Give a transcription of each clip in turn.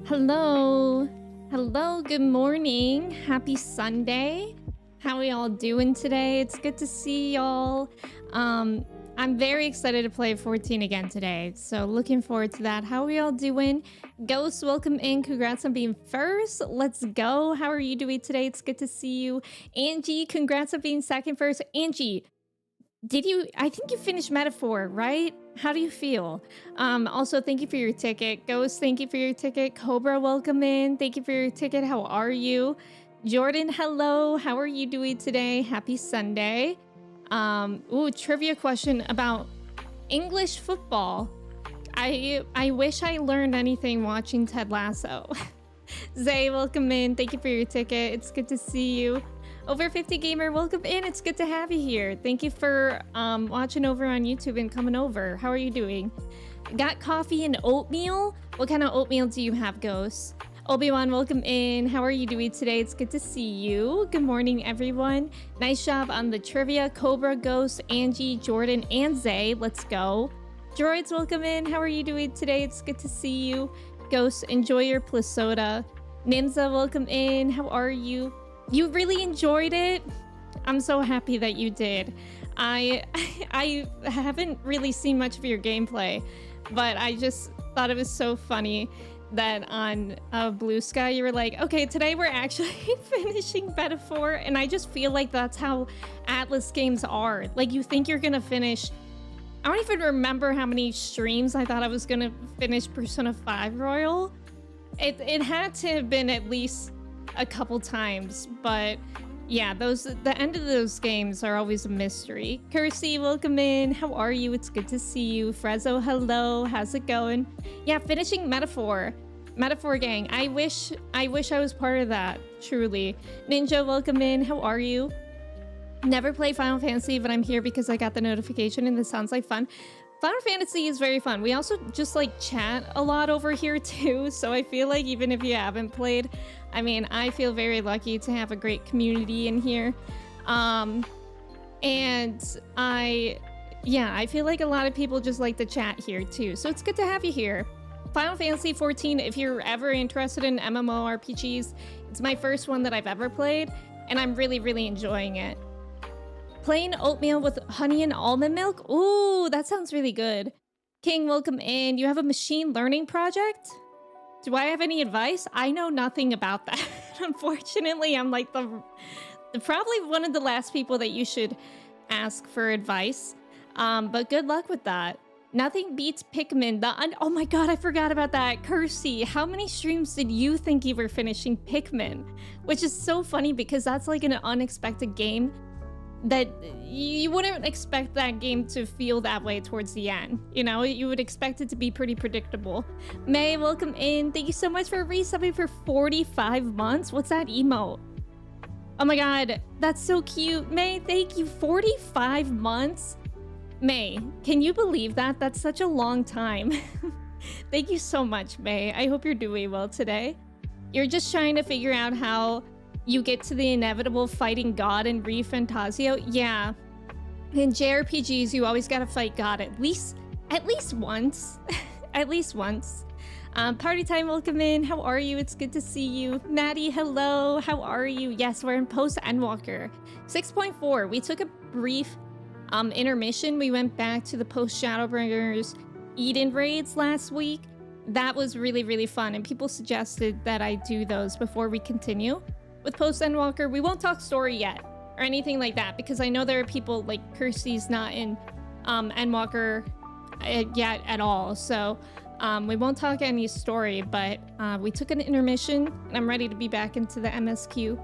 Hello. Hello, good morning. Happy Sunday. How are y'all doing today? It's good to see y'all. I'm very excited to play 14 again today. So looking forward to that. How are y'all doing? Ghost, welcome in. Congrats on being first. Let's go. How are you doing today? It's good to see you. Angie, congrats on being second first. Angie, I think you finished Metaphor, right? How do you feel? Also, thank you for your ticket. Ghost, thank you for your ticket. Cobra, welcome in. Thank you for your ticket. How are you? Jordan, hello. How are you doing today? Happy Sunday. Trivia question about English football. I wish I learned anything watching Ted Lasso. Zay, welcome in. Thank you for your ticket. It's good to see you. Over 50 Gamer, welcome in. It's good to have you here. Thank you for watching over on YouTube and coming over. How are you doing? Got coffee and oatmeal? What kind of oatmeal do you have, Ghost? Obi-Wan, welcome in. How are you doing today? It's good to see you. Good morning, everyone. Nice job on the trivia. Cobra, Ghost, Angie, Jordan, and Zay. Let's go. Droids, welcome in. How are you doing today? It's good to see you. Ghost, enjoy your plus soda. Ninza, welcome in. How are you? You really enjoyed it? I'm so happy that you did. I I haven't really seen much of your gameplay, but I just thought it was so funny that on Blue Sky you were like, okay, today we're actually finishing Beta 4, and I just feel like that's how Atlas games are. Like, you think you're gonna finish. I don't even remember how many streams I thought I was gonna finish Persona 5 Royal. It had to have been at least a couple times, but yeah, the end of those games are always a mystery. Kirsty, welcome in. How are you? It's good to see you. Frezzo, hello. How's it going? Yeah, finishing Metaphor gang. I wish I was part of that, truly. Ninja, welcome in. How are you? Never play Final Fantasy, but I'm here because I got the notification and this sounds like fun. Final Fantasy is very fun. We also just like chat a lot over here too, so I feel like even if you haven't played, I mean, I feel very lucky to have a great community in here. And I feel like a lot of people just like to chat here too, so it's good to have you here. Final Fantasy 14, if you're ever interested in MMORPGs, it's my first one that I've ever played, and I'm really, really enjoying it. Plain oatmeal with honey and almond milk? Ooh, that sounds really good. King, welcome in. You have a machine learning project? Do I have any advice? I know nothing about that. Unfortunately, I'm like probably one of the last people that you should ask for advice. But good luck with that. Nothing beats Pikmin. Oh my god, I forgot about that. Kirsty, how many streams did you think you were finishing Pikmin? Which is so funny because that's like an unexpected game that you wouldn't expect that game to feel that way towards the end. You know, you would expect it to be pretty predictable. May, welcome in. Thank you so much for resubbing for 45 months. What's that emote? Oh my god, that's so cute. May, thank you. 45 months? May, can you believe that? That's such a long time. Thank you so much, May. I hope you're doing well today. You're just trying to figure out how you get to the inevitable fighting God in ReFantasio? Yeah. In JRPGs, you always gotta fight God at least once. At least once. Party time, welcome in. How are you? It's good to see you. Maddie, hello. How are you? Yes, we're in Post-Endwalker. 6.4. We took a brief intermission. We went back to the Post-Shadowbringers Eden raids last week. That was really, really fun, and people suggested that I do those before we continue. With Post-Endwalker, we won't talk story yet or anything like that because I know there are people like Kirsty's not in Endwalker yet at all. So we won't talk any story, but we took an intermission and I'm ready to be back into the MSQ.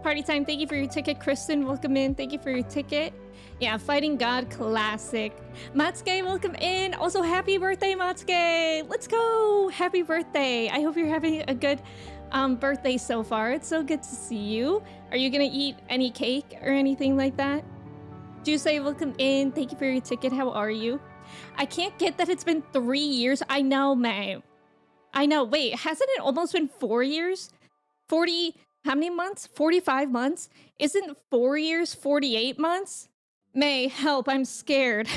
Party time, thank you for your ticket. Kristen, welcome in. Thank you for your ticket. Yeah, Fighting God classic. Matsuke, welcome in. Also, happy birthday, Matsuke. Let's go. Happy birthday. I hope you're having a good birthday so far. It's so good to see you. Are you gonna eat any cake or anything like that? Juice, welcome in. Thank you for your ticket. How are you? I can't get that it's been 3 years. I know, May. I know. Wait, hasn't it almost been 4 years? 40, how many months? 45 months? Isn't 4 years 48 months? May, help, I'm scared.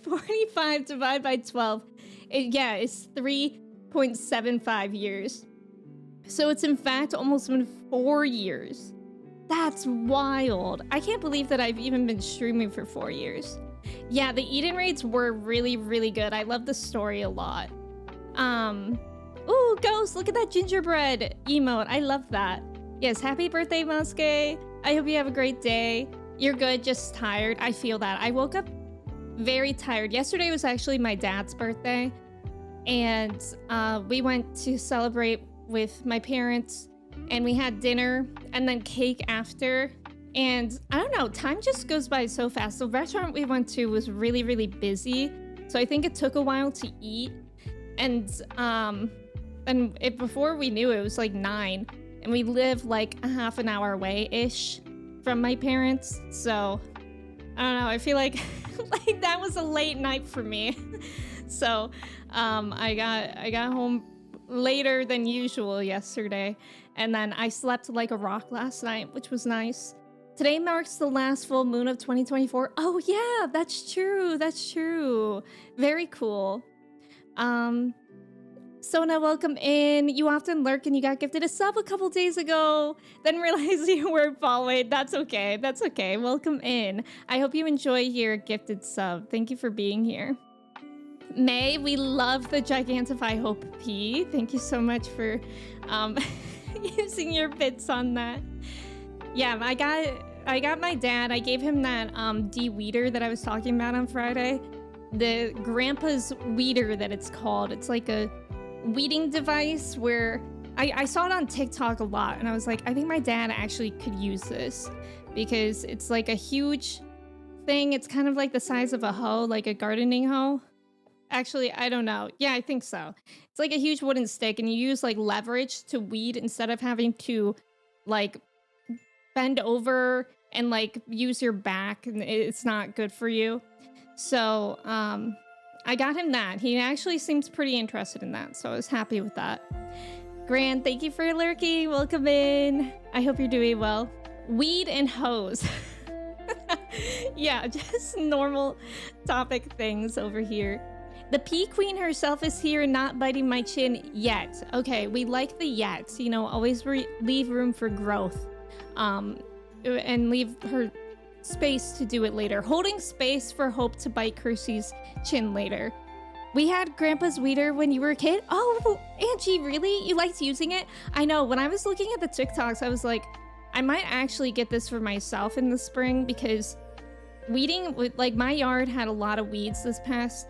45 divided by 12. It's 3.75 years. So it's in fact almost been 4 years. That's wild. I can't believe that I've even been streaming for 4 years. Yeah, the Eden raids were really, really good. I love the story a lot. Ooh, Ghost, look at that gingerbread emote. I love that. Yes, happy birthday, Muske. I hope you have a great day. You're good, just tired. I feel that. I woke up very tired. Yesterday was actually my dad's birthday. And we went to celebrate with my parents. And we had dinner and then cake after. And I don't know, time just goes by so fast. The restaurant we went to was really, really busy. So I think it took a while to eat. And before we knew it was like 9. And we live like a half an hour away-ish from my parents. So I don't know, I feel like like that was a late night for me. So I got home later than usual yesterday. And then I slept like a rock last night, which was nice. Today marks the last full moon of 2024. Oh yeah, that's true. That's true. Very cool. Sona, welcome in. You often lurk and you got gifted a sub a couple days ago, then realized you were followed. That's okay. That's okay. Welcome in. I hope you enjoy your gifted sub. Thank you for being here. May, we love the Gigantify Hope P. Thank you so much for using your bits on that. Yeah, I got my dad. I gave him that de-weeder that I was talking about on Friday. The grandpa's weeder that it's called. It's like a weeding device where I saw it on TikTok a lot, and I was like, I think my dad actually could use this because it's like a huge thing. It's kind of like the size of a hoe, like a gardening hoe. Actually, I don't know. Yeah, I think so. It's like a huge wooden stick, and you use like leverage to weed instead of having to like bend over and like use your back, and it's not good for you. So I got him that. He actually seems pretty interested in that, so I was happy with that. Grant, thank you for lurking. Welcome in. I hope you're doing well. Weed and hose. Yeah, just normal topic things over here. The Pea Queen herself is here, not biting my chin yet. Okay, we like the yet. You know, always leave room for growth. And leave her space to do it later. Holding space for Hope to bite Kirsty's chin later. We had Grandpa's weeder when you were a kid. Oh, Angie, really? You liked using it? I know, when I was looking at the TikToks, I was like, I might actually get this for myself in the spring because weeding, like my yard had a lot of weeds this past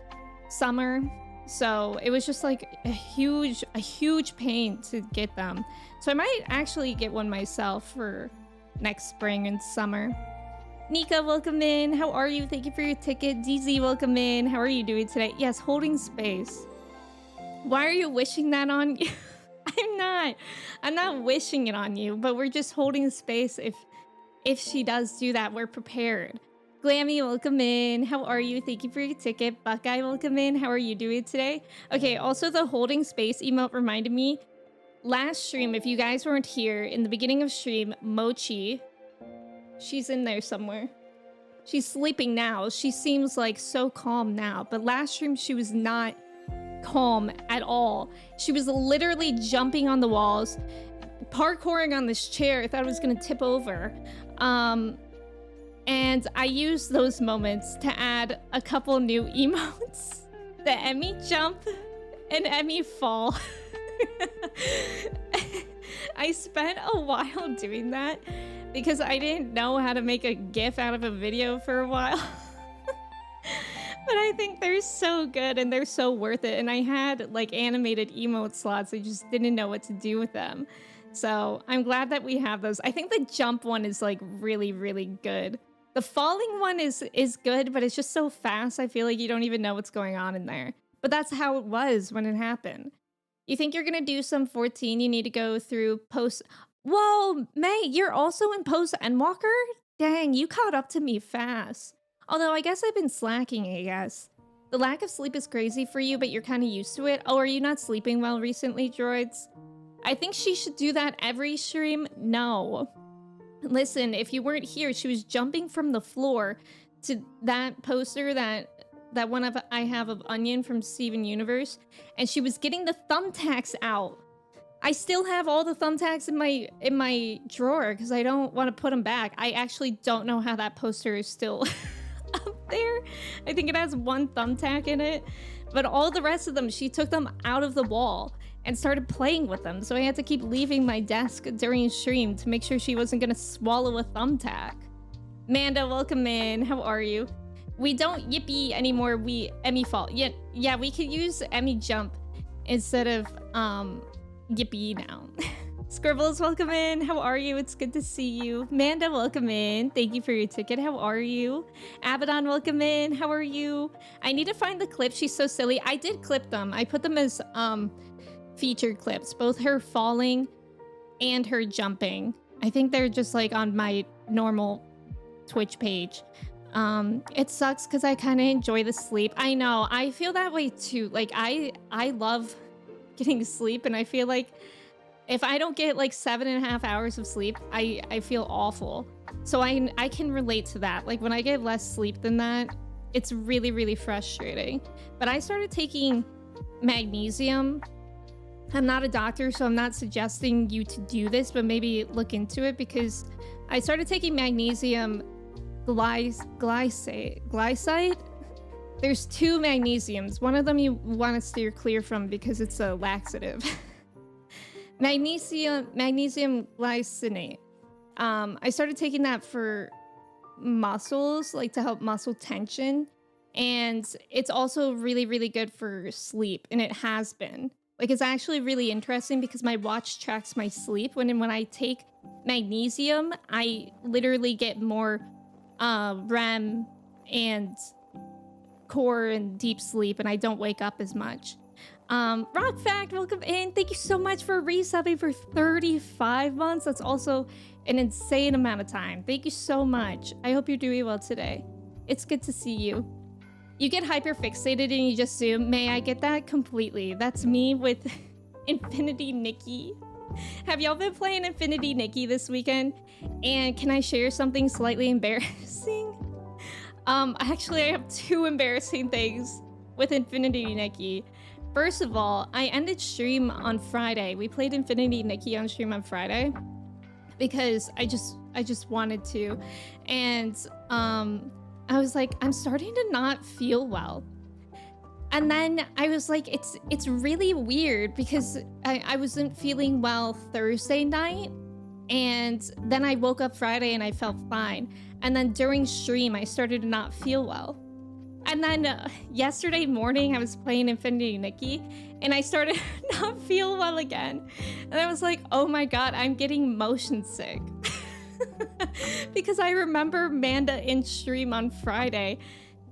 summer. So it was just like a huge pain to get them. So I might actually get one myself for next spring and summer. Nika, welcome in. How are you? Thank you for your ticket. DZ, welcome in. How are you doing today? Yes, holding space. Why are you wishing that on you? I'm not wishing it on you, but we're just holding space. If she does do that, we're prepared. Glammy, welcome in. How are you? Thank you for your ticket. Buckeye, welcome in. How are you doing today? Okay, also the holding space emote reminded me. Last stream, if you guys weren't here, in the beginning of stream, Mochi, she's in there somewhere. She's sleeping now. She seems like so calm now, but last stream she was not calm at all. She was literally jumping on the walls, parkouring on this chair. I thought it was gonna tip over. And I used those moments to add a couple new emotes. The Emmy jump and Emmy fall. I spent a while doing that because I didn't know how to make a GIF out of a video for a while. But I think they're so good and they're so worth it. And I had like animated emote slots. I just didn't know what to do with them. So I'm glad that we have those. I think the jump one is like really, really good. The falling one is good, but it's just so fast. I feel like you don't even know what's going on in there. But that's how it was when it happened. You think you're gonna do some 14? You need to go through post. Whoa, May, you're also in Post-Endwalker? Dang, you caught up to me fast. Although I guess I've been slacking, I guess. The lack of sleep is crazy for you, but you're kind of used to it. Oh, are you not sleeping well recently, droids? I think she should do that every stream. No. Listen, if you weren't here, she was jumping from the floor to that poster that one of I have of Onion from Steven Universe, and she was getting the thumbtacks out. I still have all the thumbtacks in my drawer because I don't want to put them back. I actually don't know how that poster is still up there. I think it has one thumbtack in it, but all the rest of them, she took them out of the wall and started playing with them. So I had to keep leaving my desk during stream to make sure she wasn't gonna swallow a thumbtack. Manda, welcome in. How are you? We don't yippee anymore. We Emmy fall. Yeah, we could use Emmy jump instead of yippee now. Scribbles, welcome in. How are you? It's good to see you. Manda, welcome in. Thank you for your ticket. How are you? Abaddon, welcome in. How are you? I need to find the clip. She's so silly. I did clip them. I put them as featured clips, both her falling and her jumping. I think they're just like on my normal Twitch page. It sucks because I kind of enjoy the sleep. I know, I feel that way too. Like I love getting sleep, and I feel like if I don't get like 7.5 hours of sleep, I feel awful. So I can relate to that. Like when I get less sleep than that, it's really, really frustrating. But I started taking magnesium I'm not a doctor, so I'm not suggesting you to do this, but maybe look into it because I started taking magnesium glycite. There's 2 magnesiums. One of them you want to steer clear from because it's a laxative. Magnesium glycinate. I started taking that for muscles, like to help muscle tension, and it's also really, really good for sleep, and it has been. Like, it's actually really interesting because my watch tracks my sleep. When I take magnesium, I literally get more REM and core and deep sleep, and I don't wake up as much. Rock Fact, welcome in. Thank you so much for resubbing for 35 months. That's also an insane amount of time. Thank you so much. I hope you're doing well today. It's good to see you. You get hyper fixated and you just zoom. May I get that completely? That's me with Infinity Nikki. Have y'all been playing Infinity Nikki this weekend? And can I share something slightly embarrassing? Actually, I have 2 embarrassing things with Infinity Nikki. First of all, I ended stream on Friday. We played Infinity Nikki on stream on Friday because I just wanted to, and I was like, I'm starting to not feel well. And then I was like, it's really weird because I wasn't feeling well Thursday night, and then I woke up Friday and I felt fine. And then during stream, I started to not feel well. And then yesterday morning, I was playing Infinity Nikki, and I started to not feel well again. And I was like, oh my god, I'm getting motion sick. Because I remember Manda in stream on Friday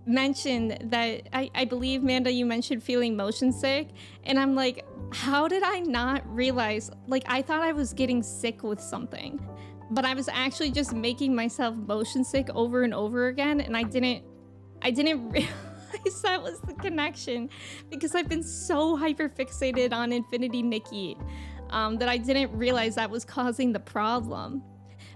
mentioned that, I believe, Manda, you mentioned feeling motion sick. And I'm like, how did I not realize? Like, I thought I was getting sick with something, but I was actually just making myself motion sick over and over again. And I didn't realize that was the connection because I've been so hyper fixated on Infinity Nikki that I didn't realize that was causing the problem.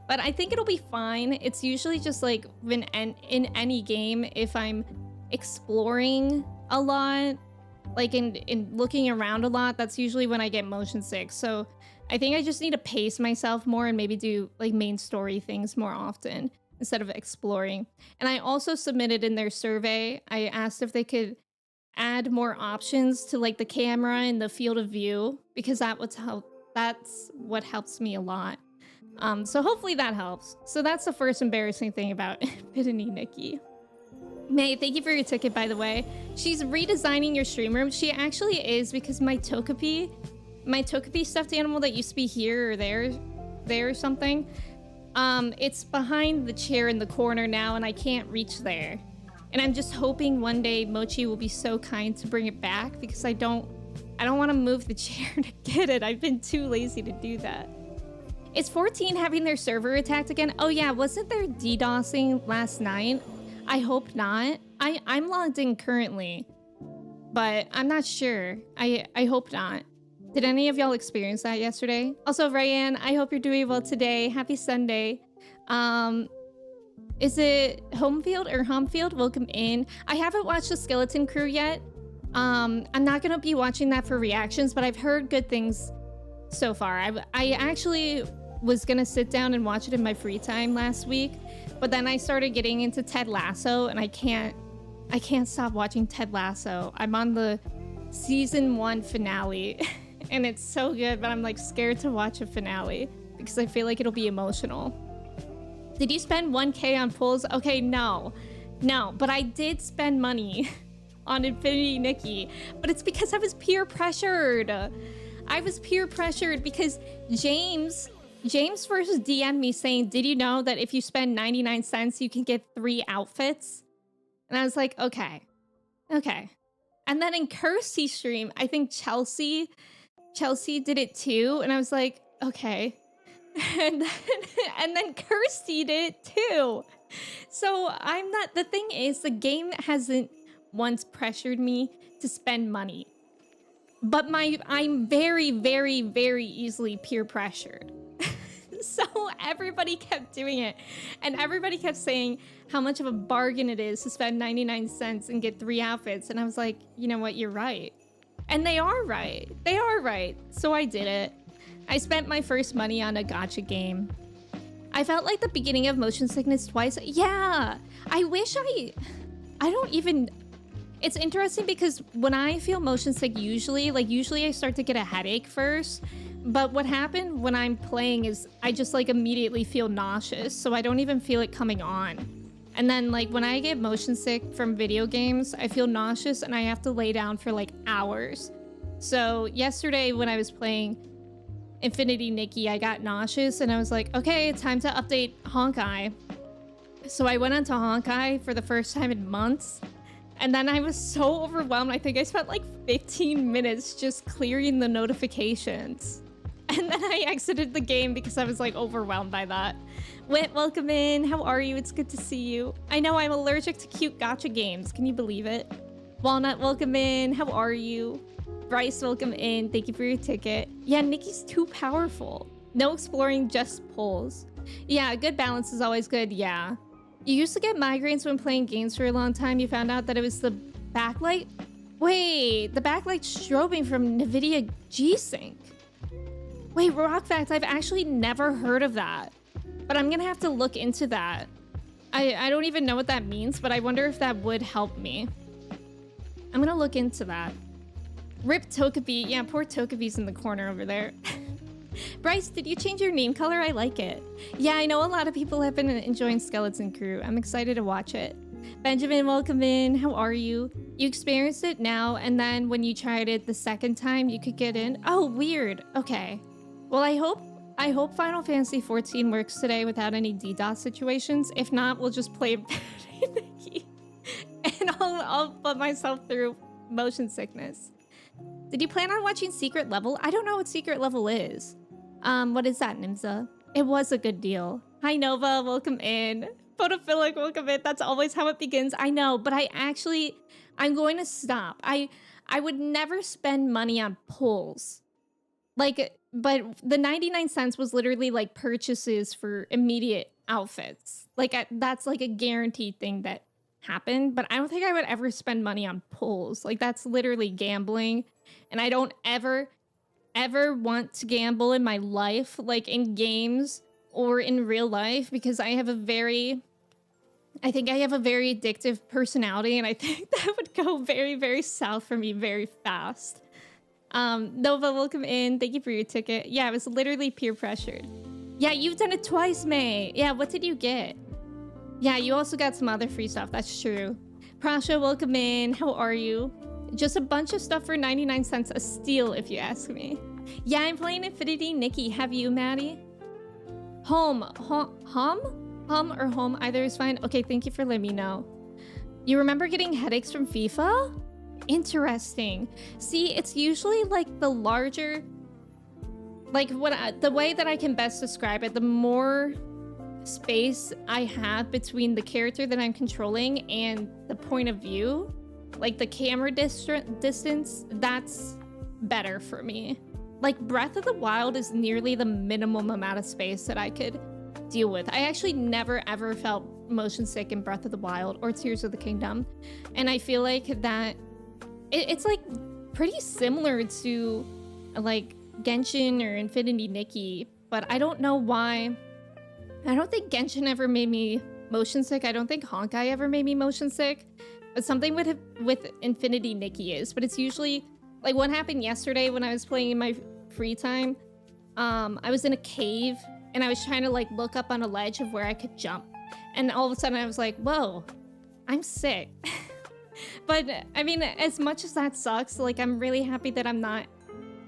But I think it'll be fine. It's usually just like when in any game, if I'm exploring a lot, like in looking around a lot, that's usually when I get motion sick. So I think I just need to pace myself more and maybe do like main story things more often instead of exploring. And I also submitted in their survey, I asked if they could add more options to like the camera and the field of view, because that's what helps me a lot. So hopefully that helps. So that's the first embarrassing thing about Infinity Nikki. May, thank you for your ticket, by the way. She's redesigning your stream room. She actually is, because my Togepi stuffed animal that used to be here or there or something, it's behind the chair in the corner now, and I can't reach there. And I'm just hoping one day Mochi will be so kind to bring it back, because I don't want to move the chair to get it. I've been too lazy to do that. Is 14 having their server attacked again? Oh yeah, wasn't there DDoSing last night? I hope not. I'm logged in currently, but I'm not sure. I hope not. Did any of y'all experience that yesterday? Also, Ryan, I hope you're doing well today. Happy Sunday. Is it Homefield or Homefield? Welcome in. I haven't watched the Skeleton Crew yet. I'm not gonna be watching that for reactions, but I've heard good things so far. I actually was gonna sit down and watch it in my free time last week, but then I started getting into Ted Lasso, and I can't stop watching Ted Lasso. I'm on the season 1 finale and it's so good, but I'm like scared to watch a finale because I feel like it'll be emotional. Did you spend 1K on pulls? Okay, no, but I did spend money on Infinity Nikki, but it's because I was peer pressured. I was peer pressured because James first DM'd me saying, did you know that if you spend 99 cents, you can get 3 outfits? And I was like, okay. And then in Kirsty's stream, I think Chelsea did it too. And I was like, okay. And then Kirsty did it too. So the thing is, the game hasn't once pressured me to spend money. But I'm very, very, very easily peer pressured. So everybody kept doing it. And everybody kept saying how much of a bargain it is to spend 99 cents and get 3 outfits. And I was like, you know what? You're right. And they are right. They are right. So I did it. I spent my first money on a gacha game. I felt like the beginning of motion sickness twice. Yeah, I wish I don't even... It's interesting because when I feel motion sick, usually I start to get a headache first. But what happened when I'm playing is I just like immediately feel nauseous. So I don't even feel it coming on. And then like when I get motion sick from video games, I feel nauseous and I have to lay down for like hours. So yesterday when I was playing Infinity Nikki, I got nauseous and I was like, okay, it's time to update Honkai. So I went onto Honkai for the first time in months. And then I was so overwhelmed. I think I spent like 15 minutes just clearing the notifications. And then I exited the game because I was like overwhelmed by that. Wit, welcome in. How are you? It's good to see you. I know I'm allergic to cute gacha games. Can you believe it? Walnut, welcome in. How are you? Bryce, welcome in. Thank you for your ticket. Yeah, Nikki's too powerful. No exploring, just pulls. Yeah, good balance is always good. Yeah. You used to get migraines when playing games for a long time. You found out that it was the backlight. Wait, the backlight strobing from NVIDIA G-Sync. Wait, rock fact, I've actually never heard of that. But I'm gonna have to look into that. I don't even know what that means, but I wonder if that would help me. I'm gonna look into that. Rip Togepi. Yeah, poor Togepi's in the corner over there. Bryce, did you change your name color? I like it. Yeah, I know a lot of people have been enjoying Skeleton Crew. I'm excited to watch it. Benjamin, welcome in. How are you? You experienced it now, and then when you tried it the second time, you could get in. Oh, weird. Okay. Well, I hope Final Fantasy XIV works today without any DDoS situations. If not, we'll just play Nikki. And I'll put myself through motion sickness. Did you plan on watching Secret Level? I don't know what Secret Level is. What is that, Nimza? It was a good deal. Hi, Nova. Welcome in. Photophilic, welcome in. That's always how it begins. I know, but I'm going to stop. I would never spend money on pulls. Like, but the 99 cents was literally like purchases for immediate outfits. Like, that's like a guaranteed thing that happened, but I don't think I would ever spend money on pulls. Like, that's literally gambling. And I don't ever want to gamble in my life, like in games or in real life, because I think I have a very addictive personality, and I think that would go very, very south for me very fast. Nova, welcome in. Thank you for your ticket. Yeah, I was literally peer pressured. Yeah, you've done it twice, May. Yeah, what did you get? Yeah, you also got some other free stuff. That's true. Prasha, welcome in. How are you? Just a bunch of stuff for 99 cents a steal, if you ask me. Yeah, I'm playing Infinity Nikki. Have you, Maddie? Hum or home, either is fine. Okay, thank you for letting me know. You remember getting headaches from FIFA? Interesting. See, it's usually like the larger, like the way that I can best describe it, the more space I have between the character that I'm controlling and the point of view, like the camera distance, that's better for me. Like Breath of the Wild is nearly the minimum amount of space that I could deal with. I actually never ever felt motion sick in Breath of the Wild or Tears of the Kingdom, and I feel like that it's like pretty similar to like Genshin or Infinity Nikki, but I don't know why. I don't think Genshin ever made me motion sick. I don't think Honkai ever made me motion sick. But something with Infinity Nikki is. But it's usually like what happened yesterday when I was playing in my free time. I was in a cave and I was trying to like look up on a ledge of where I could jump. And all of a sudden I was like, whoa, I'm sick. But I mean, as much as that sucks, like I'm really happy that I'm not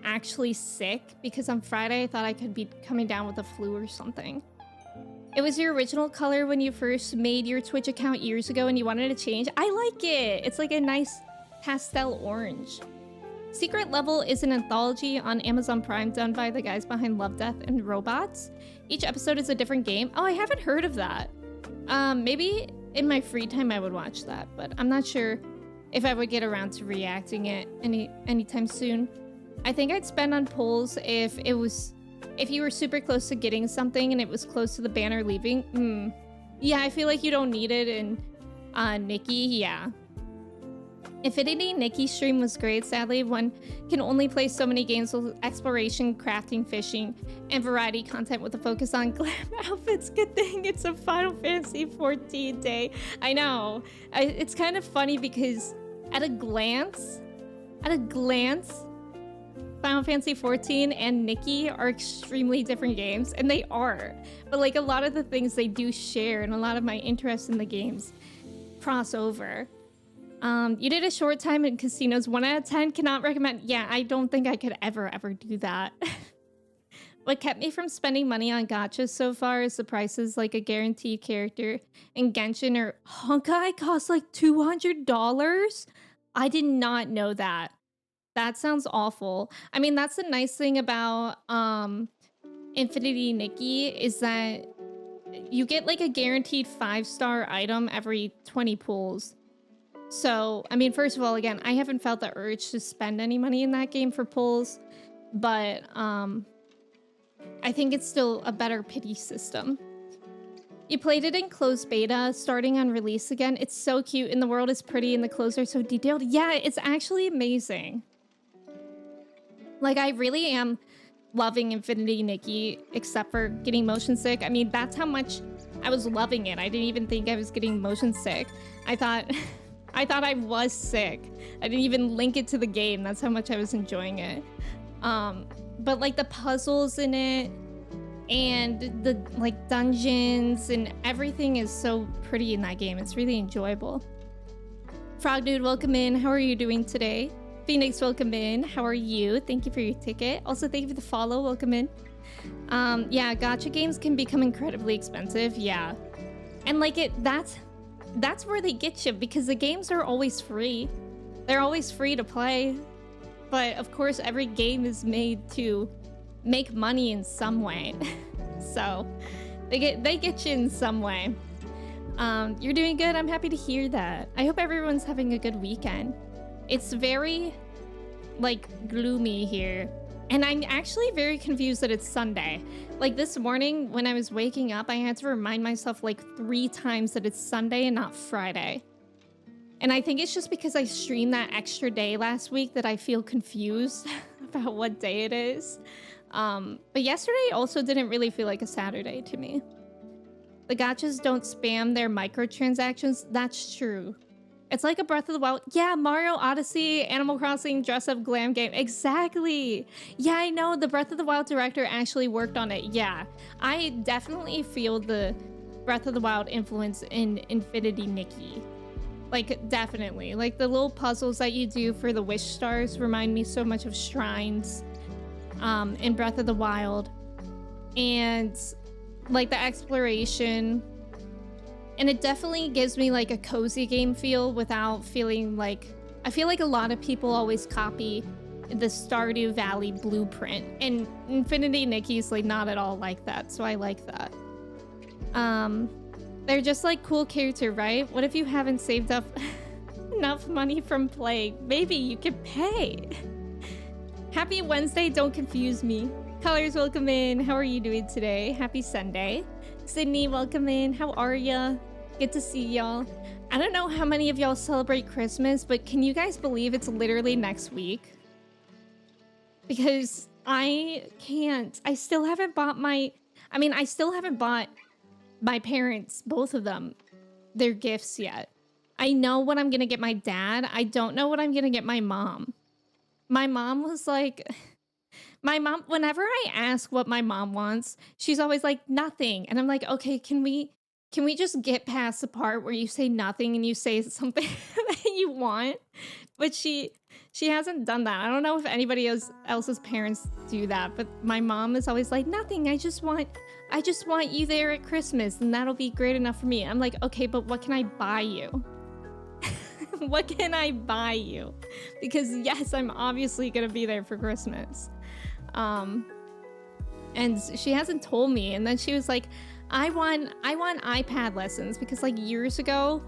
actually sick, because on Friday I thought I could be coming down with a flu or something. It was your original color when you first made your Twitch account years ago and you wanted to change. I like it. It's like a nice pastel orange. Secret Level is an anthology on Amazon Prime done by the guys behind Love, Death, and Robots. Each episode is a different game. Oh, I haven't heard of that. Maybe in my free time I would watch that, but I'm not sure if I would get around to reacting it anytime soon. I think I'd spend on polls if you were super close to getting something and it was close to the banner leaving. Yeah, I feel like you don't need it in Nikki. Yeah. Infinity Nikki stream was great. Sadly, one can only play so many games with exploration, crafting, fishing, and variety content with a focus on glam outfits. Good thing it's a Final Fantasy 14 day. I know. It's kind of funny because at a glance, Final Fantasy 14 and Nikki are extremely different games, and they are. But like a lot of the things they do share and a lot of my interest in the games cross over. You did a short time in casinos. 1 out of 10, cannot recommend. Yeah, I don't think I could ever do that. What kept me from spending money on gachas so far is the prices, like a guaranteed character in Genshin or Honkai costs like $200. I did not know that. That sounds awful. I mean, that's the nice thing about Infinity Nikki is that you get like a guaranteed 5-star item every 20 pulls. So, I mean, first of all, again, I haven't felt the urge to spend any money in that game for pulls, but I think it's still a better pity system. You played it in closed beta, starting on release again. It's so cute, and the world is pretty, and the clothes are so detailed. Yeah, it's actually amazing. Like, I really am loving Infinity Nikki, except for getting motion sick. I mean, that's how much I was loving it. I didn't even think I was getting motion sick. I thought I was sick. I didn't even link it to the game. That's how much I was enjoying it. But like the puzzles in it and the like dungeons and everything is so pretty in that game. It's really enjoyable. Frog Dude, welcome in. How are you doing today? Phoenix, welcome in. How are you? Thank you for your ticket. Also, thank you for the follow. Welcome in. Yeah, gacha games can become incredibly expensive. Yeah. And like that's where they get you, because the games are always free. They're always free to play. But of course, every game is made to make money in some way. So they get you in some way. You're doing good. I'm happy to hear that. I hope everyone's having a good weekend. It's very like gloomy here. And I'm actually very confused that it's Sunday. Like this morning when I was waking up, I had to remind myself like 3 times that it's Sunday and not Friday. And I think it's just because I streamed that extra day last week that I feel confused about what day it is. But yesterday also didn't really feel like a Saturday to me. The gachas don't spam their microtransactions. That's true. It's like a Breath of the Wild. Yeah, Mario Odyssey, Animal Crossing, dress-up glam game. Exactly. Yeah, I know. The Breath of the Wild director actually worked on it. Yeah, I definitely feel the Breath of the Wild influence in Infinity Nikki. Like, definitely. Like, the little puzzles that you do for the wish stars remind me so much of shrines in Breath of the Wild. And, like, the exploration. And it definitely gives me like a cozy game feel without feeling like... I feel like a lot of people always copy the Stardew Valley blueprint. And Infinity Nikki's like not at all like that, so I like that. They're just like cool character, right? What if you haven't saved up enough money from play? Maybe you could pay. Happy Wednesday, don't confuse me. Colors, welcome in. How are you doing today? Happy Sunday. Sydney, welcome in. How are ya? Good to see y'all. I don't know how many of y'all celebrate Christmas, but can you guys believe it's literally next week? Because I can't. I still haven't bought my... I mean, I still haven't bought my parents, both of them, their gifts yet. I know what I'm gonna get my dad. I don't know what I'm gonna get my mom. My mom was like... My mom, whenever I ask what my mom wants, she's always like, nothing. And I'm like, okay, can we just get past the part where you say nothing and you say something that you want? But she hasn't done that. I don't know if anybody else's parents do that, but my mom is always like, nothing. I just want you there at Christmas and that'll be great enough for me. I'm like, okay, but what can I buy you? What can I buy you? Because yes, I'm obviously gonna be there for Christmas. And she hasn't told me. And then she was like, I want iPad lessons, because like years ago,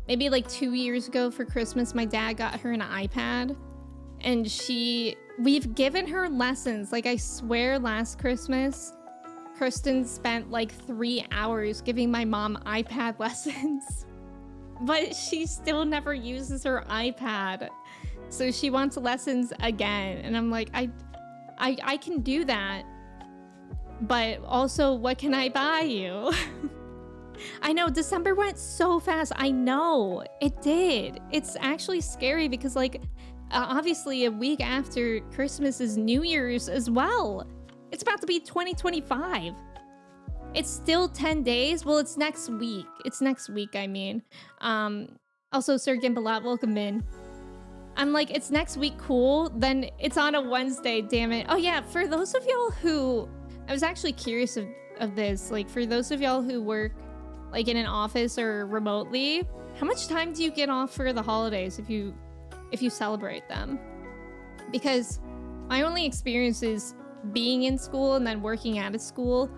maybe like 2 years ago for Christmas, my dad got her an iPad, and we've given her lessons. Like I swear last Christmas, Kristen spent like 3 hours giving my mom iPad lessons. but she still never uses her iPad. So she wants lessons again. And I'm like, I can do that. But also, what can I buy you? I know, December went so fast. I know, it did. It's actually scary because, like, obviously a week after Christmas is New Year's as well. It's about to be 2025. It's still 10 days. Well, it's next week. It's next week, I mean. Also, Sir Gimbalat, welcome in. I'm like, it's next week, cool. Then it's on a Wednesday, damn it. Oh yeah, for those of y'all who, I was actually curious of this. Like, for those of y'all who work like in an office or remotely, how much time do you get off for the holidays if you celebrate them? Because my only experience is being in school and then working out of school.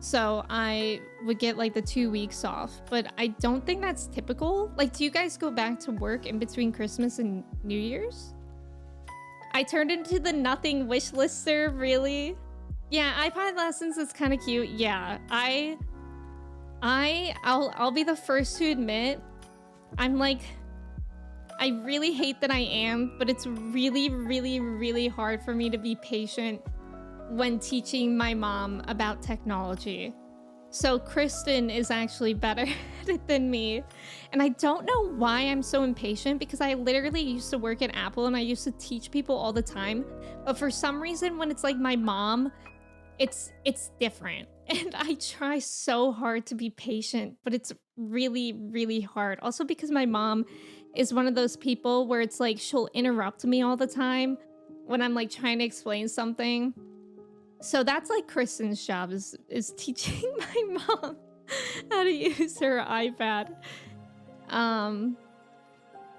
So I would get like the 2 weeks off, but I don't think that's typical. Like, do you guys go back to work in between Christmas and New Year's? I turned into the nothing wish lister, really? Yeah, iPad lessons is kind of cute. Yeah, I'll be the first to admit, I'm like, I really hate that I am, but it's really, really, really hard for me to be patient when teaching my mom about technology. So Kristen is actually better at it than me. And I don't know why I'm so impatient, because I literally used to work at Apple and I used to teach people all the time. But for some reason, when it's like my mom, it's different. And I try so hard to be patient, but it's really, really hard. Also because my mom is one of those people where it's like she'll interrupt me all the time when I'm like trying to explain something. So that's like Kristen's job, is teaching my mom how to use her iPad.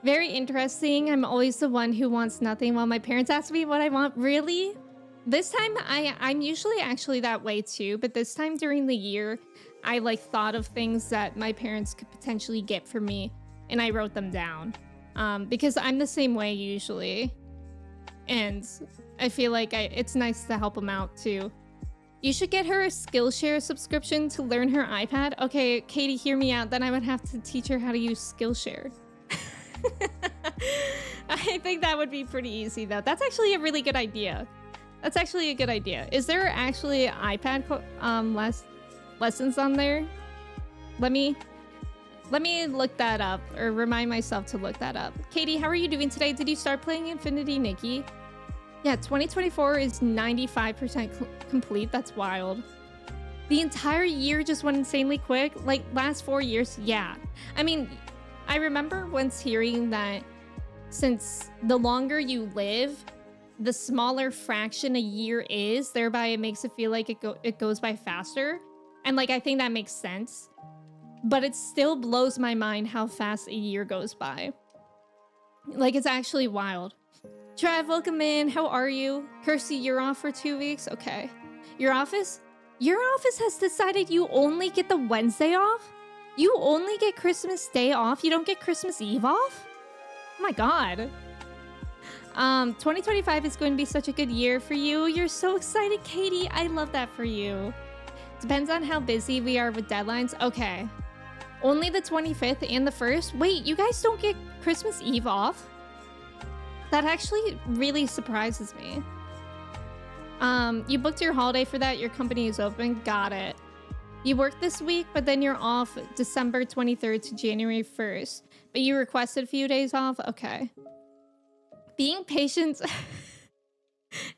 Very interesting. I'm always the one who wants nothing while my parents ask me what I want. Really? This time I'm usually actually that way too, but this time during the year, I like thought of things that my parents could potentially get for me and I wrote them down. Because I'm the same way usually. And I feel like it's nice to help them out too. You should get her a Skillshare subscription to learn her iPad. Okay, Katie, hear me out. Then I would have to teach her how to use Skillshare. I think that would be pretty easy though. That's actually a really good idea. That's actually a good idea. Is there actually iPad lessons on there? Let me look that up, or remind myself to look that up. Katie, how are you doing today? Did you start playing Infinity Nikki? Yeah, 2024 is 95% complete. That's wild. The entire year just went insanely quick. Like, last 4 years, yeah. I mean, I remember once hearing that since the longer you live, the smaller fraction a year is, thereby it makes it feel like it goes by faster. And like, I think that makes sense. But it still blows my mind how fast a year goes by. Like, it's actually wild. Trav, welcome in. How are you? Kirsty, you're off for 2 weeks? Okay. Your office has decided you only get the Wednesday off? You only get Christmas Day off? You don't get Christmas Eve off? Oh my god. 2025 is going to be such a good year for you. You're so excited, Katie. I love that for you. Depends on how busy we are with deadlines. Okay. Only the 25th and the 1st? Wait, you guys don't get Christmas Eve off? That actually really surprises me. You booked your holiday for that. Your company is open. Got it. You worked this week, but then you're off December 23rd to January 1st. But you requested a few days off? Okay. Being patient...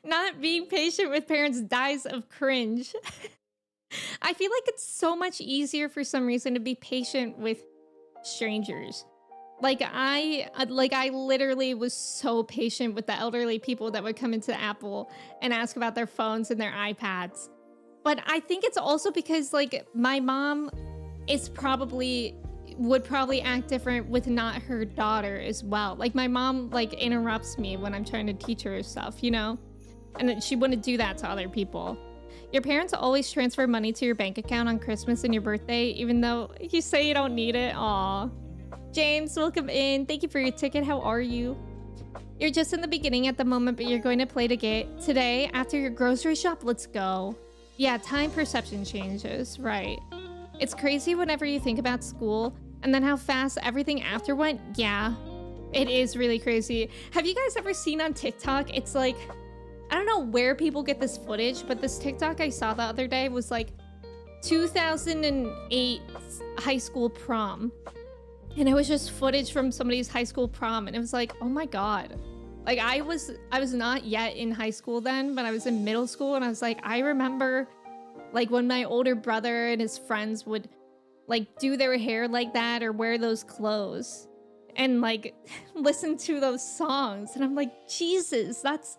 Not being patient with parents dies of cringe. I feel like it's so much easier for some reason to be patient with strangers. Like I literally was so patient with the elderly people that would come into Apple and ask about their phones and their iPads. But I think it's also because like my mom would probably act different with not her daughter as well. Like my mom like interrupts me when I'm trying to teach her stuff, you know? And she wouldn't do that to other people. Your parents always transfer money to your bank account on Christmas and your birthday, even though you say you don't need it. Aw. James, welcome in. Thank you for your ticket. How are you? You're just in the beginning at the moment, but you're going to play today after your grocery shop. Let's go. Yeah, time perception changes, right. It's crazy whenever you think about school. And then how fast everything after went. Yeah, it is really crazy. Have you guys ever seen on TikTok? It's like, I don't know where people get this footage, but this TikTok I saw the other day was like 2008 high school prom. And it was just footage from somebody's high school prom. And it was like, oh my God. Like I was not yet in high school then, but I was in middle school. And I was like, I remember like when my older brother and his friends would like do their hair like that or wear those clothes and like listen to those songs. And I'm like, Jesus, that's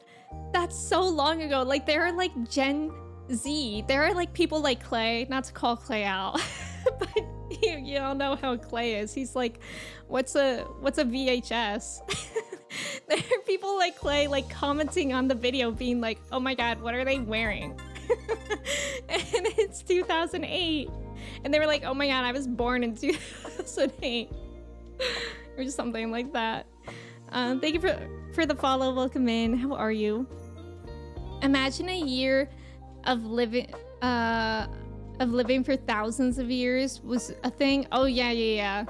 so long ago. Like there are like Gen Z. There are like people like Clay, not to call Clay out, but you all know how Clay is. He's like, what's a VHS? There are people like Clay like commenting on the video being like, oh my God, what are they wearing? And it's 2008. And they were like, oh my God, I was born in 2008. Or something like that. Thank you for the follow. Welcome in. How are you? Imagine a year of living for thousands of years was a thing. Oh yeah.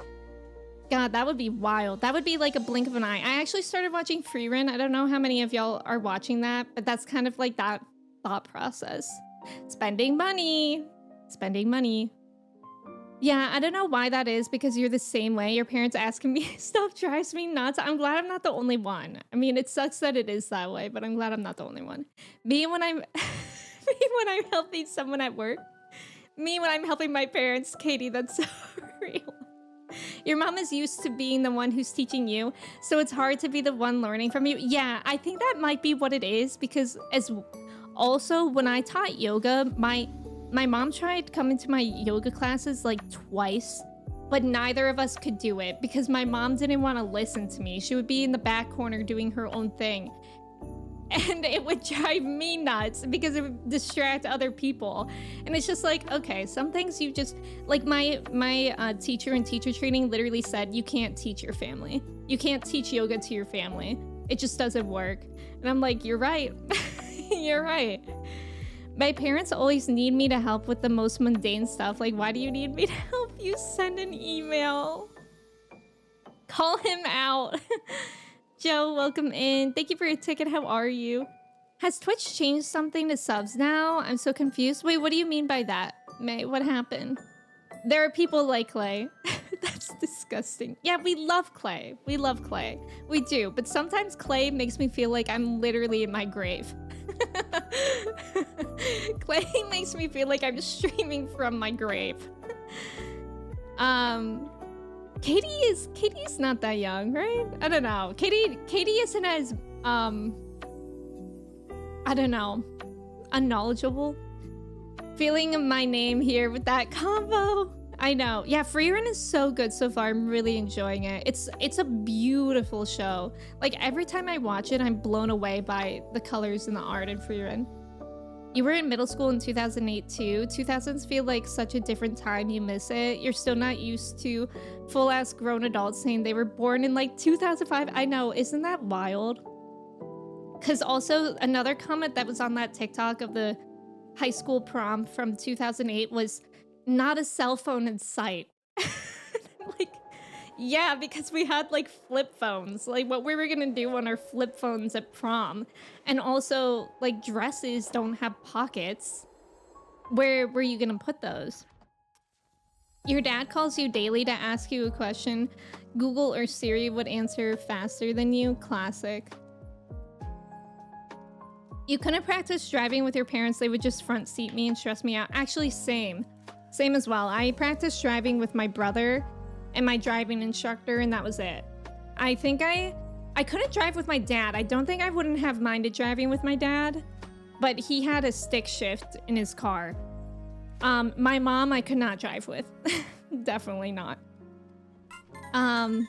God, that would be wild. That would be like a blink of an eye. I actually started watching Free Run. I don't know how many of y'all are watching that, but that's kind of like that thought process. Spending money. Yeah, I don't know why that is, because you're the same way. Your parents asking me stuff drives me nuts. I'm glad I'm not the only one. I mean, it sucks that it is that way, but I'm glad I'm not the only one. Me when I'm helping someone at work. Me when I'm helping my parents. Katie, that's so real. Your mom is used to being the one who's teaching you, so it's hard to be the one learning from you. Yeah, I think that might be what it is, because also when I taught yoga, my mom tried coming to my yoga classes like twice, but neither of us could do it because my mom didn't want to listen to me. She would be in the back corner doing her own thing. And it would drive me nuts because it would distract other people. And it's just like, okay, some things you just, like my teacher in teacher training literally said, you can't teach your family. You can't teach yoga to your family. It just doesn't work. And I'm like, you're right. You're right. My parents always need me to help with the most mundane stuff. Like, why do you need me to help you send an email? Call him out. Joe, welcome in. Thank you for your ticket. How are you? Has Twitch changed something to subs now? I'm so confused. Wait, what do you mean by that? May, what happened? There are people like Clay. That's disgusting. Yeah, we love Clay. We love Clay. We do. But sometimes Clay makes me feel like I'm literally in my grave. Clay makes me feel like I'm streaming from my grave. Katie is not that young, right? I don't know. Katie isn't as I don't know, unknowledgeable. Feeling my name here with that combo. I know. Yeah, Free Run is so good so far. I'm really enjoying it. It's a beautiful show. Like every time I watch it, I'm blown away by the colors and the art in Free Run. You were in middle school in 2008 too. 2000s feel like such a different time. You miss it. You're still not used to full-ass grown adults saying they were born in like 2005. I know, isn't that wild? Because also another comment that was on that TikTok of the high school prom from 2008 was not a cell phone in sight. Like, yeah, because we had like flip phones, like what we were gonna do on our flip phones at prom. And also like dresses don't have pockets. Where were you gonna put those? Your dad calls you daily to ask you a question. Google or Siri would answer faster than you. Classic. You couldn't practice driving with your parents. They would just front seat me and stress me out. Actually, same as well. I practiced driving with my brother and my driving instructor, and that was it. I think I couldn't drive with my dad. I don't think I wouldn't have minded driving with my dad, but he had a stick shift in his car. My mom I could not drive with. Definitely not. Thank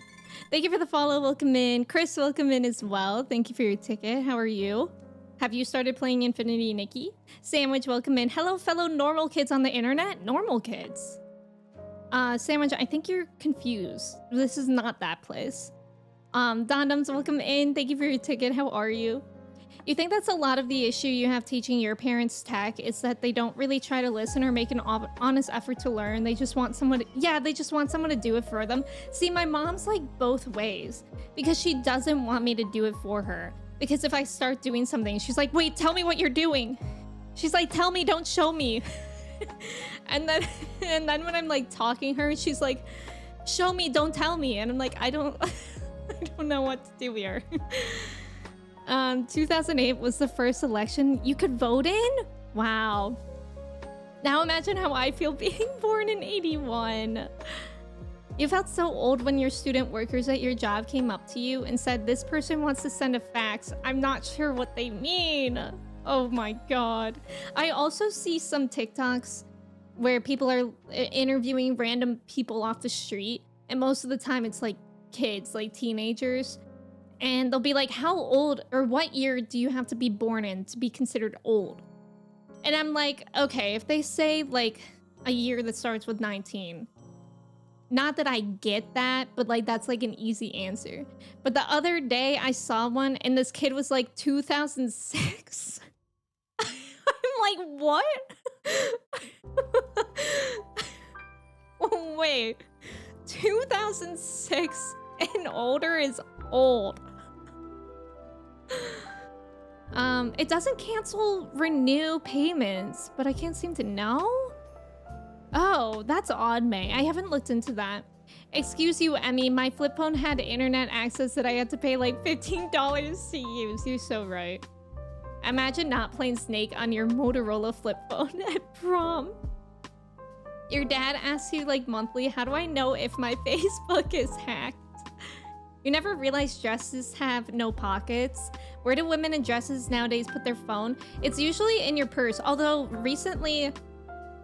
you for the follow. Welcome in. Chris, welcome in as well. Thank you for your ticket. How are you? Have you started playing Infinity Nikki? Sandwich, welcome in. Hello, fellow normal kids on the internet. Normal kids. Sandwich, I think you're confused. This is not that place. Dondums, welcome in. Thank you for your ticket. How are you? You think that's a lot of the issue you have teaching your parents tech is that they don't really try to listen or make an honest effort to learn. They just want someone to, yeah, they just want someone to do it for them. See, my mom's like both ways because she doesn't want me to do it for her. Because if I start doing something, she's like, wait, tell me what you're doing. She's like, tell me, don't show me. and then when I'm like talking her, she's like, show me, don't tell me. And I'm like, I don't know what to do here. 2008 was the first election you could vote in? Wow. Now imagine how I feel being born in 81. You felt so old when your student workers at your job came up to you and said, this person wants to send a fax. I'm not sure what they mean. Oh my God. I also see some TikToks where people are interviewing random people off the street. And most of the time it's like kids, like teenagers. And they'll be like, how old or what year do you have to be born in to be considered old? And I'm like, okay, if they say like a year that starts with 19, not that I get that, but like that's like an easy answer. But the other day I saw one and this kid was like 2006. I'm like, what? Wait, 2006 and older is old. It doesn't cancel renew payments, but I can't seem to know. Oh, that's odd, May. I haven't looked into that. Excuse you, Emmy. My flip phone had internet access that I had to pay like $15 to use. You're so right. Imagine not playing Snake on your Motorola flip phone at prom. Your dad asks you like monthly, how do I know if my Facebook is hacked? You never realized dresses have no pockets. Where do women in dresses nowadays put their phone? It's usually in your purse. Although recently,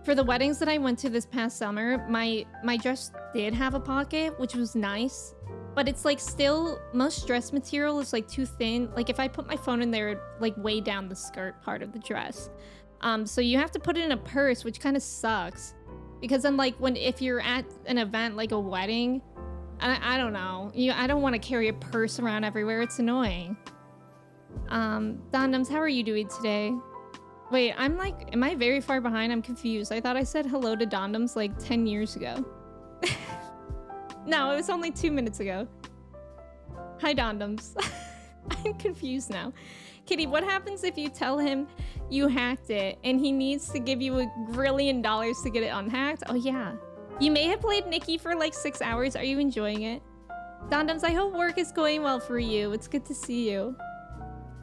for the weddings that I went to this past summer, my dress did have a pocket, which was nice. But it's like still, most dress material is like too thin. Like if I put my phone in there, like way down the skirt part of the dress. So you have to put it in a purse, which kind of sucks. Because then like if you're at an event like a wedding, I don't know. I don't want to carry a purse around everywhere. It's annoying. Dondoms, how are you doing today? Wait, I'm like, am I very far behind? I'm confused. I thought I said hello to Dondoms like 10 years ago. No, it was only 2 minutes ago. Hi, Dondoms. I'm confused now. Kitty, what happens if you tell him you hacked it and he needs to give you $1 grillion to get it unhacked? Oh, yeah. You may have played Nikki for like 6 hours. Are you enjoying it? Dondoms, I hope work is going well for you. It's good to see you.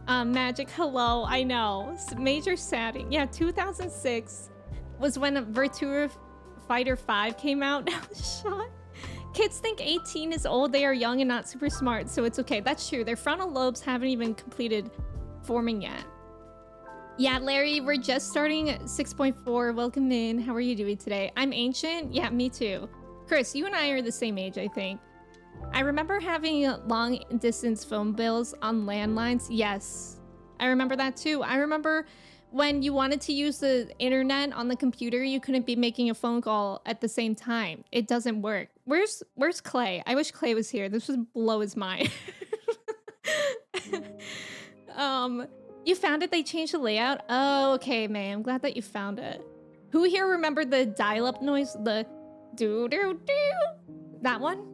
Magic, hello. I know. Major sadding. Yeah, 2006 was when Virtua Fighter 5 came out. Shot. Kids think 18 is old. They are young and not super smart, so it's okay. That's true. Their frontal lobes haven't even completed forming yet. Yeah, Larry, we're just starting at 6.4. Welcome in. How are you doing today? I'm ancient. Yeah, me too. Chris, you and I are the same age, I think. I remember having long distance phone bills on landlines. Yes, I remember that too. I remember when you wanted to use the internet on the computer, you couldn't be making a phone call at the same time. It doesn't work. Where's Clay? I wish Clay was here. This would blow his mind. You found it? They changed the layout? Oh, okay, man. I'm glad that you found it. Who here remembered the dial-up noise? The doo-doo-doo? That one?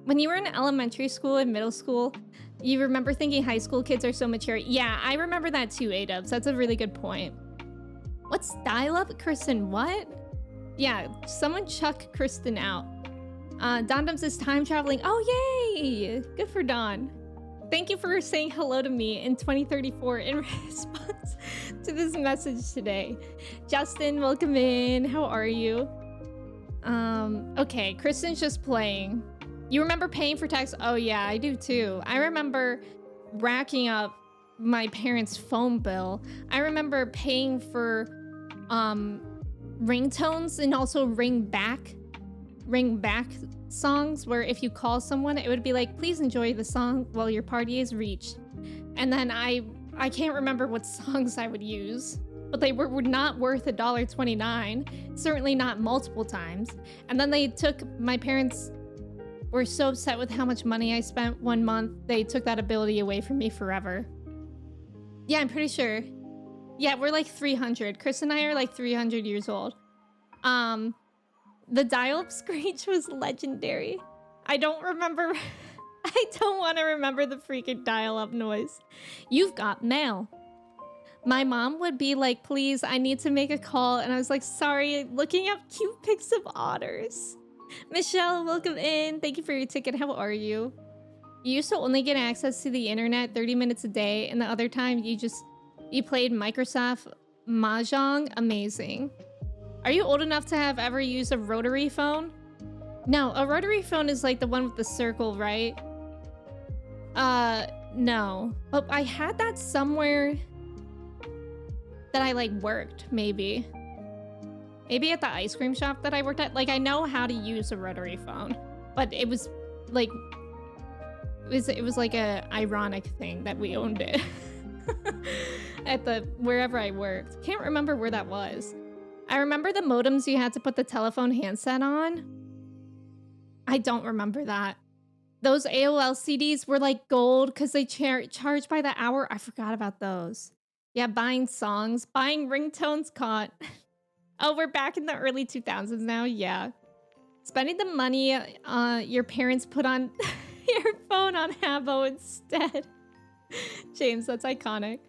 When you were in elementary school and middle school, you remember thinking high school kids are so mature. Yeah, I remember that too, A-dubs. That's a really good point. What's dial-up? Kristen, what? Yeah, someone chuck Kristen out. Dondoms is time traveling. Oh, yay! Good for Don. Thank you for saying hello to me in 2034 in response to this message today. Justin, welcome in. How are you? Okay, Kristen's just playing. You remember paying for tax? Oh yeah, I do too. I remember racking up my parents' phone bill. I remember paying for ringtones and also ring back songs where if you call someone, it would be like, please enjoy the song while your party is reached. And then I can't remember what songs I would use, but they were not worth $1.29, certainly not multiple times. And then my parents were so upset with how much money I spent one month, they took that ability away from me forever. Yeah, I'm pretty sure. Yeah, we're like 300. Chris and I are like 300 years old. The dial-up screech was legendary. I don't remember. I don't want to remember the freaking dial-up noise. You've got mail. My mom would be like, please, I need to make a call. And I was like, sorry, looking up cute pics of otters. Michelle, welcome in. Thank you for your ticket. How are you? You used to only get access to the internet 30 minutes a day, and the other time you played Microsoft Mahjong. Amazing. Are you old enough to have ever used a rotary phone? No, a rotary phone is like the one with the circle, right? No. But I had that somewhere that I like worked, maybe. Maybe at the ice cream shop that I worked at. Like, I know how to use a rotary phone, but it was like it was like a ironic thing that we owned it at the wherever I worked. Can't remember where that was. I remember the modems you had to put the telephone handset on. I don't remember that. Those AOL CDs were like gold because they charged by the hour. I forgot about those. Yeah, buying songs, buying ringtones caught. Oh, we're back in the early 2000s now. Yeah. Spending the money your parents put on your phone on Habbo instead. James, that's iconic.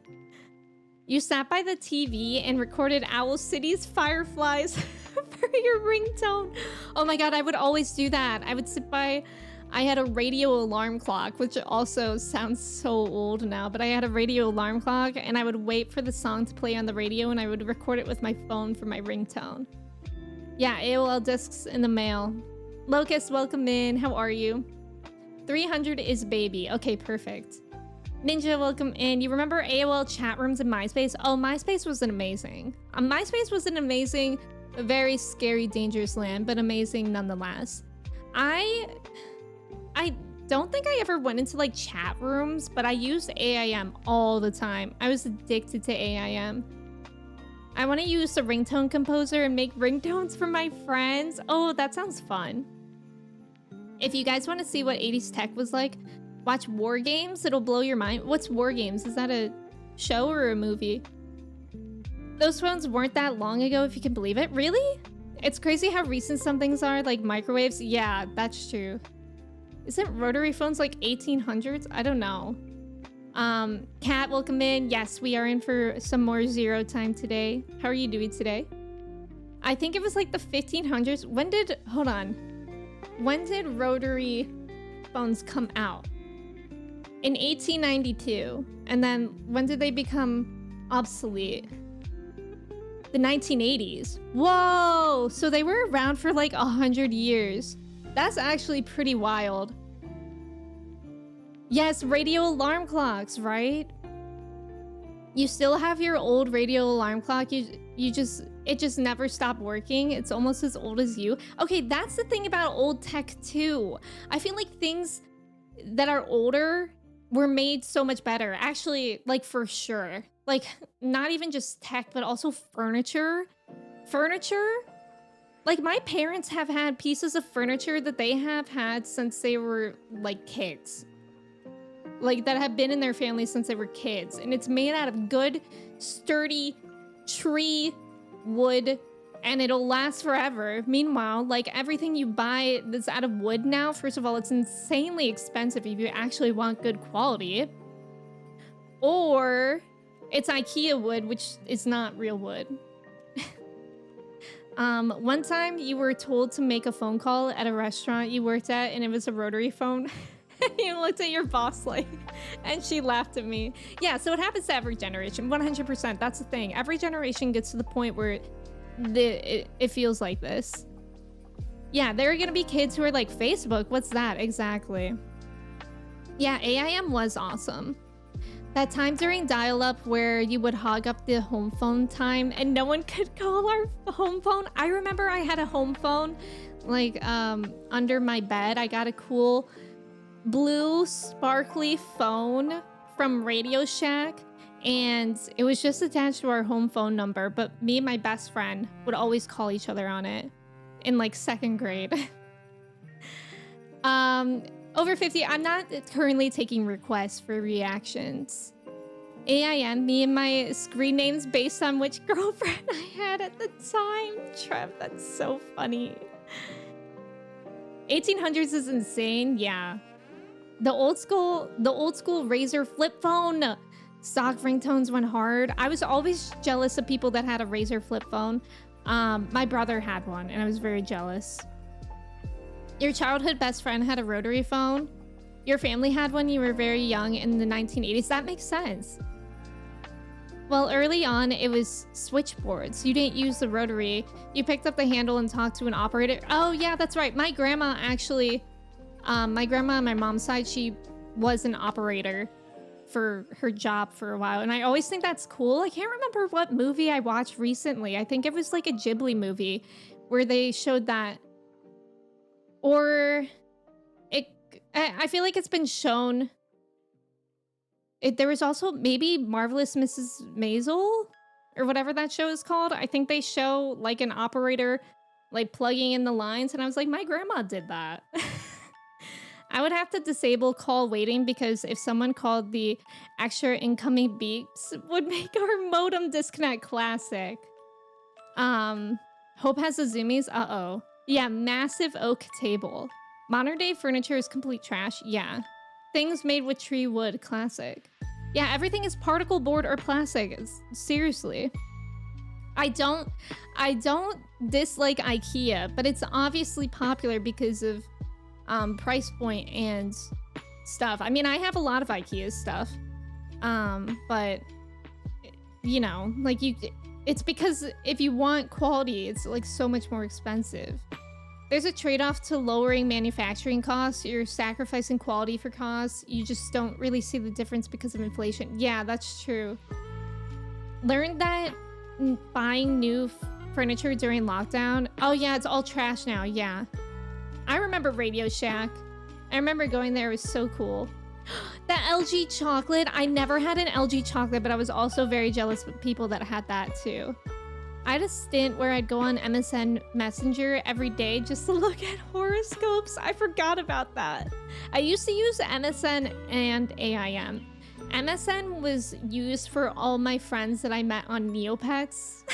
You sat by the TV and recorded Owl City's Fireflies for your ringtone. Oh my god, I would always do that. I would sit by... I had a radio alarm clock, which also sounds so old now, but I had a radio alarm clock, and I would wait for the song to play on the radio, and I would record it with my phone for my ringtone. Yeah, AOL discs in the mail. Locust, welcome in. How are you? 300 is baby. Okay, perfect. Ninja, welcome in. You remember AOL chat rooms and MySpace? Oh, MySpace was an amazing. MySpace was an amazing, very scary, dangerous land, but amazing nonetheless. I don't think I ever went into like chat rooms, but I used AIM all the time. I was addicted to AIM. I want to use the ringtone composer and make ringtones for my friends. Oh, that sounds fun. If you guys want to see what 80s tech was like, watch War Games. It'll blow your mind. What's War Games? Is that a show or a movie? Those phones weren't that long ago, if you can believe it. Really? It's crazy how recent some things are, like microwaves. Yeah, that's true. Isn't rotary phones like 1800s? I don't know. Kat, welcome in. Yes, we are in for some more zero time today. How are you doing today? I think it was like the 1500s. Hold on. When did rotary phones come out? In 1892. And then when did they become obsolete? The 1980s. Whoa! So they were around for like 100 years. That's actually pretty wild. Yes, radio alarm clocks, right? You still have your old radio alarm clock. It just never stopped working. It's almost as old as you. Okay, that's the thing about old tech too. I feel like things that are older were made so much better. Actually, like for sure. Like not even just tech, but also furniture. Like my parents have had pieces of furniture that they have had since they were like kids. Like that have been in their family since they were kids. And it's made out of good, sturdy tree wood, and it'll last forever. Meanwhile, like everything you buy that's out of wood now, first of all, it's insanely expensive if you actually want good quality. Or it's IKEA wood, which is not real wood. One time you were told to make a phone call at a restaurant you worked at, and it was a rotary phone. You looked at your boss like, and she laughed at me. Yeah, so it happens to every generation, 100%. That's the thing. Every generation gets to the point where it feels like this. Yeah, there are gonna be kids who are like, Facebook, what's that? Exactly. Yeah, AIM was awesome. That time during dial-up where you would hog up the home phone time and no one could call our home phone. I remember I had a home phone like under my bed. I got a cool blue sparkly phone from Radio Shack, and it was just attached to our home phone number, but me and my best friend would always call each other on it in like 2nd grade. Over 50. I'm not currently taking requests for reactions. AIM, me and my screen names based on which girlfriend I had at the time. Trev, that's so funny. 1800s is insane. Yeah. The old school Razor flip phone. Stock ringtones went hard. I was always jealous of people that had a Razor flip phone. My brother had one and I was very jealous. Your childhood best friend had a rotary phone. Your family had one. You were very young in the 1980s. That makes sense. Well, early on, it was switchboards. You didn't use the rotary. You picked up the handle and talked to an operator. Oh, yeah, that's right. My grandma actually, my grandma on my mom's side, she was an operator for her job for a while. And I always think that's cool. I can't remember what movie I watched recently. I think it was like a Ghibli movie where they showed that. Or I feel like it's been shown. There was also maybe Marvelous Mrs. Maisel or whatever that show is called. I think they show like an operator like plugging in the lines and I was like, my grandma did that. I would have to disable call waiting because if someone called, the extra incoming beeps would make our modem disconnect. Classic. Hope has the zoomies. Uh-oh. Yeah, massive oak table. Modern day furniture is complete trash. Yeah. Things made with tree wood. Classic. Yeah, everything is particle board or plastic. Seriously. I don't dislike IKEA, but it's obviously popular because of price point and stuff. I mean, I have a lot of IKEA stuff. But you know, like it's because if you want quality, it's like so much more expensive. There's a trade-off to lowering manufacturing costs. You're sacrificing quality for costs. You just don't really see the difference because of inflation. Yeah, that's true. Learned that buying new furniture during lockdown. Oh yeah, it's all trash now. Yeah. I remember Radio Shack. I remember going there. It was so cool. The LG chocolate. I never had an LG chocolate, but I was also very jealous of people that had that too. I had a stint where I'd go on MSN Messenger every day just to look at horoscopes. I forgot about that. I used to use MSN and AIM. MSN was used for all my friends that I met on Neopets.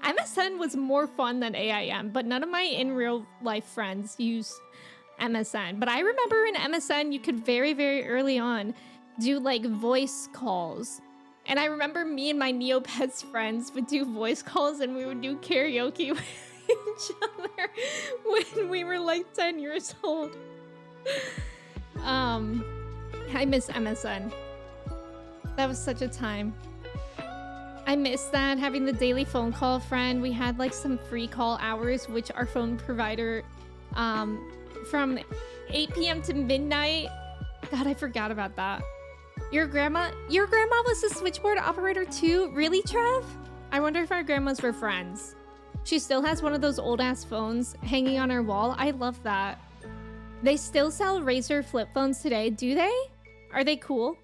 MSN was more fun than AIM, but none of my in real life friends use MSN. But I remember in MSN, you could very, very early on do like voice calls. And I remember me and my Neopets friends would do voice calls and we would do karaoke with each other when we were like 10 years old. I miss MSN. That was such a time. I miss that, having the daily phone call friend. We had like some free call hours, which our phone provider, from 8 p.m. to midnight. God, I forgot about that. Your grandma was a switchboard operator too? Really, Trev? I wonder if our grandmas were friends. She still has one of those old ass phones hanging on her wall. I love that. They still sell Razor flip phones today, do they? Are they cool?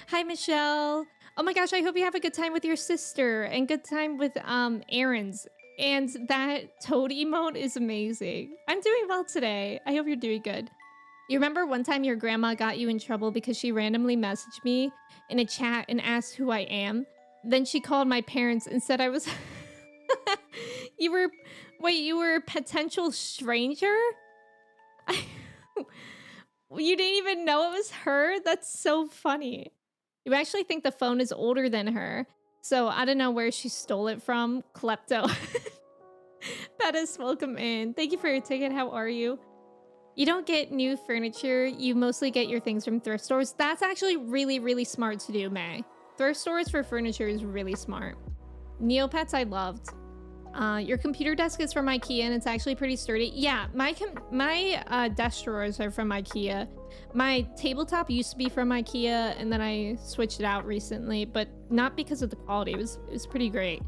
Hi, Michelle. Oh my gosh, I hope you have a good time with your sister and good time with errands. And that toad emote is amazing. I'm doing well today. I hope you're doing good. You remember one time your grandma got you in trouble because she randomly messaged me in a chat and asked who I am? Then she called my parents and said I was... You were a potential stranger? You didn't even know it was her? That's so funny. You actually think the phone is older than her. So I don't know where she stole it from. Klepto. Bettis, welcome in. Thank you for your ticket. How are you? You don't get new furniture. You mostly get your things from thrift stores. That's actually really, really smart to do, May. Thrift stores for furniture is really smart. Neopets I loved. Your computer desk is from IKEA and it's actually pretty sturdy. Yeah, my desk drawers are from IKEA. My tabletop used to be from IKEA and then I switched it out recently, but not because of the quality. It was pretty great.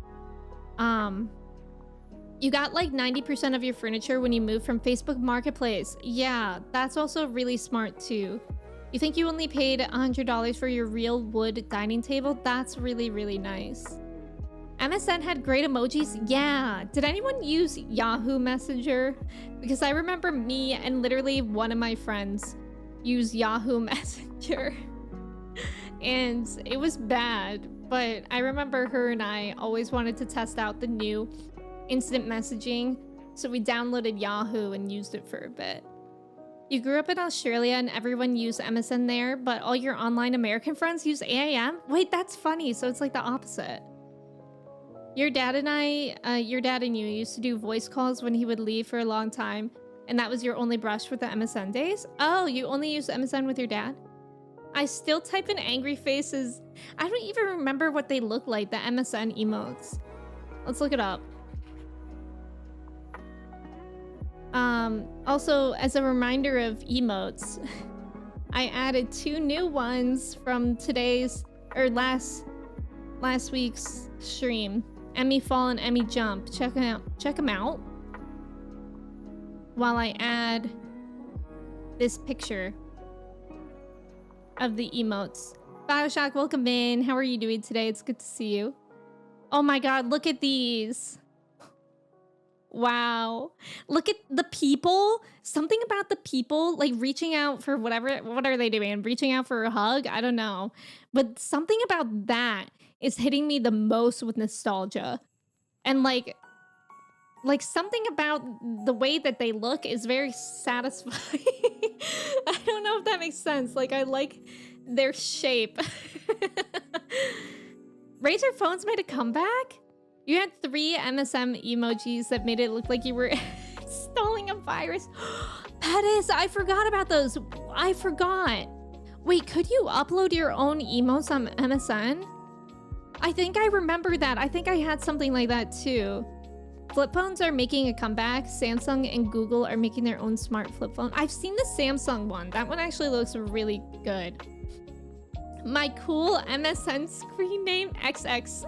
You got like 90% of your furniture when you moved from Facebook Marketplace. Yeah, that's also really smart too. You think you only paid $100 for your real wood dining table? That's really, really nice. MSN had great emojis. Yeah. Did anyone use Yahoo Messenger? Because I remember me and literally one of my friends use Yahoo Messenger. and it was bad, but I remember her and I always wanted to test out the new instant messaging, so we downloaded Yahoo and used it for a bit. You grew up in Australia and everyone used MSN there, but all your online American friends use AIM? Wait, that's funny, so it's like the opposite. Your dad and you used to do voice calls when he would leave for a long time, and that was your only brush with the MSN days? Oh, you only use MSN with your dad? I still type in angry faces. I don't even remember what they look like, the MSN emotes. Let's look it up. Also, as a reminder of emotes, I added 2 new ones from today's, or last week's stream. Emmy Fall and Emmy Jump. Check them out. While I add this picture of the emotes. Bioshock, welcome in. How are you doing today? It's good to see you. Oh my god, look at these. Wow. Look at the people. Something about the people, like reaching out for whatever. What are they doing? Reaching out for a hug? I don't know. But something about that is hitting me the most with nostalgia. And like something about the way that they look is very satisfying. I don't know if that makes sense. Like, I like their shape. Razer phones made a comeback? You had 3 MSM emojis that made it look like you were installing a virus. Pettis, I forgot about those. I forgot. Wait, could you upload your own emotes on MSN? I think I remember that. I think I had something like that too. Flip phones are making a comeback. Samsung and Google are making their own smart flip phone. I've seen the Samsung one. That one actually looks really good. My cool MSN screen name, XX.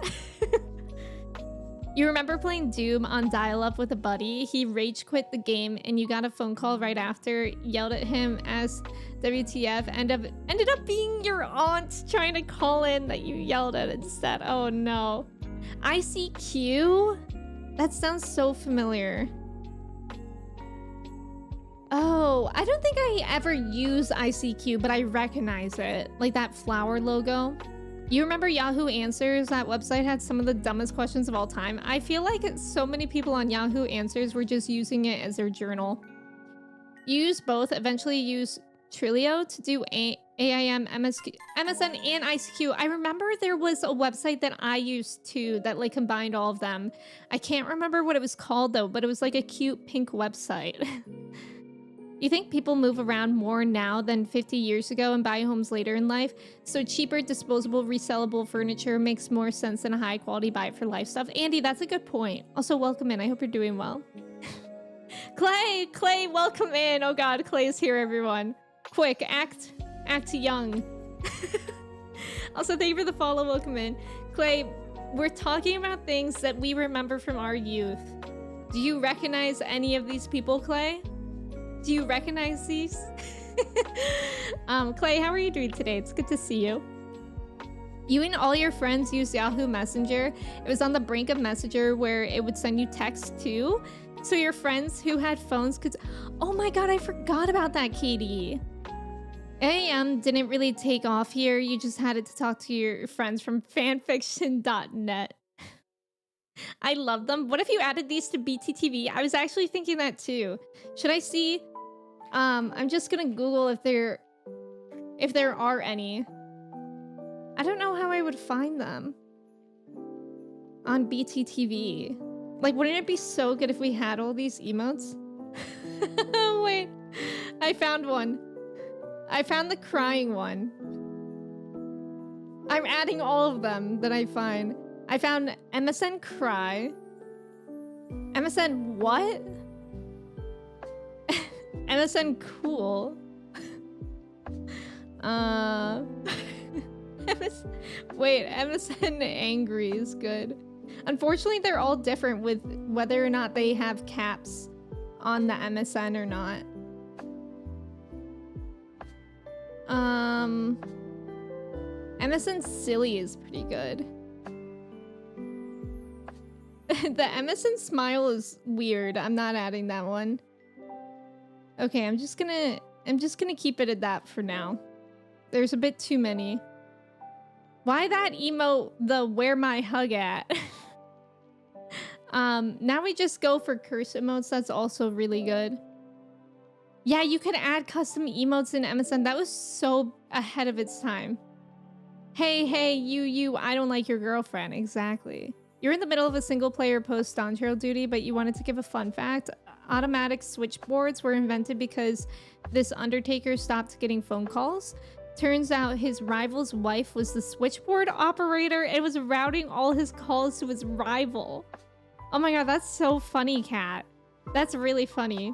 You remember playing Doom on dial-up with a buddy? He rage quit the game and you got a phone call right after, yelled at him as WTF, ended up being your aunt trying to call in that you yelled at instead. Oh no. ICQ? That sounds so familiar. Oh, I don't think I ever use ICQ, but I recognize it. Like that flower logo. You remember Yahoo Answers? That website had some of the dumbest questions of all time. I feel like so many people on Yahoo Answers were just using it as their journal. You use both, eventually use Trilio to do AIM, MSQ, MSN, and ICQ. I remember there was a website that I used too that like combined all of them. I can't remember what it was called though, but it was like a cute pink website. You think people move around more now than 50 years ago and buy homes later in life? So cheaper, disposable, resellable furniture makes more sense than a high quality buy it for life stuff. Andy, that's a good point. Also, welcome in. I hope you're doing well. Clay, welcome in. Oh god, Clay is here, everyone. Quick, act young. Also, thank you for the follow. Welcome in. Clay, we're talking about things that we remember from our youth. Do you recognize any of these people, Clay? Do you recognize these? Clay, how are you doing today? It's good to see you. You and all your friends use Yahoo Messenger. It was on the brink of Messenger where it would send you text too. So your friends who had phones could... Oh my god, I forgot about that, Katie. AIM didn't really take off here. You just had it to talk to your friends from fanfiction.net. I love them. What if you added these to BTTV? I was actually thinking that too. Should I see? I'm just gonna Google if there are any. I don't know how I would find them on BTTV. Like, wouldn't it be so good if we had all these emotes? Wait, I found one. I found the crying one. I'm adding all of them that I find. I found MSN Cry. MSN what? MSN Cool. MSN Angry is good. Unfortunately, they're all different with whether or not they have caps on the MSN or not. MSN Silly is pretty good. The MSN Smile is weird. I'm not adding that one. Okay, I'm just gonna keep it at that for now. There's a bit too many. Why that emote, the where my hug at? Now we just go for curse emotes. That's also really good. Yeah, you could add custom emotes in MSN. That was so ahead of its time. Hey, you, I don't like your girlfriend. Exactly. You're in the middle of a single player post-Dontrail duty, but you wanted to give a fun fact. Automatic switchboards were invented because this Undertaker stopped getting phone calls. Turns out his rival's wife was the switchboard operator and was routing all his calls to his rival. Oh my god, that's so funny, Cat. That's really funny.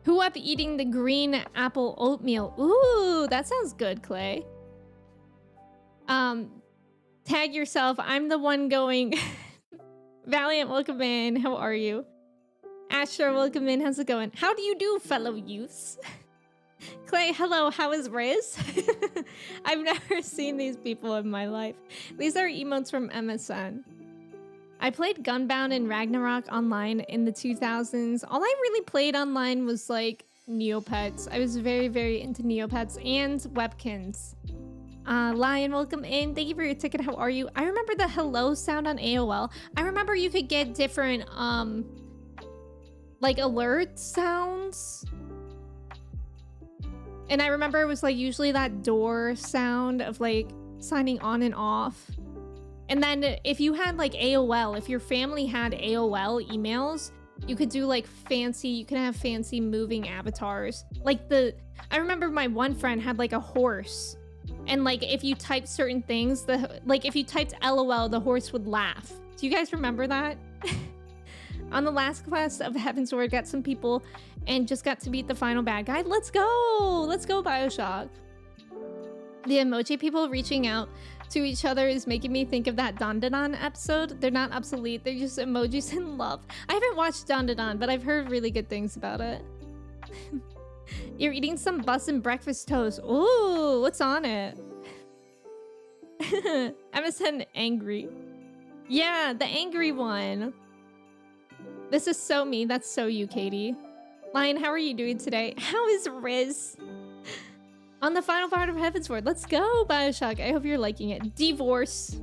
Who up eating the green apple oatmeal? Ooh, that sounds good, Clay. Tag yourself. I'm the one going. Valiant, welcome in. How are you? Asher, welcome in. How's it going? How do you do, fellow youths? Clay, hello. How is Riz? I've never seen these people in my life. These are emotes from MSN. I played Gunbound and Ragnarok online in the 2000s. All I really played online was like Neopets. I was very, very into Neopets and Webkins. Lion, welcome in. Thank you for your ticket. How are you? I remember the hello sound on AOL. I remember you could get different, like alert sounds. And I remember it was like usually that door sound of like signing on and off. And then if you had like AOL, if your family had AOL emails, you could do like fancy, you can have fancy moving avatars. Like I remember my one friend had like a horse. And like if you typed certain things, like if you typed LOL, the horse would laugh. Do you guys remember that? On the last quest of Heavensward, got some people and just got to beat the final bad guy. Let's go! Let's go, Bioshock. The emoji people reaching out to each other is making me think of that Dandadan episode. They're not obsolete, they're just emojis in love. I haven't watched Dandadan, but I've heard really good things about it. You're eating some bussin' breakfast toast. Ooh, what's on it? MSN angry. Yeah, the angry one. This is so me. That's so you, Katie. Lion, how are you doing today? How is Riz? On the final part of Heavensward. Let's go, Bioshock. I hope you're liking it. Divorce.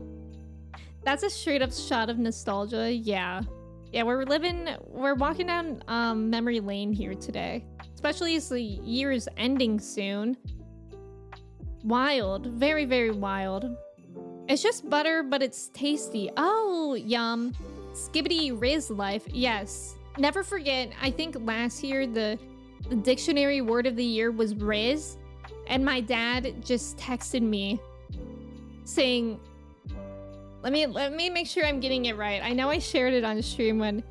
That's a straight up shot of nostalgia. Yeah. Yeah, we're walking down memory lane here today. Especially as the year is ending soon. Wild. Very, very wild. It's just butter, but it's tasty. Oh, yum. Skibbity Riz life. Yes. Never forget, I think last year the dictionary word of the year was Riz. And my dad just texted me saying, let me make sure I'm getting it right. I know I shared it on stream when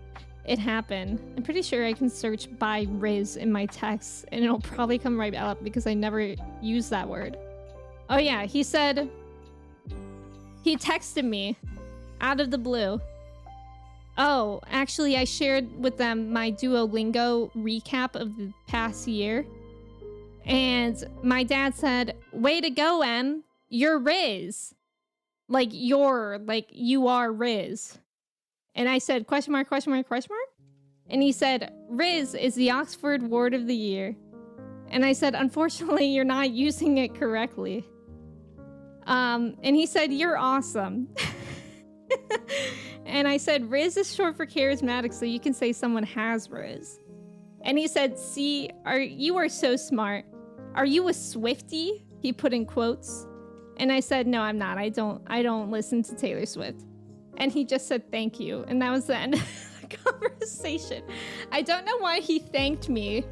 it happened. I'm pretty sure I can search by Riz in my texts and it'll probably come right up because I never use that word. Oh yeah, he said, he texted me out of the blue. Oh, actually I shared with them my Duolingo recap of the past year. And my dad said, way to go, Em. You're Riz. Like you are Riz. And I said, question mark, question mark, question mark? And he said, Riz is the Oxford word of the year. And I said, unfortunately, you're not using it correctly. And he said, you're awesome. And I said, Riz is short for charismatic, so you can say someone has Riz. And he said, see, you are so smart. Are you a Swiftie? He put in quotes. And I said, no, I'm not. I don't listen to Taylor Swift. And he just said, thank you. And that was the end of the conversation. I don't know why he thanked me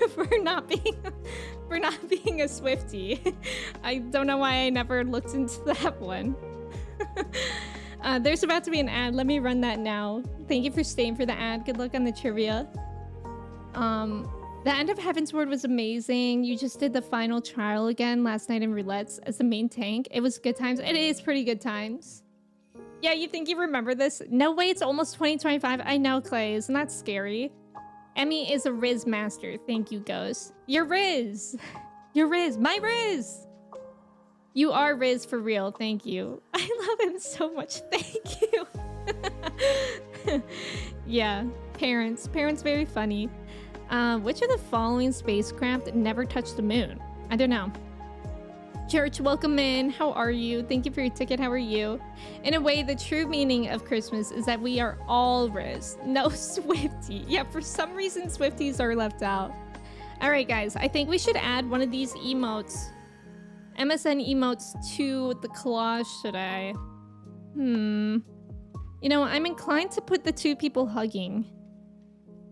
for not being a Swiftie. I don't know why I never looked into that one. There's about to be an ad. Let me run that now. Thank you for staying for the ad. Good luck on the trivia. The end of Heavensward was amazing. You just did the final trial again last night in Roulettes as the main tank. It was good times. It is pretty good times. Yeah, you think you remember this? No way, it's almost 2025. I know, Clay. Isn't that scary? Emmy is a Riz master. Thank you, Ghost. You're Riz. You're Riz. My Riz. You are Riz for real. Thank you. I love him so much. Thank you. Yeah, parents. Parents very funny. Which of the following spacecraft never touched the moon? I don't know. Church, welcome in. How are you? Thank you for your ticket. How are you? In a way, the true meaning of Christmas is that we are all Riz. No Swiftie. Yeah, for some reason, Swifties are left out. All right, guys. I think we should add one of these emotes, MSN emotes, to the collage today. You know, I'm inclined to put the two people hugging.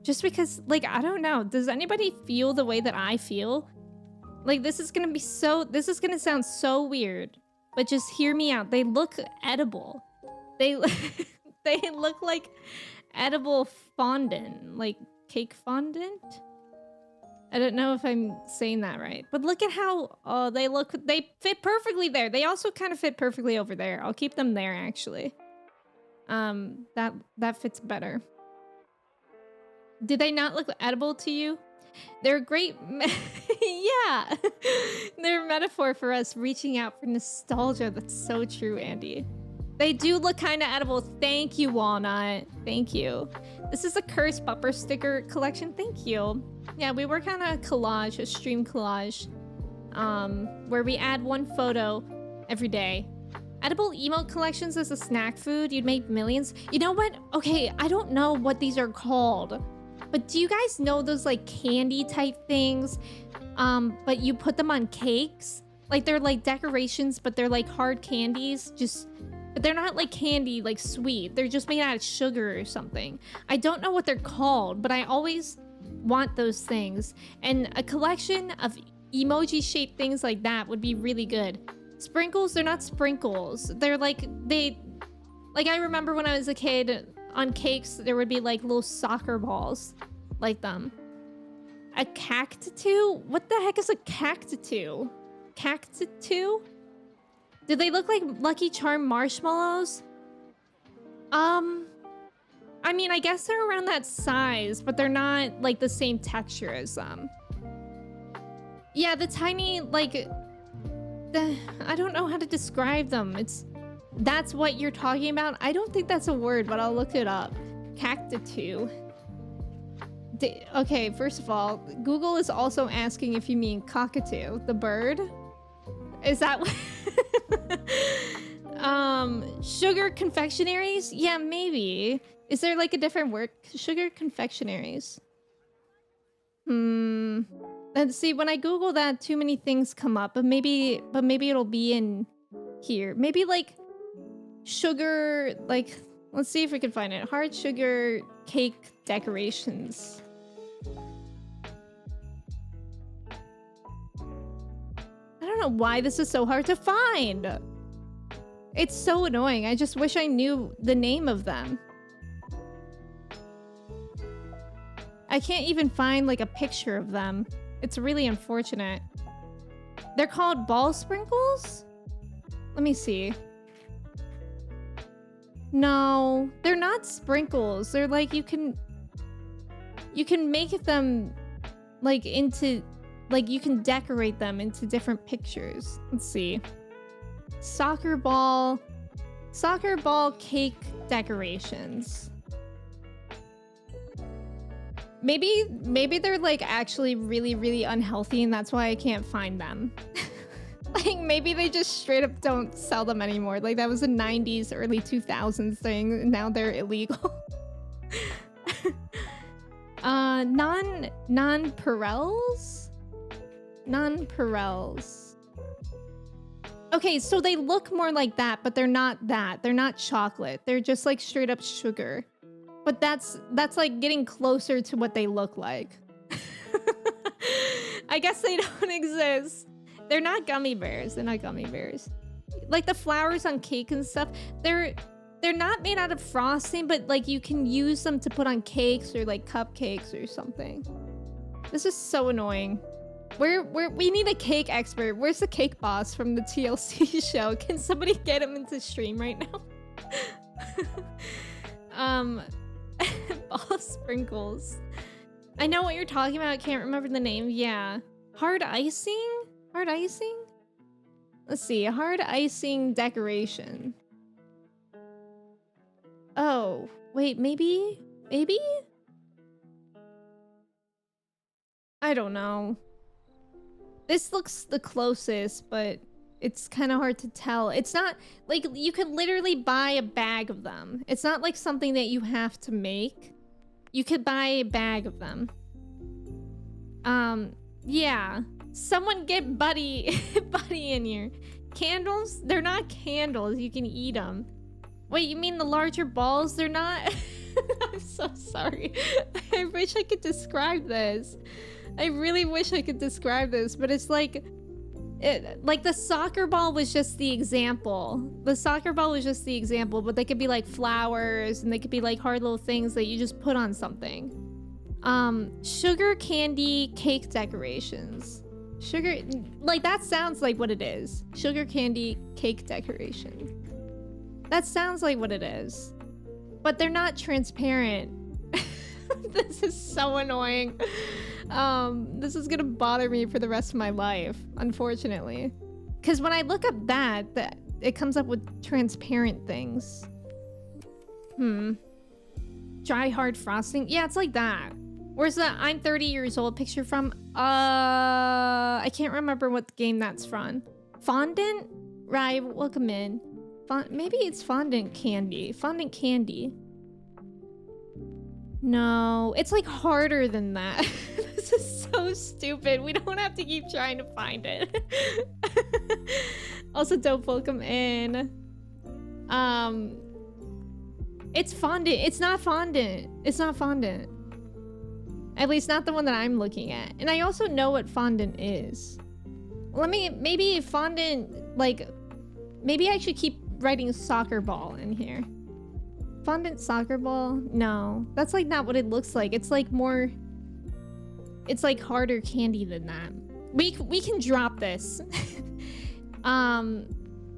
Just because, like, I don't know. Does anybody feel the way that I feel? Like, this is gonna sound so weird, but just hear me out. They look edible. They look like edible fondant, like cake fondant. I don't know if I'm saying that right, but look at how they fit perfectly there. They also kind of fit perfectly over there. I'll keep them there, actually. That fits better. Did they not look edible to you? They're great. Yeah. They're a metaphor for us reaching out for nostalgia. That's so true, Andy. They do look kind of edible. Thank you, Walnut. Thank you. This is a cursed bumper sticker collection. Thank you. Yeah, we work on a collage, a stream collage, where we add one photo every day. Edible emote collections as a snack food. You'd make millions. You know what? Okay, I don't know what these are called. But do you guys know those like candy type things? But you put them on cakes? Like they're like decorations, but they're like hard candies. But they're not like candy, like sweet. They're just made out of sugar or something. I don't know what they're called, but I always want those things. And a collection of emoji shaped things like that would be really good. Sprinkles, they're not sprinkles. They're like, I remember when I was a kid, on cakes, there would be like little soccer balls like them. A cactutu? What the heck is a cactutu? Cactutu? Do they look like Lucky Charm marshmallows? I mean, I guess they're around that size, but they're not like the same texture as them. Yeah, the tiny, like, I don't know how to describe them. That's what you're talking about? I don't think that's a word, but I'll look it up. Cactutu. Okay, first of all, Google is also asking if you mean cockatoo, the bird. Is that what? Sugar confectionaries? Yeah, maybe. Is there like a different word? Sugar confectionaries. Let's see, when I Google that, too many things come up, but maybe it'll be in here. Maybe like sugar, like, let's see if we can find it. Hard sugar cake decorations. I don't know why this is so hard to find. It's so annoying. I just wish I knew the name of them. I can't even find like a picture of them. It's really unfortunate. They're called ball sprinkles? Let me see. No, they're not sprinkles. They're like, you can make them like into, like you can decorate them into different pictures. Let's see. Soccer ball cake decorations. Maybe they're like actually really, really unhealthy and that's why I can't find them. Like, maybe they just straight up don't sell them anymore. Like, that was a 90s, early 2000s thing, and now they're illegal. Non-Perels? Non-Perels. Okay, so they look more like that, but they're not that. They're not chocolate. They're just, like, straight up sugar. But that's like, getting closer to what they look like. I guess they don't exist. They're not gummy bears. They're not gummy bears. Like the flowers on cake and stuff, they're not made out of frosting, but like you can use them to put on cakes or like cupcakes or something. This is so annoying. We need a cake expert. Where's the cake boss from the TLC show? Can somebody get him into stream right now? Ball sprinkles. I know what you're talking about. I can't remember the name. Yeah. Hard icing? Hard icing? Let's see. Hard icing decoration. Oh, wait, maybe? Maybe? I don't know. This looks the closest, but It's kind of hard to tell. It's not like you could literally buy a bag of them. It's not like something that you have to make. You could buy a bag of them. Yeah. Someone get Buddy Buddy in here. Candles? They're not candles. You can eat them. Wait, you mean the larger balls? They're not? I'm so sorry. I wish I could describe this. I really wish I could describe this, but it's like... like the soccer ball was just the example. The soccer ball was just the example, but they could be like flowers and they could be like hard little things that you just put on something. Sugar candy cake decorations. Sugar, like that sounds like what it is. Sugar candy cake decoration. That sounds like what it is. But they're not transparent. This is so annoying. This is gonna bother me for the rest of my life, unfortunately. Because when I look up that it comes up with transparent things. Dry hard frosting? Yeah, it's like that. Where's the I'm 30 years old picture from? I can't remember what game that's from. Fondant? Right, welcome in. Maybe it's fondant candy. Fondant candy. No, it's like harder than that. This is so stupid. We don't have to keep trying to find it. Also, dope, welcome in. It's fondant. It's not fondant. It's not fondant. At least not the one that I'm looking at. And I also know what fondant is. Maybe fondant, like, maybe I should keep writing soccer ball in here. Fondant soccer ball? No, that's like not what it looks like. It's like more, it's like harder candy than that. We can drop this.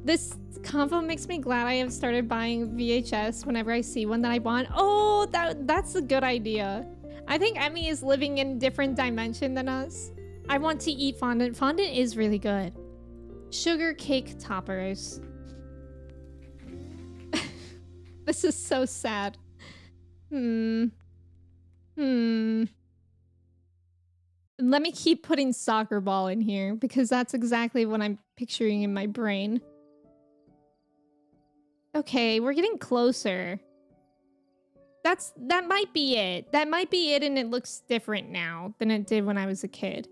This convo makes me glad I have started buying VHS whenever I see one that I want. Oh, that's a good idea. I think Emmy is living in a different dimension than us. I want to eat fondant. Fondant is really good. Sugar cake toppers. This is so sad. Let me keep putting soccer ball in here because that's exactly what I'm picturing in my brain. Okay, we're getting closer. That might be it. That might be it, and it looks different now than it did when I was a kid.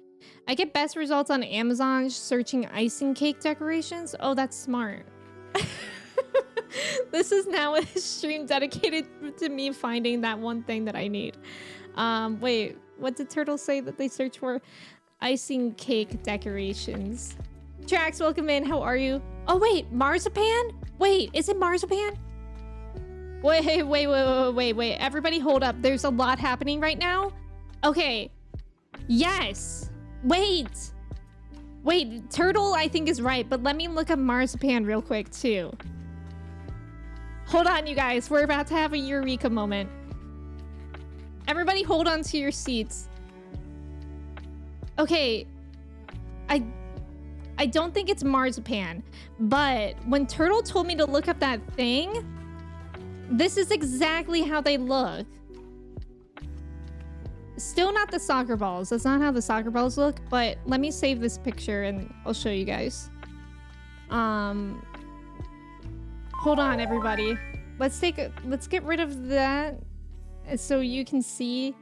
I get best results on Amazon searching icing cake decorations. Oh, that's smart. This is now a stream dedicated to me finding that one thing that I need. Wait, what did Turtle say that they search for? Icing cake decorations. Trax, welcome in. How are you? Oh, wait, marzipan? Wait, is it marzipan? Wait. Everybody hold up. There's a lot happening right now. Okay. Yes. Wait, Turtle I think is right, but let me look up marzipan real quick too. Hold on, you guys. We're about to have a eureka moment. Everybody hold on to your seats. Okay. I don't think it's marzipan, but when Turtle told me to look up that thing, this is exactly how they look. Still not the soccer balls. That's not how the soccer balls look, but let me save this picture and I'll show you guys. Hold on, everybody. Let's get rid of that so you can see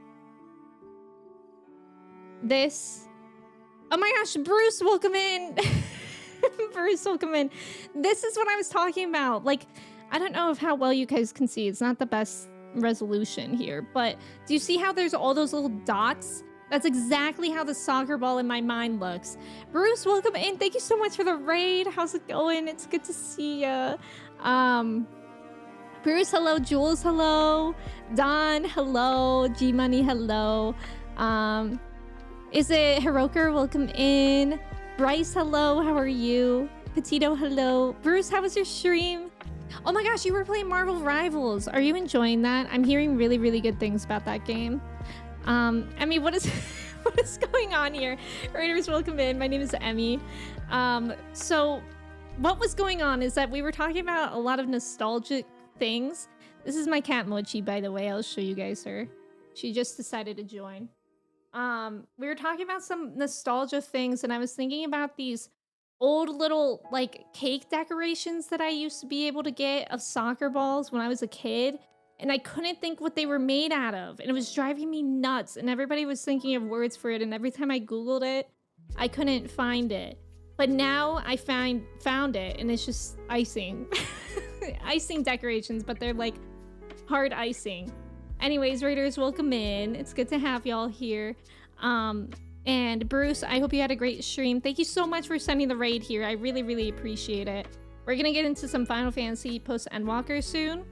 this. Oh my gosh, Bruce, welcome in. Bruce, welcome in. This is what I was talking about. Like, I don't know how well you guys can see. It's not the best resolution here, but do you see how there's all those little dots? That's exactly how the soccer ball in my mind looks. Bruce, welcome in. Thank you so much for the raid. How's it going? It's good to see ya. Bruce, hello. Jules, hello. Don, hello. G-Money, hello. Is it Hiroker? Welcome in. Bryce, hello. How are you? Petito, hello. Bruce, how was your stream? Oh my gosh, you were playing Marvel Rivals. Are you enjoying that? I'm hearing really, really good things about that game. Emmy, what is what is going on here? Raiders, welcome in. My name is Emmy. So what was going on is that we were talking about a lot of nostalgic things. This is my cat Mochi, by the way. I'll show you guys her. She just decided to join. We were talking about some nostalgia things, and I was thinking about these old little like cake decorations that I used to be able to get of soccer balls when I was a kid. And I couldn't think what they were made out of. And it was driving me nuts. And everybody was thinking of words for it. And every time I Googled it, I couldn't find it. But now I found it. And it's just icing. Icing decorations, but they're like hard icing. Anyways, Raiders, welcome in. It's good to have y'all here. And Bruce, I hope you had a great stream. Thank you so much for sending the raid here. I really, really appreciate it. We're going to get into some Final Fantasy Post-Endwalker soon.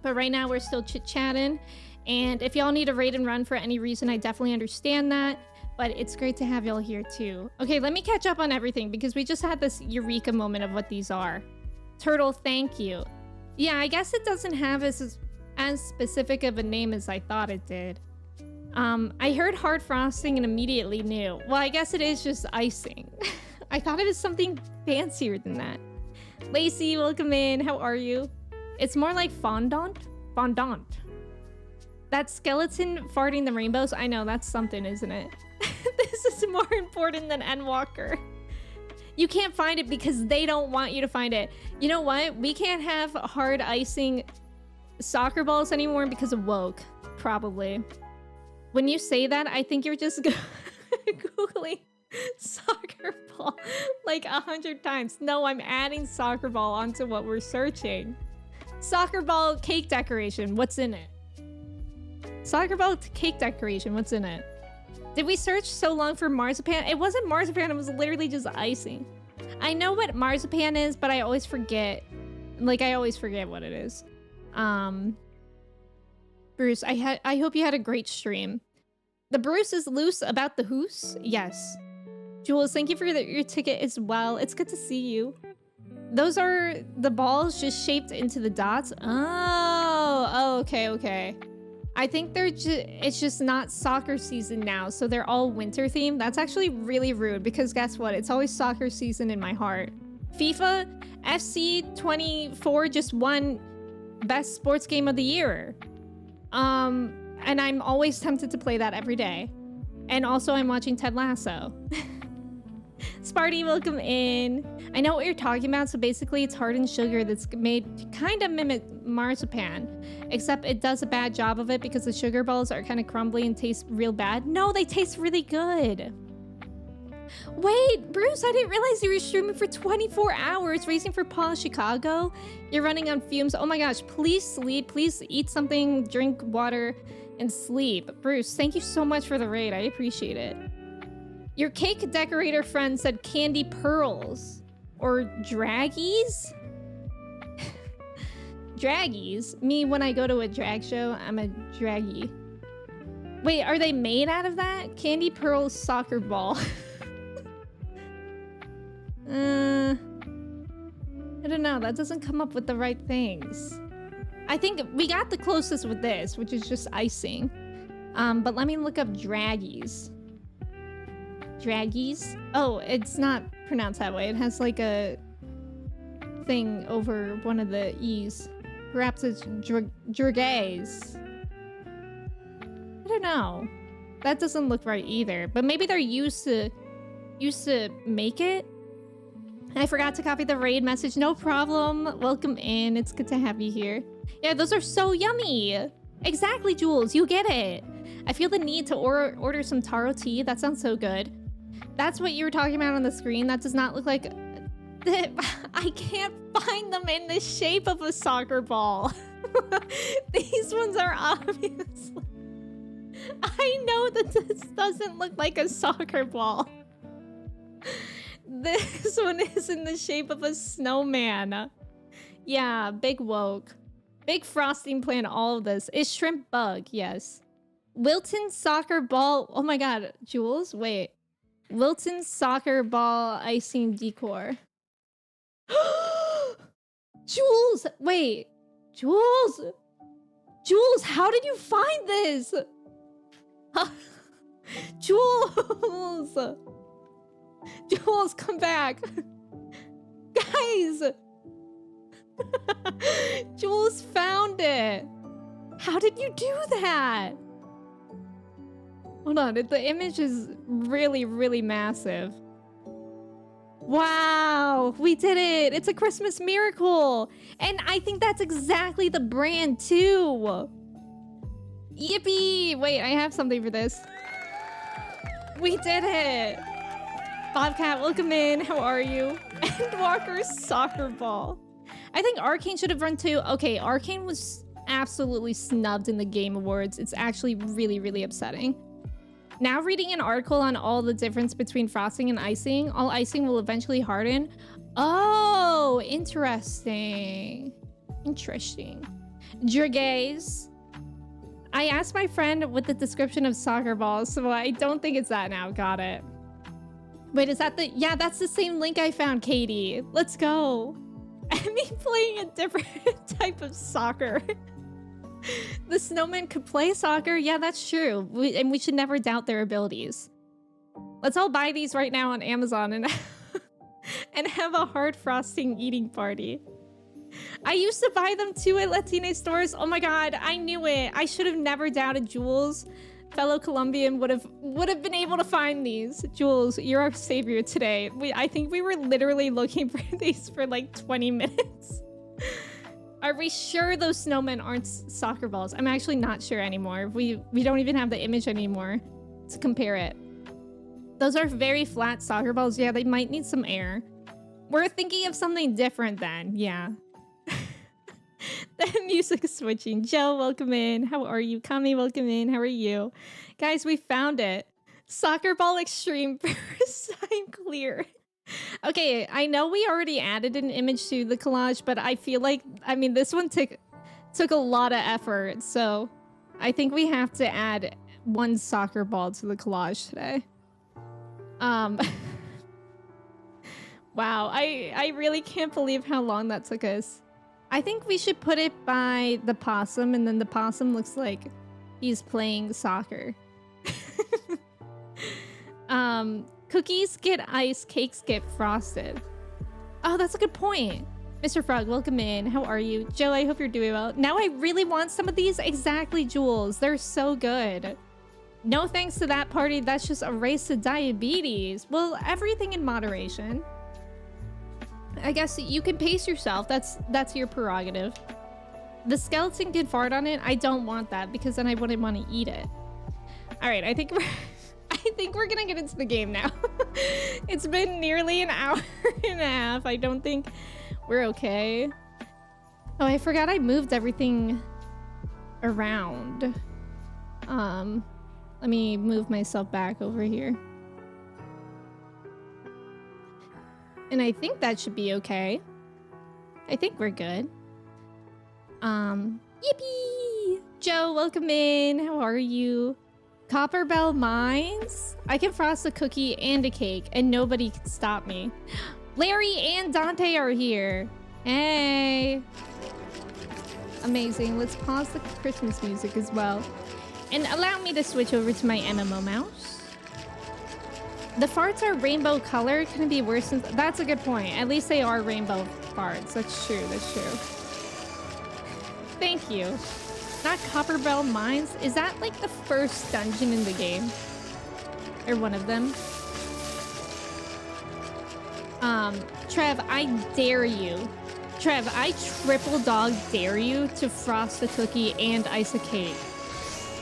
But right now, we're still chit-chatting. And if y'all need a raid and run for any reason, I definitely understand that. But it's great to have y'all here, too. Okay, let me catch up on everything, because we just had this eureka moment of what these are. Turtle, thank you. Yeah, I guess it doesn't have as specific of a name as I thought it did. I heard hard frosting and immediately knew. Well, I guess it is just icing. I thought it was something fancier than that. Lacey, welcome in. How are you? It's more like fondant? Fondant. That skeleton farting the rainbows? I know, that's something, isn't it? This is more important than Endwalker. You can't find it because they don't want you to find it. You know what? We can't have hard icing soccer balls anymore because of woke, probably. When you say that, I think you're just Googling soccer ball like 100 times. No, I'm adding soccer ball onto what we're searching. Soccer ball cake decoration, what's in it? Soccer ball cake decoration, what's in it? Did we search so long for marzipan? It wasn't marzipan, it was literally just icing. I know what marzipan is, but I always forget. Like, I always forget what it is. Bruce, I hope you had a great stream. The Bruce is loose about the hoose? Yes. Jules, thank you for your ticket as well. It's good to see you. Those are the balls just shaped into the dots? Oh, okay. I think it's just not soccer season now, so they're all winter themed. That's actually really rude because guess what? It's always soccer season in my heart. FIFA FC 24 just won best sports game of the year. And I'm always tempted to play that every day. And also I'm watching Ted Lasso. Sparty, welcome in. I know what you're talking about. So basically it's hardened sugar that's made to kind of mimic marzipan, except it does a bad job of it because the sugar balls are kind of crumbly and taste real bad. No, they taste really good. Wait, Bruce, I didn't realize you were streaming for 24 hours, racing for Paul Chicago. You're running on fumes. Oh my gosh, please sleep. Please eat something, drink water, and sleep. Bruce, thank you so much for the raid. I appreciate it. Your cake decorator friend said candy pearls. Or draggies? Draggies? Me, when I go to a drag show, I'm a draggy. Wait, are they made out of that? Candy pearls soccer ball. I don't know. That doesn't come up with the right things. I think we got the closest with this, which is just icing. But let me look up draggies. Draggies? Oh, it's not pronounced that way. It has like a thing over one of the E's. Perhaps it's dragays. I don't know. That doesn't look right either. But maybe they're used to make it. I forgot to copy the raid message. No problem. Welcome in. It's good to have you here. Yeah, those are so yummy. Exactly, Jules. You get it. I feel the need to order some taro tea. That sounds so good. That's what you were talking about on the screen. That does not look like... I can't find them in the shape of a soccer ball. These ones are obviously... I know that this doesn't look like a soccer ball. This one is in the shape of a snowman. Yeah, big woke. Big frosting plan, all of this. Is shrimp bug, yes. Wilton soccer ball. Oh my god, Jules, wait. Wilton soccer ball icing decor. Jules, wait. Jules, how did you find this? Jules, come back. Guys. Jules found it. How did you do that? Hold on, the image is really, really massive. Wow, we did it. It's a Christmas miracle. And I think that's exactly the brand too. Yippee! Wait, I have something for this. We did it. Bobcat, welcome in. How are you? Endwalker's soccer ball. I think Arcane should have run too. Okay, Arcane was absolutely snubbed in the Game Awards. It's actually really, really upsetting. Now reading an article on all the difference between frosting and icing. All icing will eventually harden. Oh, interesting. Interesting. Jergaze. I asked my friend with the description of soccer balls, so I don't think it's that now. Got it. Wait, is that the... Yeah, that's the same link I found, Katie. Let's go. I mean, playing a different type of soccer. The snowmen could play soccer. Yeah, that's true. And we should never doubt their abilities. Let's all buy these right now on Amazon and, and have a hard frosting eating party. I used to buy them too at Latine stores. Oh my god, I knew it. I should have never doubted Jules. Fellow Colombian would have been able to find these. Jules, you're our savior today. I think we were literally looking for these for like 20 minutes. Are we sure those snowmen aren't soccer balls? I'm actually not sure anymore. We don't even have the image anymore to compare it. Those are very flat soccer balls. Yeah, they might need some air. We're thinking of something different then. Yeah. The music is switching. Joe, welcome in. How are you? Kami, welcome in. How are you? Guys, we found it. Soccer ball extreme first time clear. Okay, I know we already added an image to the collage, but I feel like, I mean, this one took a lot of effort, so I think we have to add one soccer ball to the collage today. Wow, I really can't believe how long that took us. I think we should put it by the possum, and then the possum looks like he's playing soccer. Cookies get iced, cakes get frosted. Oh, that's a good point. Mr. Frog, welcome in. How are you? Joe, I hope you're doing well. Now I really want some of these. Exactly, Jules. They're so good. No thanks to that party. That's just a race to diabetes. Well, everything in moderation. I guess you can pace yourself. That's your prerogative. The skeleton can fart on it. I don't want that because then I wouldn't want to eat it. All right, I think we're gonna get into the game now. It's been nearly an hour and a half. I don't think we're okay. Oh, I forgot I moved everything around. Let me move myself back over here. And I think that should be okay. I think we're good. Yippee! Joe, welcome in. How are you? Copperbell Mines? I can frost a cookie and a cake, and nobody can stop me. Larry and Dante are here. Hey! Amazing. Let's pause the Christmas music as well. And allow me to switch over to my MMO mouse. The farts are rainbow color. Can it be worse than... That's a good point. At least they are rainbow farts. That's true. That's true. Thank you. Not Copperbell Mines. Is that like the first dungeon in the game? Or one of them? Trev, I dare you. Trev, I triple dog dare you to frost a cookie and ice a cake.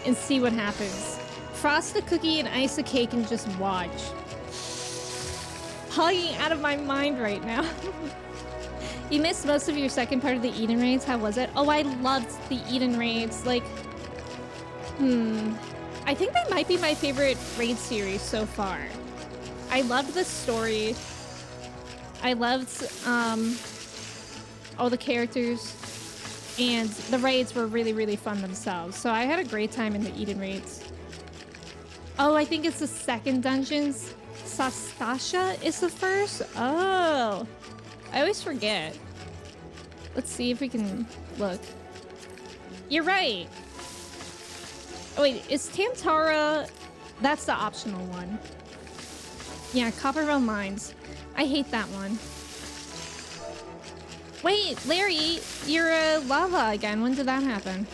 And see what happens. Frost a cookie and ice a cake and just watch. Hugging out of my mind right now. You missed most of your second part of the Eden raids. How was it? Oh, I loved the Eden raids. Like, I think they might be my favorite raid series so far. I loved the story. I loved all the characters. And the raids were really, really fun themselves. So I had a great time in the Eden raids. Oh, I think it's the second dungeons. Sastasha is the first? Oh. I always forget. Let's see if we can look. You're right. Oh, wait, is Tantara... That's the optional one. Yeah, Copperville Mines. I hate that one. Wait, Larry, you're lava again. When did that happen?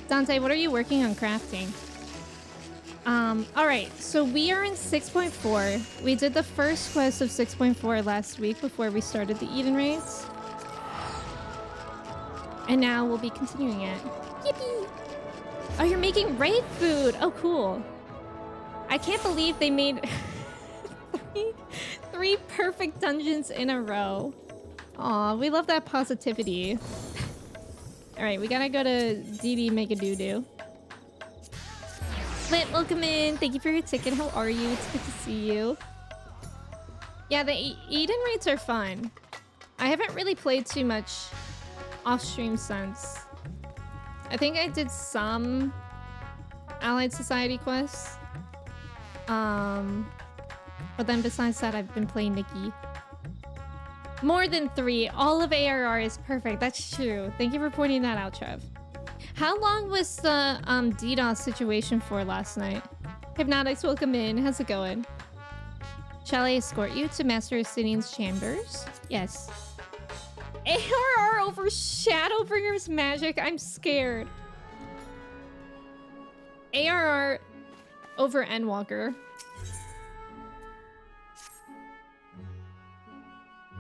Dante, what are you working on crafting? All right, so we are in 6.4. We did the first quest of 6.4 last week before we started the Eden raids. And now we'll be continuing it. Yippee! Oh, you're making raid food. Oh, cool. I can't believe they made three perfect dungeons in a row. Aw, we love that positivity. All right, we gotta go to DD make a doo-doo. Lit, welcome in. Thank you for your ticket. How are you? It's good to see you. Yeah, the Eden raids are fun. I haven't really played too much off-stream since. I think I did some Allied Society quests. But then besides that, I've been playing Nikki. More than 3. All of ARR is perfect. That's true. Thank you for pointing that out, Trev. How long was the DDoS situation for last night? Hypnotics, welcome in. How's it going? Shall I escort you to Master Justinian's chambers? Yes. ARR over Shadowbringer's magic? I'm scared. ARR over Endwalker.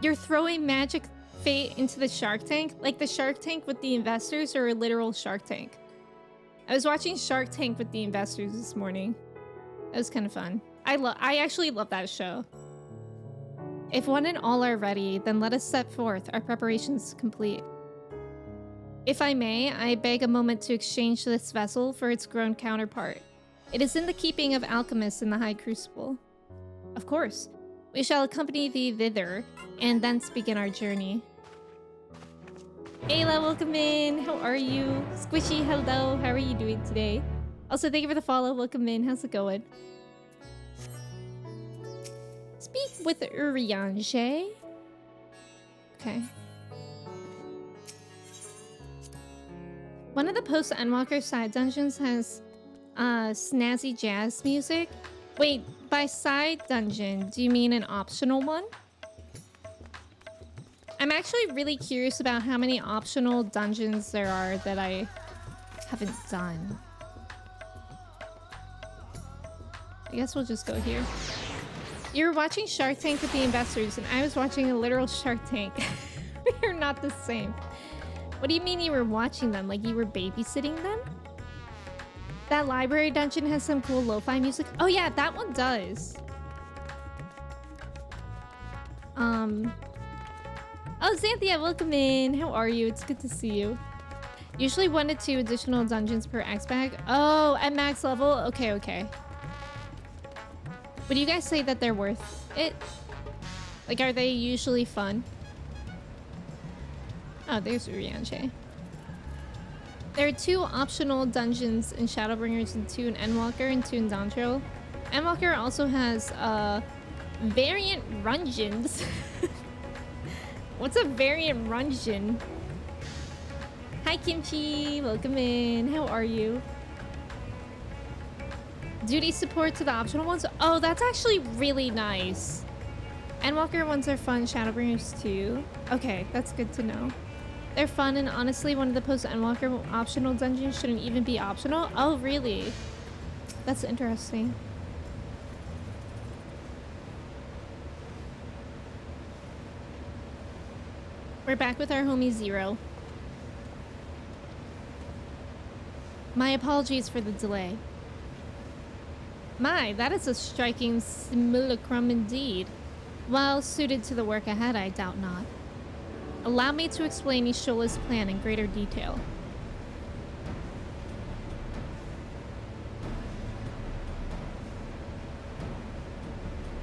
You're throwing magic fate into the Shark Tank? Like the Shark Tank with the investors or a literal Shark Tank? I was watching Shark Tank with the investors this morning. It was kind of fun. I actually love that show. If one and all are ready, then let us set forth. Our preparations complete. If I may, I beg a moment to exchange this vessel for its grown counterpart. It is in the keeping of alchemists in the High Crucible. Of course. We shall accompany thee thither, and thence begin our journey. Ayla, welcome in. How are you? Squishy, hello. How are you doing today? Also, thank you for the follow. Welcome in. How's it going? Speak with Uriange. Okay. One of the Post-Endwalker side dungeons has snazzy jazz music. Wait, by side dungeon, do you mean an optional one? I'm actually really curious about how many optional dungeons there are that I haven't done. I guess we'll just go here. You were watching Shark Tank with the investors, and I was watching a literal Shark Tank. We're not the same. What do you mean you were watching them? Like you were babysitting them? That library dungeon has some cool lo-fi music. Oh yeah, that one does. Oh, Xanthia, welcome in. How are you? It's good to see you. Usually 1 to 2 additional dungeons per X-Bag. Oh, at max level? Okay, okay. Would you guys say that they're worth it? Like, are they usually fun? Oh, there's Urianche. There are 2 optional dungeons in Shadowbringers and 2 in Endwalker and 2 in Dantro. Endwalker also has variant rungeons. What's a variant rungeon? Hi Kimchi, welcome in. How are you? Duty support to the optional ones? Oh, that's actually really nice. Endwalker ones are fun, Shadowbringers too. Okay, that's good to know. They're fun, and honestly, one of the Post-Endwalker optional dungeons shouldn't even be optional. Oh, really? That's interesting. We're back with our homie Zero. My apologies for the delay. My, that is a striking simulacrum indeed. Well suited to the work ahead, I doubt not. Allow me to explain Ishola's plan in greater detail.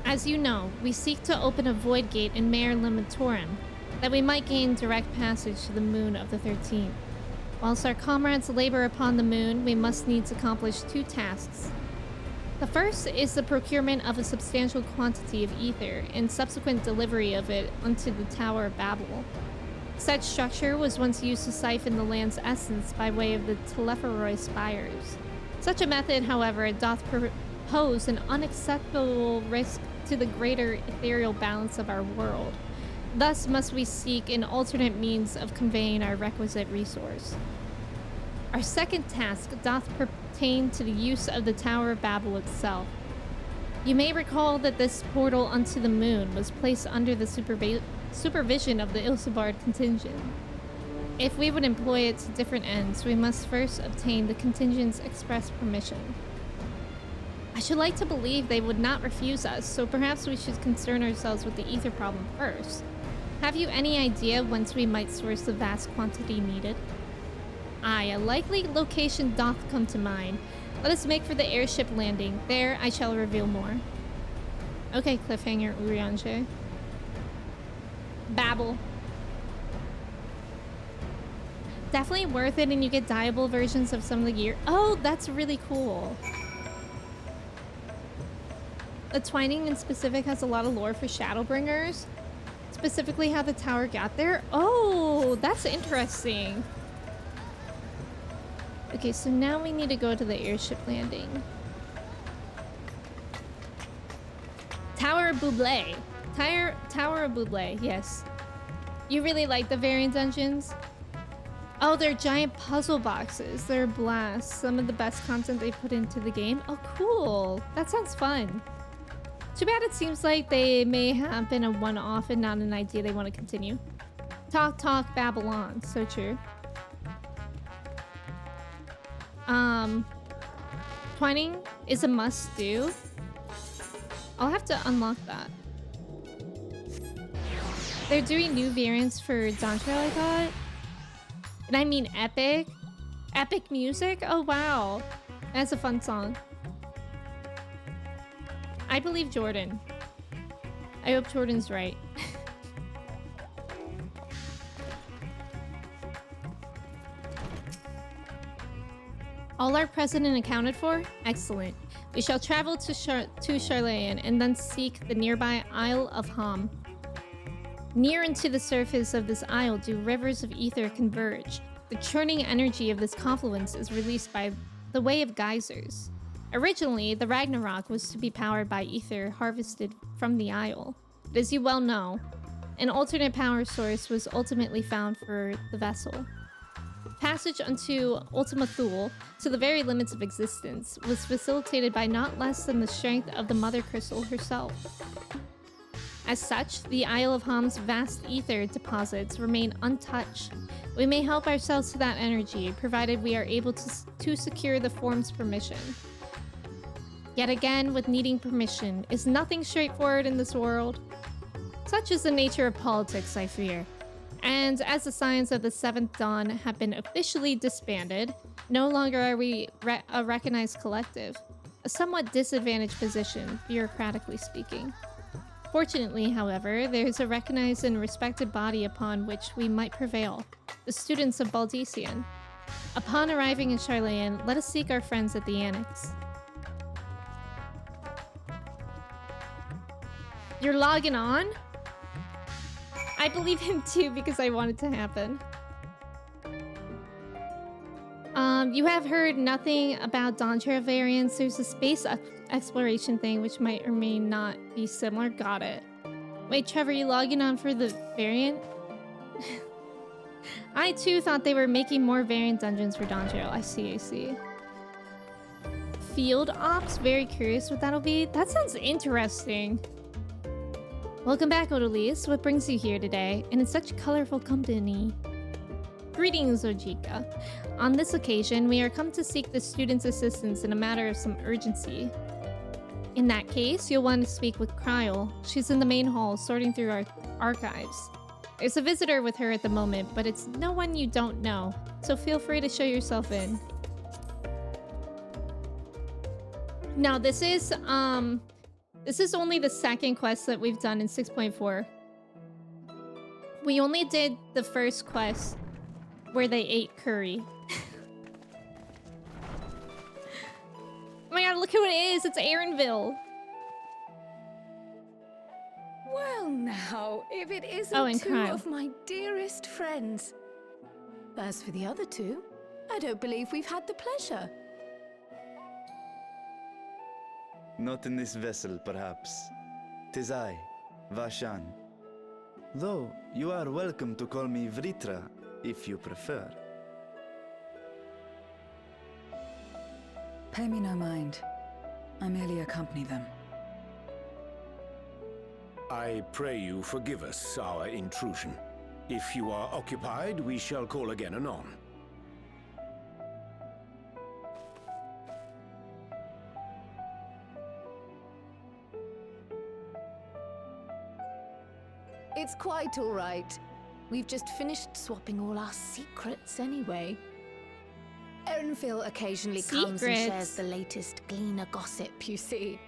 As you know, we seek to open a void gate in Mare Limitorum, that we might gain direct passage to the moon of the 13th. Whilst our comrades labor upon the moon, we must needs accomplish 2 tasks. The first is the procurement of a substantial quantity of ether and subsequent delivery of it unto the Tower of Babel. Such structure was once used to siphon the land's essence by way of the Telepharoi spires. Such a method, however, doth pose an unacceptable risk to the greater ethereal balance of our world. Thus must we seek an alternate means of conveying our requisite resource. Our second task doth pertain to the use of the Tower of Babel itself. You may recall that this portal unto the moon was placed under the supervision of the Ilsabard contingent. If we would employ it to different ends, we must first obtain the contingent's express permission. I should like to believe they would not refuse us, so perhaps we should concern ourselves with the ether problem first. Have you any idea whence we might source the vast quantity needed? Aye, a likely location doth come to mind. Let us make for the airship landing. There I shall reveal more. Okay, cliffhanger Urianger. Babel. Definitely worth it, and you get dyeable versions of some of the gear. Oh, that's really cool. The Twining in specific has a lot of lore for Shadowbringers. Specifically how the tower got there. Oh, that's interesting. Okay, so now we need to go to the airship landing. Tower of Buble. Tower of Buble, yes. You really like the variant dungeons? Oh, they're giant puzzle boxes. They're a blast. Some of the best content they put into the game. Oh, cool. That sounds fun. Too bad it seems like they may have been a one-off and not an idea they want to continue. Talk, Babylon. So true. Twining is a must-do. I'll have to unlock that. They're doing new variants for Dawntrail, I thought. And I mean epic. Epic music? Oh, wow. That's a fun song. I believe Jordan. I hope Jordan's right. All are present and accounted for? Excellent. We shall travel to Charlayan and then seek the nearby Isle of Ham. Near into the surface of this isle do rivers of ether converge. The churning energy of this confluence is released by the way of geysers. Originally, the Ragnarok was to be powered by ether harvested from the isle. But as you well know, an alternate power source was ultimately found for the vessel. Passage unto Ultima Thule, to the very limits of existence, was facilitated by not less than the strength of the Mother Crystal herself. As such, the Isle of Ham's vast ether deposits remain untouched. We may help ourselves to that energy, provided we are able to secure the form's permission. Yet again, with needing permission, is nothing straightforward in this world. Such is the nature of politics, I fear. And as the Scions of the Seventh Dawn have been officially disbanded, no longer are we a recognized collective. A somewhat disadvantaged position, bureaucratically speaking. Fortunately, however, there is a recognized and respected body upon which we might prevail, the students of Baldician. Upon arriving in Charlayan, let us seek our friends at the Annex. You're logging on? I believe him too because I want it to happen. You have heard nothing about Dawntrail variants. There's a space exploration thing which might or may not be similar. Got it. Wait, Trevor, you logging on for the variant? I too thought they were making more variant dungeons for Dawntrail. I see. Field ops? Very curious what that'll be. That sounds interesting. Welcome back, Odalise. What brings you here today? And in such colorful company. Greetings, Ojika. On this occasion, we are come to seek the student's assistance in a matter of some urgency. In that case, you'll want to speak with Kryl. She's in the main hall, sorting through our archives. There's a visitor with her at the moment, but it's no one you don't know, so feel free to show yourself in. Now, this is only the second quest that we've done in 6.4. We only did the first quest where they ate curry. Oh my god, look who it is! It's Aaronville! Well now, if it isn't two of my dearest friends. As for the other two, I don't believe we've had the pleasure. Not in this vessel, perhaps. 'Tis I, Vashan. Though, you are welcome to call me Vritra, if you prefer. Pay me no mind. I merely accompany them. I pray you forgive us our intrusion. If you are occupied, we shall call again anon. It's quite all right. We've just finished swapping all our secrets anyway. Erenfil occasionally comes and shares the latest Gleaner gossip, you see.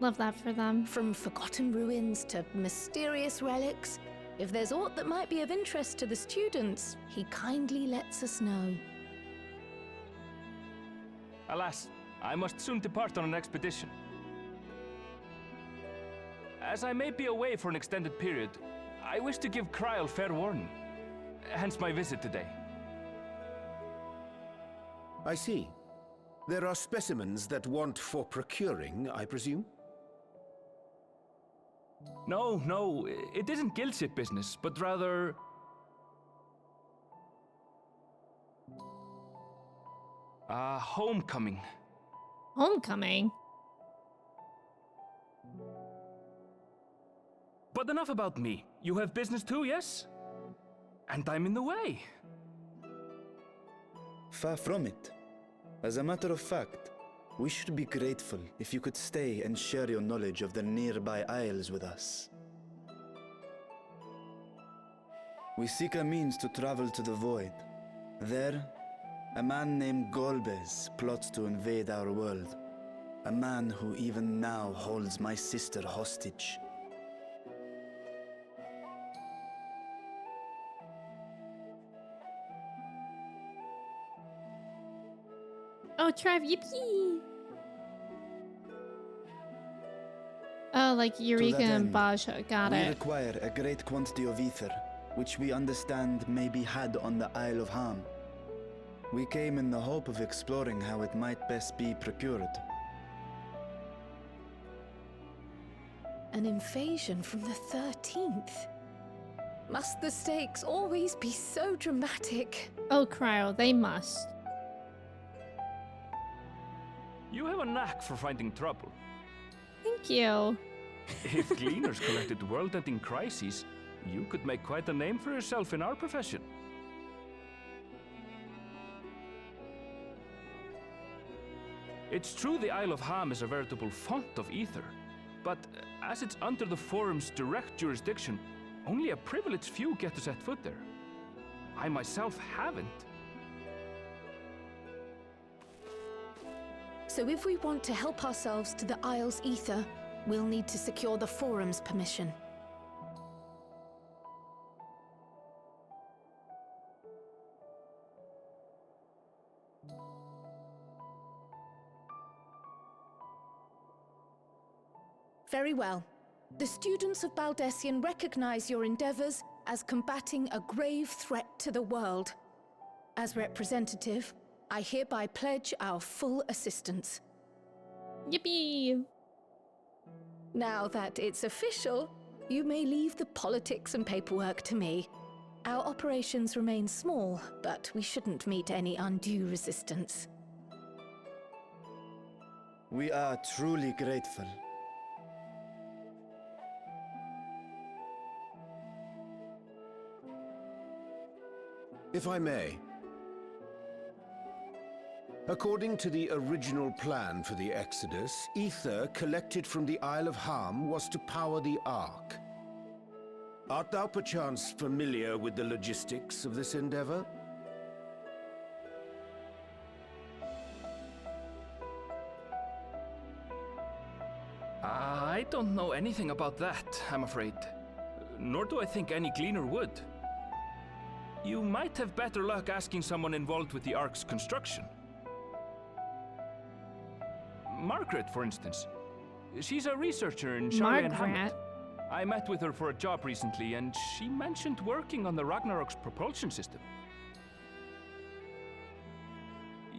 Love that for them. From forgotten ruins to mysterious relics, if there's aught that might be of interest to the students, he kindly lets us know. Alas, I must soon depart on an expedition. As I may be away for an extended period, I wish to give Kryl fair warning. Hence my visit today. I see. There are specimens that want for procuring, I presume? No, it isn't guildship business, but rather... homecoming. Homecoming? But enough about me. You have business too, yes? And I'm in the way. Far from it. As a matter of fact, we should be grateful if you could stay and share your knowledge of the nearby isles with us. We seek a means to travel to the Void. There, a man named Golbez plots to invade our world. A man who even now holds my sister hostage. Oh, Trev, yippee! Oh, like Eureka and Baja. Got we it. require a great quantity of ether, which we understand may be had on the Isle of Ham. We came in the hope of exploring how it might best be procured. An invasion from the 13th. Must the stakes always be so dramatic? Oh, Cryo, they must. You have a knack for finding trouble. Thank you. If Gleaners collected world-ending crises, you could make quite a name for yourself in our profession. It's true the Isle of Ham is a veritable font of ether, but as it's under the Forum's direct jurisdiction, only a privileged few get to set foot there. I myself haven't. So if we want to help ourselves to the Isle's ether, we'll need to secure the Forum's permission. Very well. The students of Baldessian recognize your endeavors as combating a grave threat to the world. As representative, I hereby pledge our full assistance. Yippee! Now that it's official, you may leave the politics and paperwork to me. Our operations remain small, but we shouldn't meet any undue resistance. We are truly grateful. If I may. According to the original plan for the Exodus, ether collected from the Isle of Ham was to power the Ark. Art thou perchance familiar with the logistics of this endeavor? I don't know anything about that, I'm afraid. Nor do I think any Gleaner would. You might have better luck asking someone involved with the Ark's construction. Margaret, for instance. She's a researcher in Charlie and Hamlet. I met with her for a job recently, and she mentioned working on the Ragnarok's propulsion system.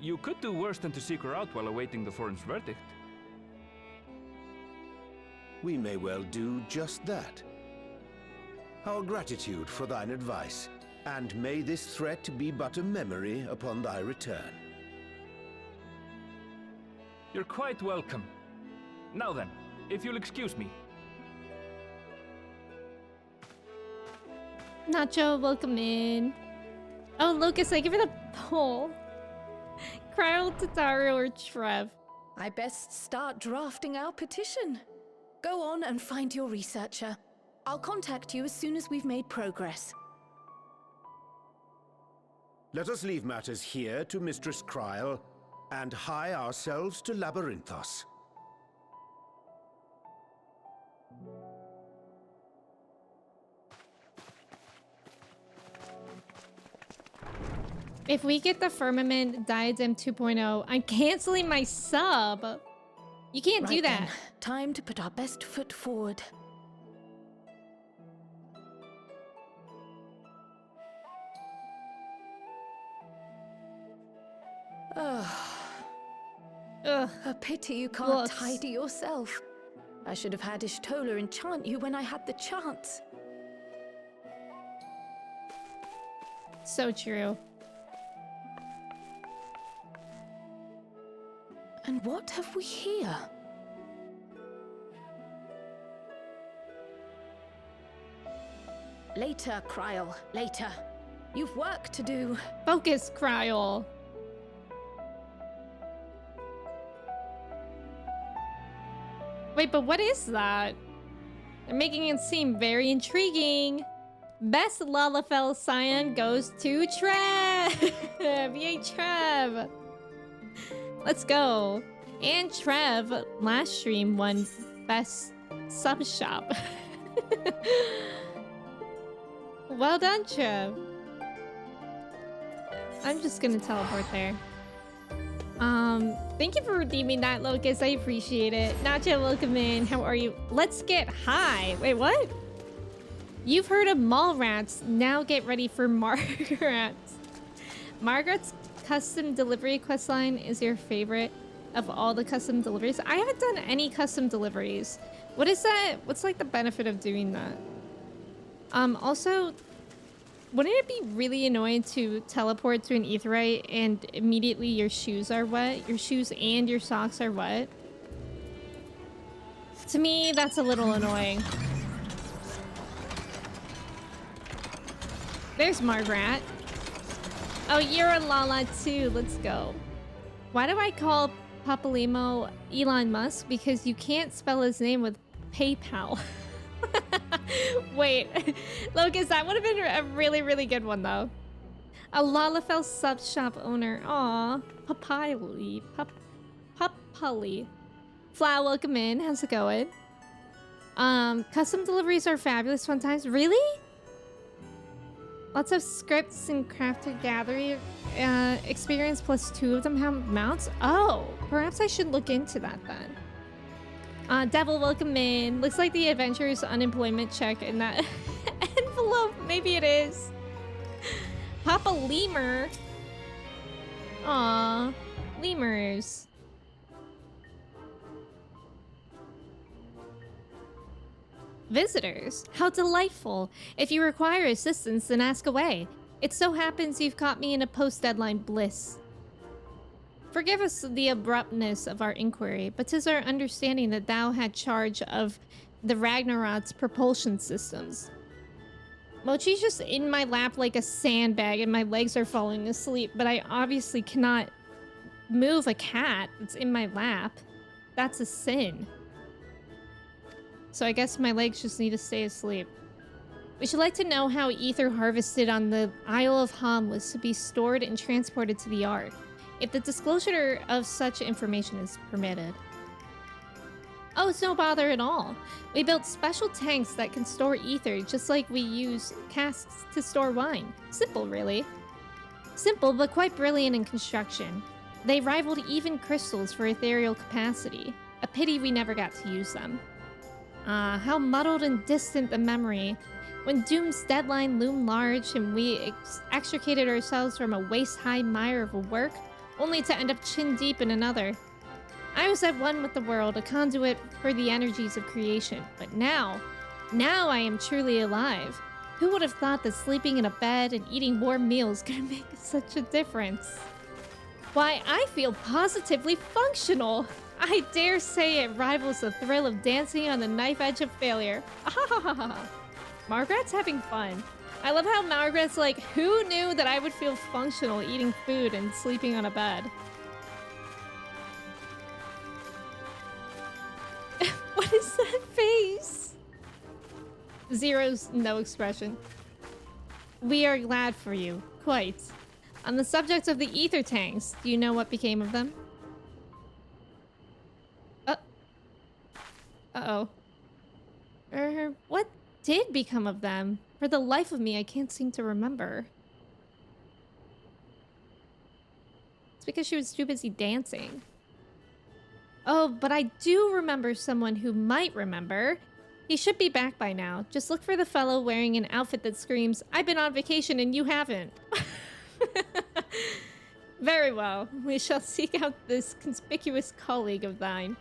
You could do worse than to seek her out while awaiting the Forum's verdict. We may well do just that. Our gratitude for thine advice, and may this threat be but a memory upon thy return. You're quite welcome. Now then, if you'll excuse me. Nacho, welcome in. Oh, Lucas, thank you for the poll. Cryo, Tataru, or Trev? I best start drafting our petition. Go on and find your researcher. I'll contact you as soon as we've made progress. Let us leave matters here to Mistress Kryl, and hie ourselves to Labyrinthos. If we get the Firmament Diadem 2.0, I'm canceling my sub. You can't do that. Then, time to put our best foot forward. Ugh. A pity you can't Gross. tidy yourself. I should have had Ishtola enchant you when I had the chance. So true. And what have we here? Later, Kryl, later. You've work to do. Focus, Kryl. Wait, but what is that? They're making it seem very intriguing. Best Lalafell Scion goes to Trev! Yay, Trev! Let's go. And Trev, last stream, won Best Sub Shop. Well done, Trev. I'm just gonna teleport there. Thank you for redeeming that, Locust. I appreciate it. Nacho, welcome in. How are you? Let's get high. Wait, what? You've heard of mall rats. Now get ready for Margaret's. Margaret's custom delivery questline is your favorite of all the custom deliveries. I haven't done any custom deliveries. What is that? What's like the benefit of doing that? Also, wouldn't it be really annoying to teleport to an aetheryte and immediately your shoes are wet? Your shoes and your socks are wet? To me, that's a little annoying. There's Margaret. Oh, you're a Lala too. Let's go. Why do I call Papalimo Elon Musk? Because you can't spell his name with PayPal. Wait, Locust, that would have been a really, really good one, though. A Lalafell sub shop owner. Aw, Papali. Papali. Fla, welcome in. How's it going? Custom deliveries are fabulous fun times. Really? Lots of scripts and crafted gathering experience plus 2 of them have mounts. Oh, perhaps I should look into that then. Devil, welcome in. Looks like the adventurer's unemployment check in that envelope. Maybe it is. Papa Lemur. Aw, lemurs. Visitors, how delightful. If you require assistance, then ask away. It so happens you've caught me in a post-deadline bliss. Forgive us the abruptness of our inquiry, but 'tis our understanding that thou had charge of the Ragnarok's propulsion systems. Mochi's just in my lap like a sandbag and my legs are falling asleep, but I obviously cannot move a cat that's in my lap. That's a sin. So I guess my legs just need to stay asleep. We should like to know how ether harvested on the Isle of Ham was to be stored and transported to the Ark, if the disclosure of such information is permitted. Oh, it's no bother at all. We built special tanks that can store ether just like we use casks to store wine. Simple, really. Simple, but quite brilliant in construction. They rivaled even crystals for ethereal capacity. A pity we never got to use them. Ah, how muddled and distant the memory. When Doom's deadline loomed large and we extricated ourselves from a waist-high mire of a work, only to end up chin-deep in another. I was at one with the world, a conduit for the energies of creation. But now I am truly alive. Who would have thought that sleeping in a bed and eating warm meals could make such a difference? Why, I feel positively functional. I dare say it rivals the thrill of dancing on the knife edge of failure. Margaret's having fun. I love how Margaret's like, who knew that I would feel functional eating food and sleeping on a bed? What is that face? Zero's no expression. We are glad for you. Quite. On the subject of the ether tanks, do you know what became of them? Uh-oh. What did become of them? For the life of me, I can't seem to remember. It's because she was too busy dancing. Oh, but I do remember someone who might remember. He should be back by now. Just look for the fellow wearing an outfit that screams, "I've been on vacation and you haven't." Very well. We shall seek out this conspicuous colleague of thine.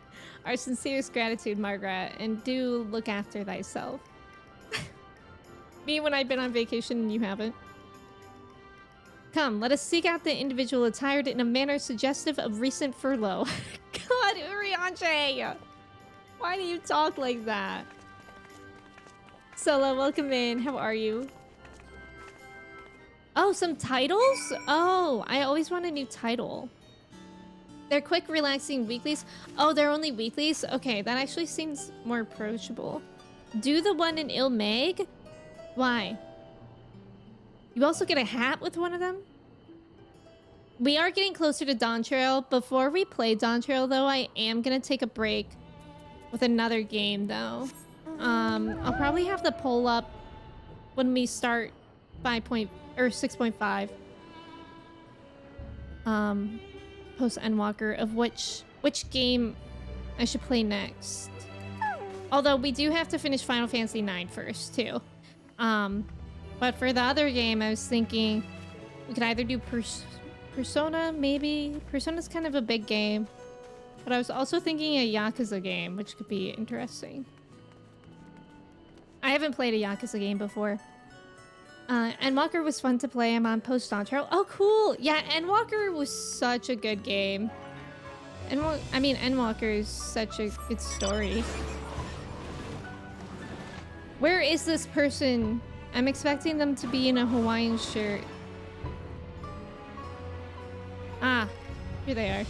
Our sincerest gratitude, Margaret, and do look after thyself. Me when I've been on vacation and you haven't. Come, let us seek out the individual attired in a manner suggestive of recent furlough. God, Urianche! Why do you talk like that? Solo, welcome in. How are you? Oh, some titles? Oh, I always want a new title. They're quick, relaxing weeklies. Oh, they're only weeklies? Okay, that actually seems more approachable. Do the one in Ilmeg? Why? You also get a hat with one of them? We are getting closer to Dawn Trail. Before we play Dawn Trail, though, I am gonna take a break with another game, though. I'll probably have the poll up when we start 6.5. Post-Endwalker of which game I should play next. Although we do have to finish Final Fantasy IX first, too. But for the other game, I was thinking we could either do Persona, maybe. Persona's kind of a big game. But I was also thinking a Yakuza game, which could be interesting. I haven't played a Yakuza game before. Endwalker was fun to play. I'm on Post-Dawn Trail. Oh, cool! Yeah, Endwalker was such a good game. Endwalker is such a good story. Where is this person? I'm expecting them to be in a Hawaiian shirt. Ah, here they are.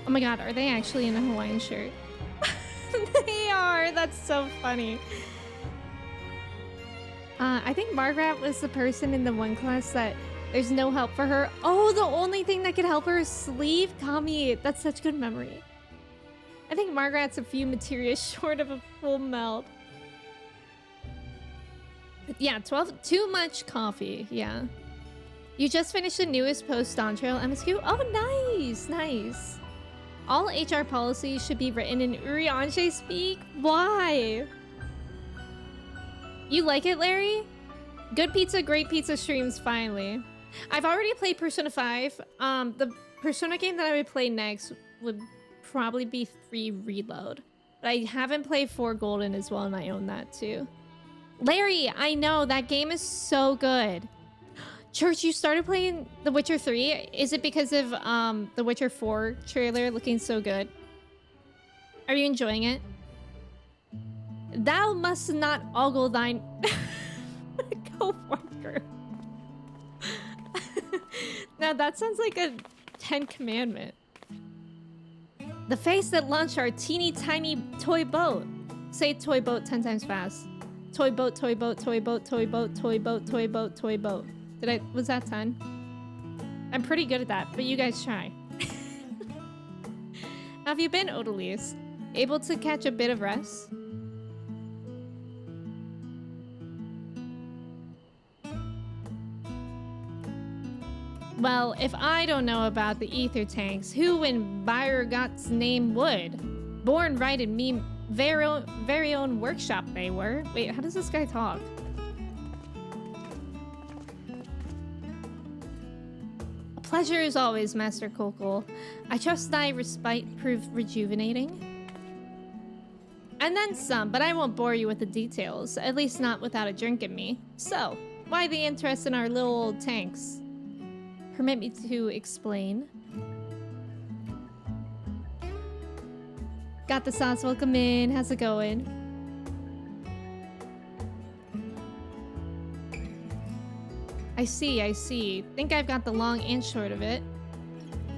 Oh my god, are they actually in a Hawaiian shirt? They are! That's so funny. I think Margaret was the person in the one class that there's no help for her. Oh, the only thing that could help her is sleep? Kami, that's such good memory. I think Margaret's a few materia short of a full melt. Yeah, 12, too much coffee, yeah. You just finished the newest Post-Dawn Trail MSQ? Oh, nice, nice. All HR policies should be written in Urianche speak? Why? You like it, Larry? Good pizza, great pizza streams, finally. I've already played Persona 5. The Persona game that I would play next would probably be 3 Reload. But I haven't played 4 Golden as well, and I own that too. Larry, I know, that game is so good. Church, you started playing The Witcher 3? Is it because of The Witcher 4 trailer looking so good? Are you enjoying it? Thou must not ogle thine co-worker. Now that sounds like a 10 commandment. The face that launched our teeny tiny toy boat. Say toy boat 10 times fast. Toy boat, toy boat, toy boat, toy boat, toy boat, toy boat, toy boat. Was that 10? I'm pretty good at that, but you guys try. How have you been, Odalise? Able to catch a bit of rest? Well, if I don't know about the ether tanks, who in Byregot's name would? Born right in me very own workshop they were. Wait, how does this guy talk? A pleasure as always, Master Kokol. I trust thy respite prove rejuvenating. And then some, but I won't bore you with the details, at least not without a drink in me. So, why the interest in our little old tanks? Permit me to explain. Got the sauce. Welcome in. How's it going? I see. Think I've got the long and short of it.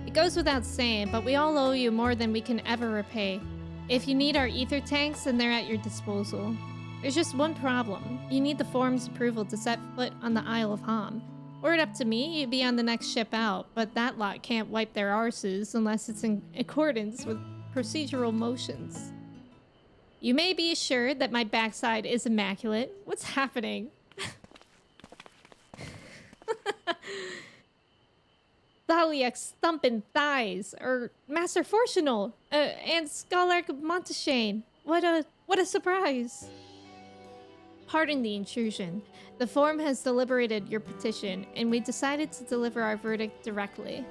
It goes without saying, but we all owe you more than we can ever repay. If you need our ether tanks, then they're at your disposal. There's just one problem. You need the forum's approval to set foot on the Isle of Ham. Were it up to me, you'd be on the next ship out, but that lot can't wipe their arses unless it's in accordance with procedural motions. You may be assured that my backside is immaculate. What's happening? Thaliak's thumping thighs, or Master Fortunal, and Scholark of Monteshane. What a surprise! Pardon the intrusion. The forum has deliberated your petition, and we decided to deliver our verdict directly.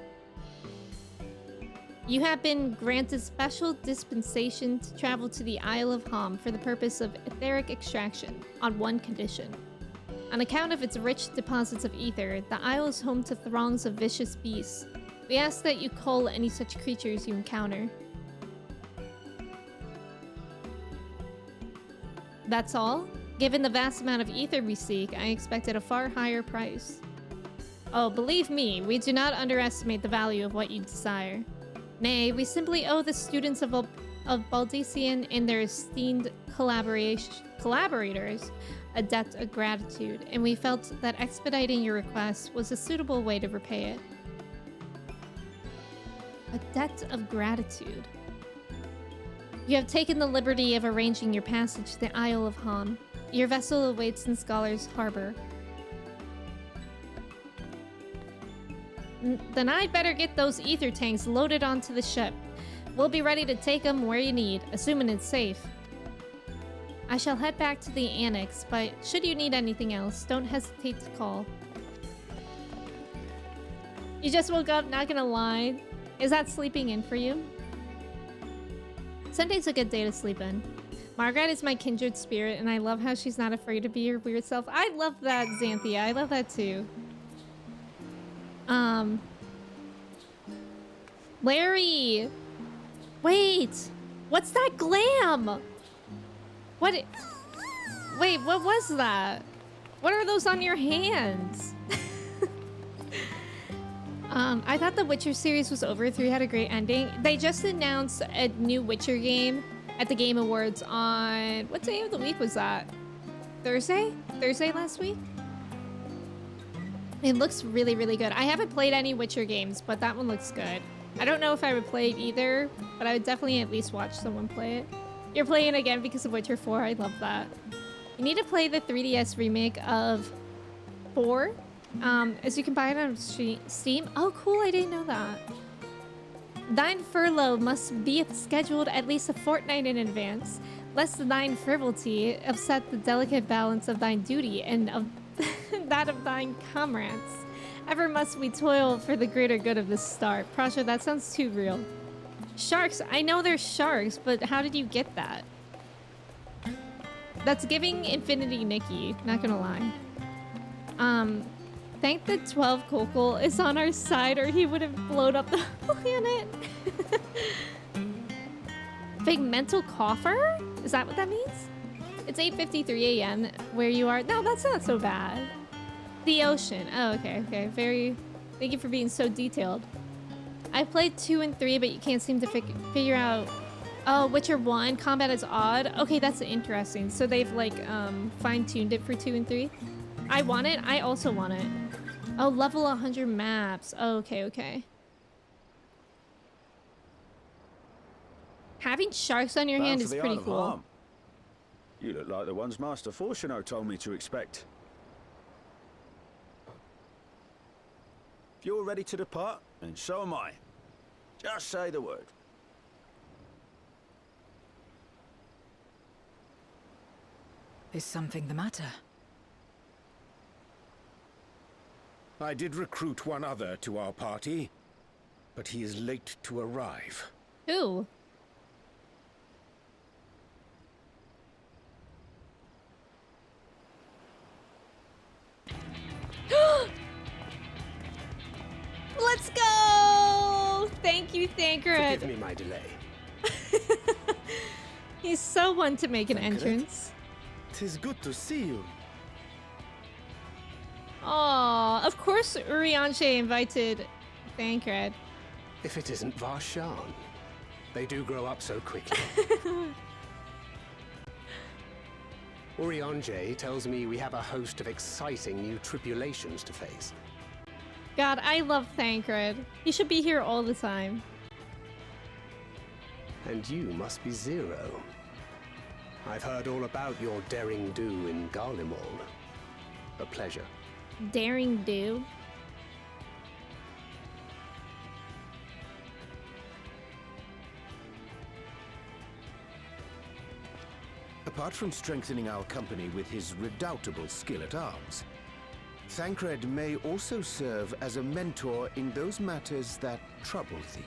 You have been granted special dispensation to travel to the Isle of Ham for the purpose of etheric extraction, on one condition. On account of its rich deposits of ether, the isle is home to throngs of vicious beasts. We ask that you cull any such creatures you encounter. That's all? Given the vast amount of ether we seek, I expected a far higher price. Oh, believe me, we do not underestimate the value of what you desire. Nay, we simply owe the students of Baldician and their esteemed collaborators a debt of gratitude, and we felt that expediting your request was a suitable way to repay it. A debt of gratitude. You have taken the liberty of arranging your passage to the Isle of Ham. Your vessel awaits in Scholar's Harbor. Then I'd better get those ether tanks loaded onto the ship. We'll be ready to take them where you need, assuming it's safe. I shall head back to the annex, but should you need anything else, don't hesitate to call. You just woke up, not gonna lie. Is that sleeping in for you? Sunday's a good day to sleep in. Margaret is my kindred spirit, and I love how she's not afraid to be her weird self. I love that, Xanthia. I love that too. Larry! Wait! What's that glam? What? Wait, what was that? What are those on your hands? I thought the Witcher series was over. 3 had a great ending. They just announced a new Witcher game at the Game Awards on... What day of the week was that? Thursday? Thursday last week? It looks really, really good. I haven't played any Witcher games, but that one looks good. I don't know if I would play it either, but I would definitely at least watch someone play it. You're playing again because of Witcher 4. I love that. You need to play the 3DS remake of 4. As you can buy it on Steam. Oh, cool. I didn't know that. Thine furlough must be scheduled at least a fortnight in advance, lest thine frivolity upset the delicate balance of thine duty and of that of thine comrades. Ever must we toil for the greater good of the star. Prasha, that sounds too real. Sharks. I know there's sharks, but how did you get that? That's giving Infinity Nikki, not gonna lie. Thank the 12 Kokol is on our side or he would have blown up the planet. Big mental coffer? Is that what that means? It's 8:53 a.m. where you are. No, that's not so bad. The ocean. Oh, okay, okay. Very... Thank you for being so detailed. I played 2 and 3, but you can't seem to figure out... Oh, Witcher 1, combat is odd. Okay, that's interesting. So they've, like, fine-tuned it for 2 and 3. I want it. I also want it. Oh, level 100 maps. Oh, okay, okay. Having sharks on your hand is pretty cool. You look like the ones Master Fortuno told me to expect. If you're ready to depart, then so am I. Just say the word. Is something the matter? I did recruit one other to our party, but he is late to arrive. Who? Let's go! Thank you, Thancred. Forgive me my delay. He's so one to make an Tancred? entrance. 'Tis good to see you. Aw, of course Urianger invited Thancred. If it isn't Varshan. They do grow up so quickly. Urianger tells me we have a host of exciting new tribulations to face. God, I love Thancred. He should be here all the time. And you must be Zero. I've heard all about your daring do in Garlemald. A pleasure. Daring do. Apart from strengthening our company with his redoubtable skill at arms, Thancred may also serve as a mentor in those matters that trouble thee.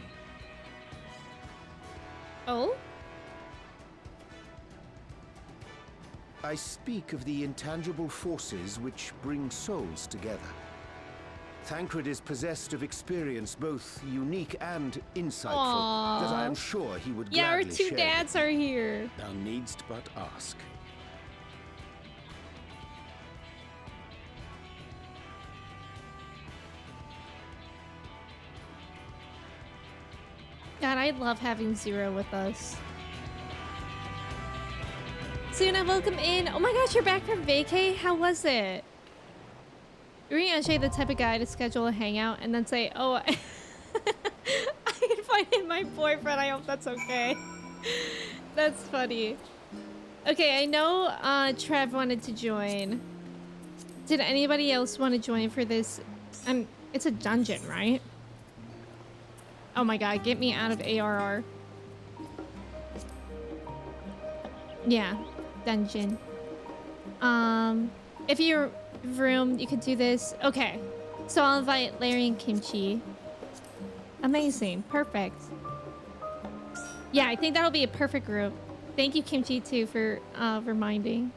Oh? I speak of the intangible forces which bring souls together. Thancred is possessed of experience both unique and insightful that I am sure he would Yeah, our gladly two share. dads are here. Thou needst but ask. God, I love having Zero with us. Suna, welcome in. Oh my gosh, you're back from vacay? How was it? Urianger the type of guy to schedule a hangout and then say, oh, I invited my boyfriend. I hope that's okay. That's funny. Okay, I know Trev wanted to join. Did anybody else want to join for this? It's a dungeon, right? Oh my god, get me out of ARR. Yeah, dungeon. If you're room, you could do this. Okay, so I'll invite Larry and Kimchi. Amazing, perfect. Yeah, I think that'll be a perfect group. Thank you, Kimchi, too, for reminding.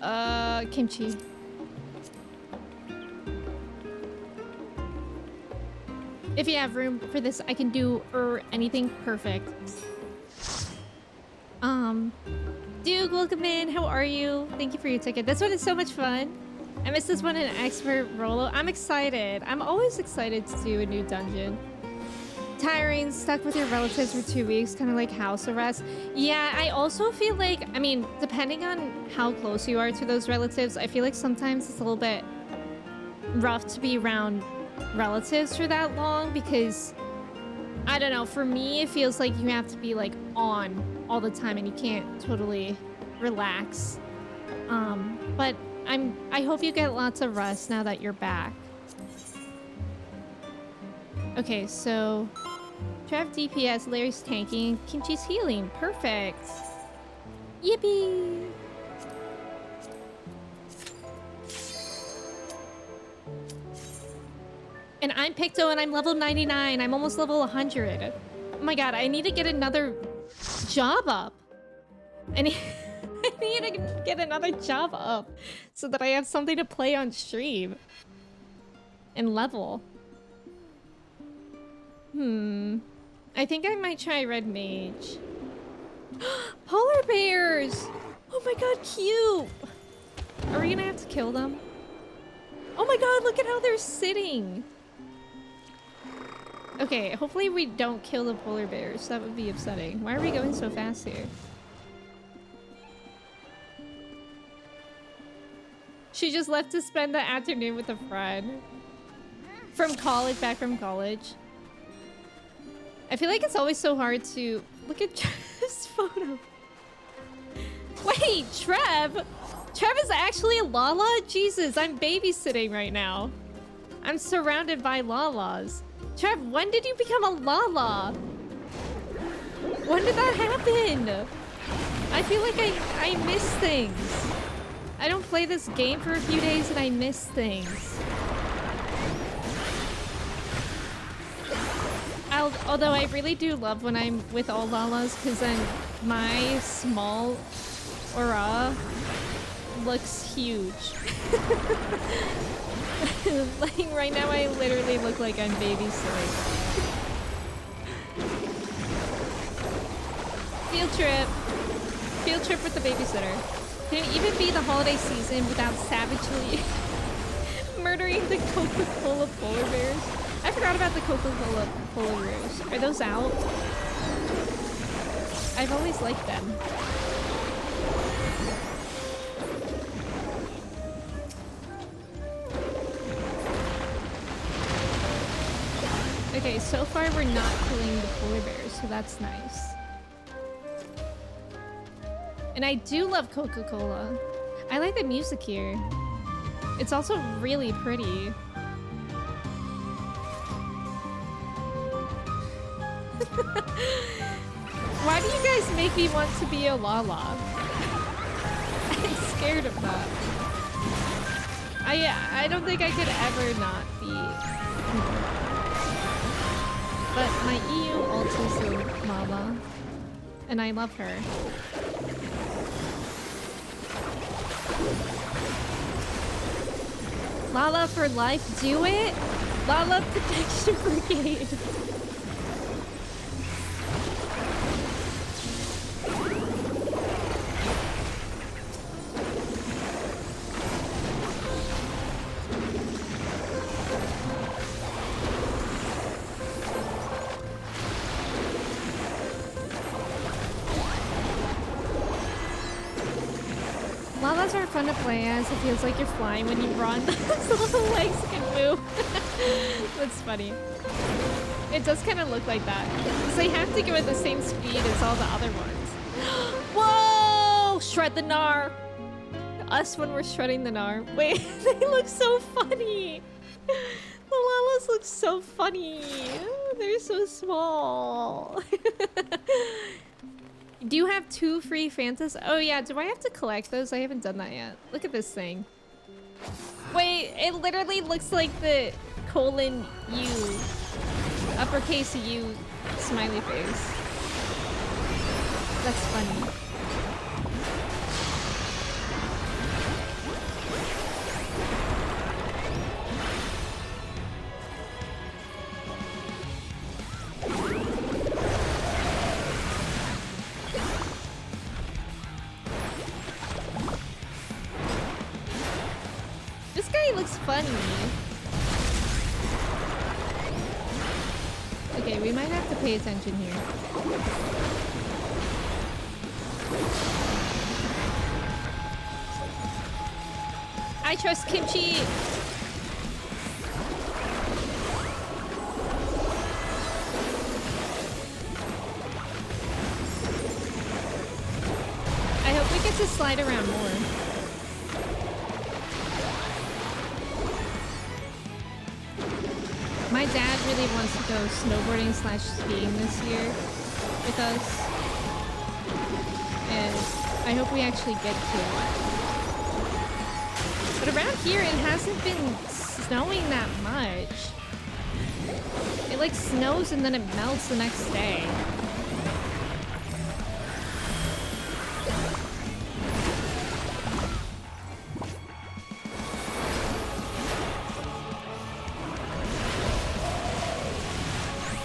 Kimchi. If you have room for this, I can do anything perfect. Duke, welcome in. How are you? Thank you for your ticket. This one is so much fun. I missed this one in Expert Rolo. I'm excited. I'm always excited to do a new dungeon. Tiring, stuck with your relatives for 2 weeks, kind of like house arrest. Yeah, I also feel like, I mean, depending on how close you are to those relatives, I feel like sometimes it's a little bit rough to be around relatives for that long because, I don't know, for me, it feels like you have to be like on all the time and you can't totally relax. But I hope you get lots of rest now that you're back. Okay, so Trev DPS, Larry's tanking, Kimchi's healing. Perfect. Yippee! And I'm Picto and I'm level 99. I'm almost level 100. Oh my god, I need to get another job up. I need to get another job up so that I have something to play on stream and level. I think I might try Red Mage. Polar bears! Oh my god, cute! Are we gonna have to kill them? Oh my god, look at how they're sitting! Okay, hopefully we don't kill the polar bears. That would be upsetting. Why are we going so fast here? She just left to spend the afternoon with a friend. From college, back from college. I feel like it's always so hard to... Look at Trev's photo. Wait, Trev? Trev is actually a Lala? Jesus, I'm babysitting right now. I'm surrounded by Lalas. Trev, when did you become a Lala? When did that happen? I feel like I miss things. I don't play this game for a few days and I miss things. Although I really do love when I'm with all Lalas because then my small aura looks huge. Like right now I literally look like I'm babysitting. field trip. Field trip with the babysitter. Can it even be the holiday season without savagely murdering the Coca-Cola polar bears? I forgot about the Coca-Cola polar bears. Are those out? I've always liked them. Okay, so far we're not killing the polar bears, so that's nice. And I do love Coca-Cola. I like the music here. It's also really pretty. Why do you guys make me want to be a Lala? I'm scared of that. I don't think I could ever not be. But my EU ult is a Lala. And I love her. Lala for life, do it! Lala Protection Brigade! Lalas are fun to play as. It feels like you're flying when you run. So the legs can move. That's funny. It does kind of look like that. Because they have to go at the same speed as all the other ones. Whoa! Shred the gnar! Us when we're shredding the gnar. Wait, they look so funny! The Lalas look so funny! They're so small! Do you have 2 free Fantas? Oh yeah, do I have to collect those? I haven't done that yet. Look at this thing. Wait, it literally looks like the colon U, uppercase U smiley face. That's funny. This guy looks funny. Okay, we might have to pay attention here. I trust Kimchi! I hope we get to slide around more. My dad really wants to go snowboarding / skiing this year with us. And I hope we actually get to it. But around here, it hasn't been snowing that much. It like snows and then it melts the next day.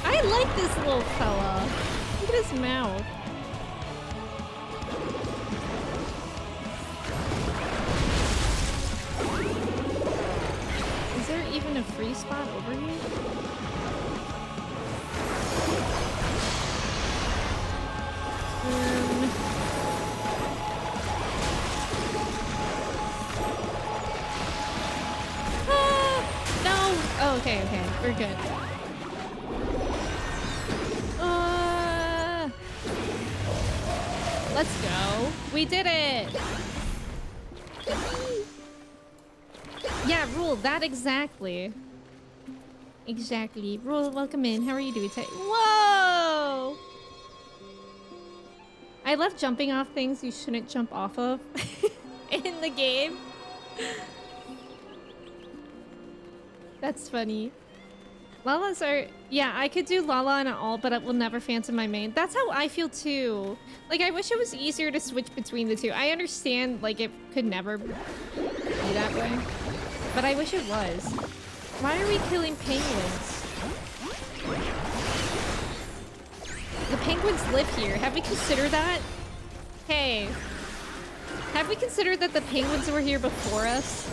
I like this little fella. Look at his mouth. Is there even a free spot over here? No! Oh, okay, okay. We're good. Let's go. We did it! Yeah, Rule, that exactly. Exactly. Rule, welcome in. How are you doing today? Whoa! I love jumping off things you shouldn't jump off of in the game. That's funny. Lalas are... Yeah, I could do Lala and all, but it will never phantom my main. That's how I feel too. Like, I wish it was easier to switch between the two. I understand, like, it could never be that way. But I wish it was. Why are we killing penguins? The penguins live here. Have we considered that? Hey. Have we considered that the penguins were here before us?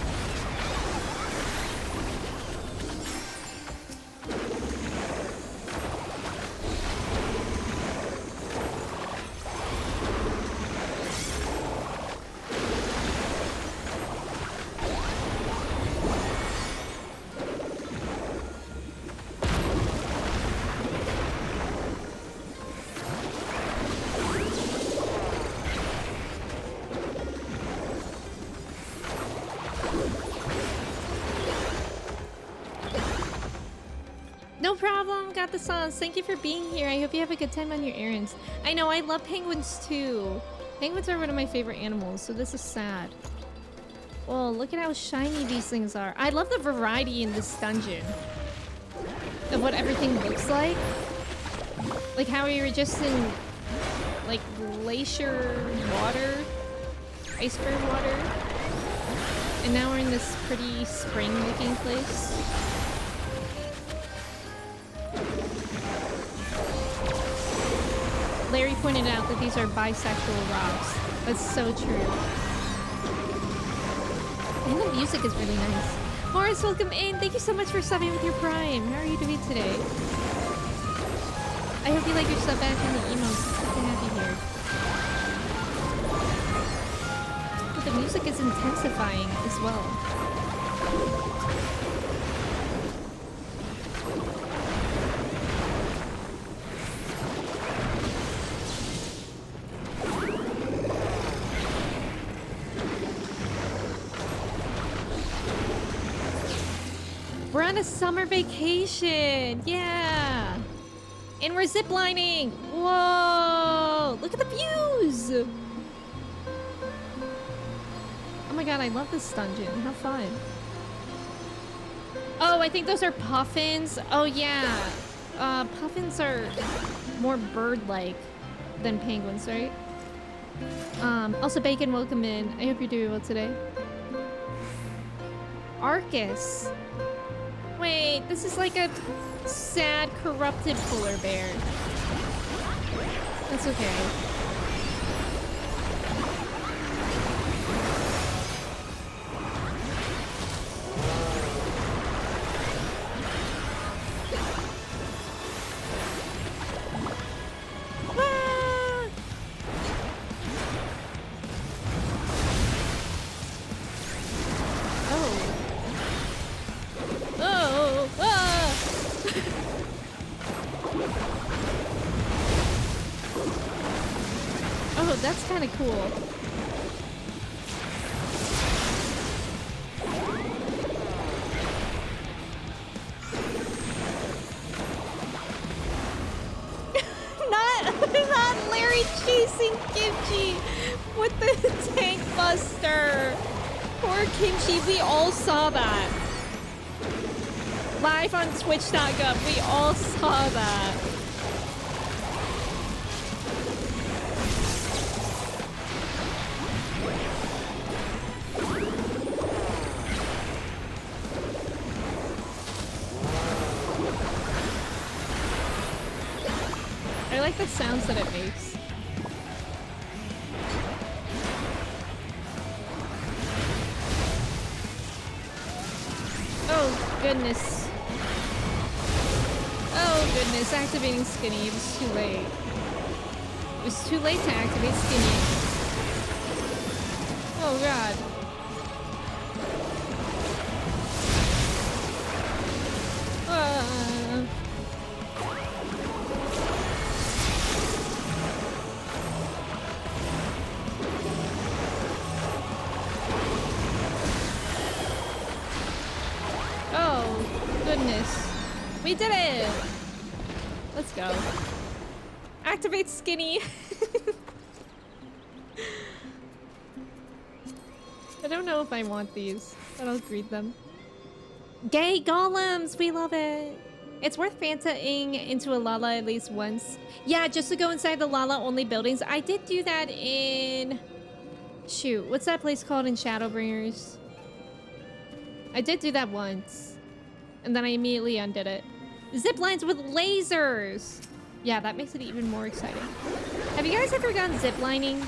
No problem, got the sauce. Thank you for being here. I hope you have a good time on your errands. I know, I love penguins too. Penguins are one of my favorite animals, so this is sad. Well, look at how shiny these things are. I love the variety in this dungeon of what everything looks like. Like how we were just in like glacier water, iceberg water. And now we're in this pretty spring looking place. Larry pointed out that these are bisexual rocks. That's so true. And the music is really nice. Morris, welcome in. Thank you so much for subbing with your Prime. How are you doing today? I hope you like your sub back and the emotes. It's good to have you here. But the music is intensifying as well. We're on a summer vacation. Yeah. And we're ziplining. Whoa. Look at the views. Oh my god, I love this dungeon. How fun. Oh, I think those are puffins. Oh yeah. Puffins are more bird-like than penguins, right? Also Bacon, welcome in. I hope you're doing well today. Arcus. Wait, this is like a sad, corrupted polar bear. That's okay. Ah! Oh. Oh, ah! Oh, that's kind of cool. not Larry chasing Kimchi with the tank buster. Poor Kimchi, we all saw that. Live on twitch.gov, we all saw that. I like the sounds that it makes. Oh, goodness. Oh, goodness. Activating Skinny. It was too late. It was too late to activate Skinny. Oh, God. Oh, goodness. We did it! Let's go. Activate Skinny! I don't know if I want these, but I'll greet them. Gay golems! We love it! It's worth Fantaing into a Lala at least once. Yeah, just to go inside the Lala-only buildings. I did do that in... Shoot, what's that place called in Shadowbringers? I did do that once. And then I immediately undid it. Zip lines with lasers! Yeah, that makes it even more exciting. Have you guys ever gone ziplining?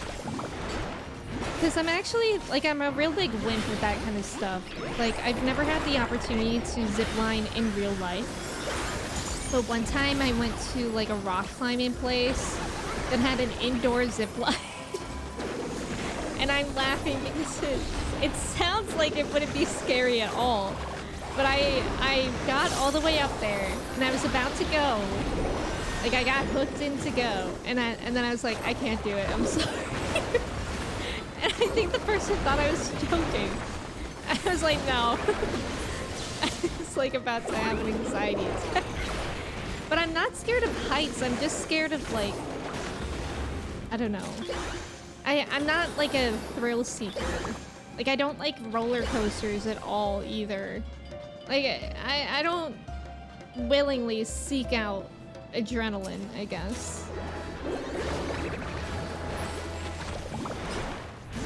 Because I'm actually, like, I'm a real big wimp with that kind of stuff. Like, I've never had the opportunity to zipline in real life. But one time I went to, like, a rock climbing place that had an indoor zipline. And I'm laughing because it sounds like it wouldn't be scary at all. But I got all the way up there, and I was about to go. Like, I got hooked in to go. And then I was like, I can't do it. I'm sorry. And I think the person thought I was joking. I was like, no. I was like about to have an anxiety attack. But I'm not scared of heights. I'm just scared of, like, I don't know. I'm not like a thrill seeker. Like, I don't like roller coasters at all either. Like, I don't willingly seek out adrenaline, I guess.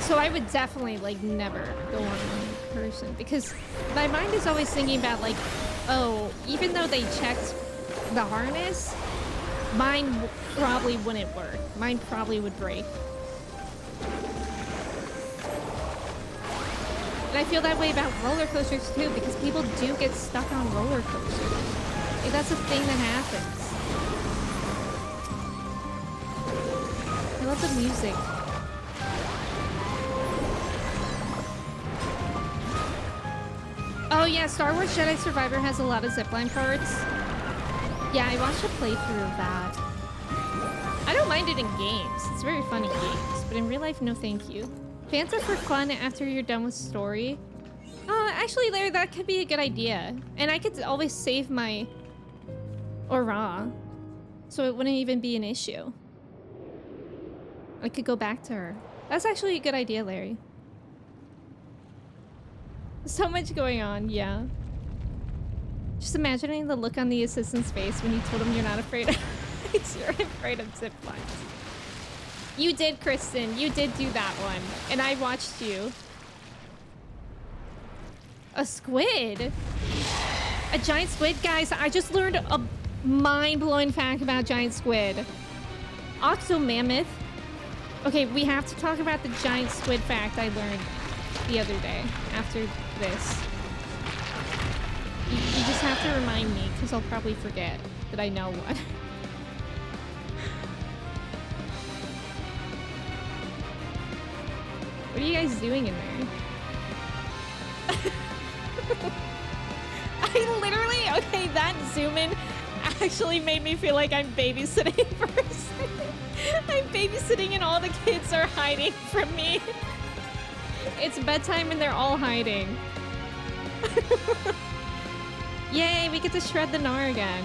So I would definitely, like, never go on one person because my mind is always thinking about, like, oh, even though they checked the harness, mine probably wouldn't work. Mine probably would break. And I feel that way about roller coasters too, because people do get stuck on roller coasters. Like, that's a thing that happens. I love the music. Oh yeah, Star Wars Jedi Survivor has a lot of zipline parts. Yeah, I watched a playthrough of that. I don't mind it in games. It's very fun in games, but in real life, no thank you. Fans are for fun after you're done with story. Actually, Larry, that could be a good idea. And I could always save my aura, so it wouldn't even be an issue. I could go back to her. That's actually a good idea, Larry. So much going on, yeah. Just imagining the look on the assistant's face when you told him you're not afraid of you're afraid of zip lines. You did, Kristen. You did do that one. And I watched you. A squid? A giant squid? Guys, I just learned a mind-blowing fact about giant squid. Octomammoth. Okay, we have to talk about the giant squid fact I learned the other day after this. You just have to remind me, because I'll probably forget that I know one. What are you guys doing in there? I literally, okay, that zoom in actually made me feel like I'm babysitting for a second. I'm babysitting and all the kids are hiding from me. It's bedtime and they're all hiding. Yay, we get to shred the gnar again.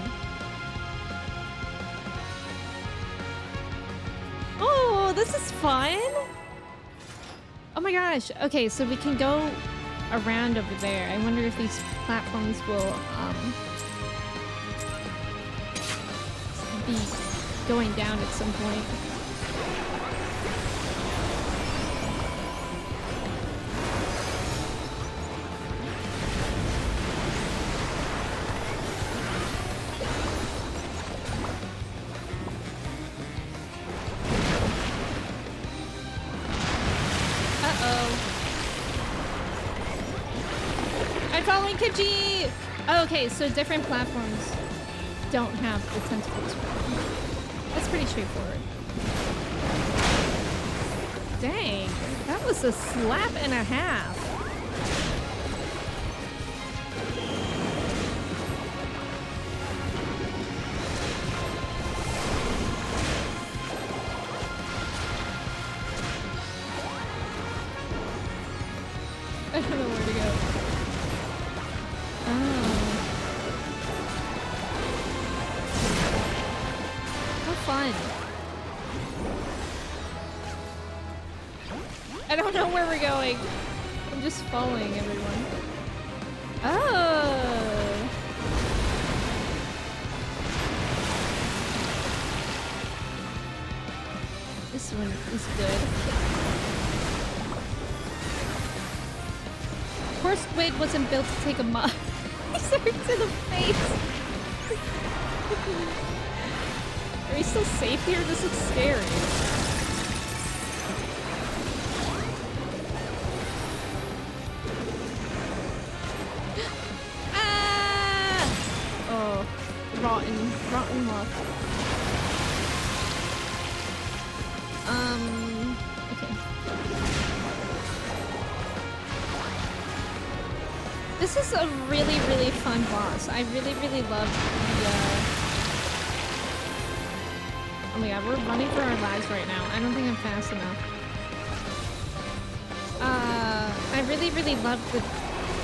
Oh, this is fun. Oh my gosh. Okay, so we can go around over there. I wonder if these platforms will be going down at some point. Kimchi! Oh, okay, so different platforms don't have the tentacles. That's pretty straightforward. Dang, that was a slap and a half. I don't know where to go. Fun. I don't know where we're going. I'm just following everyone. Oh. This one is good. Poor squid wasn't built to take a mug. He's hurt to the face. Are we still safe here? This looks scary. Ah! Oh, rotten luck. Okay. This is a really, really fun boss. I really, really love the, Oh my god, we're running for our lives right now. I don't think I'm fast enough. I really, really love the,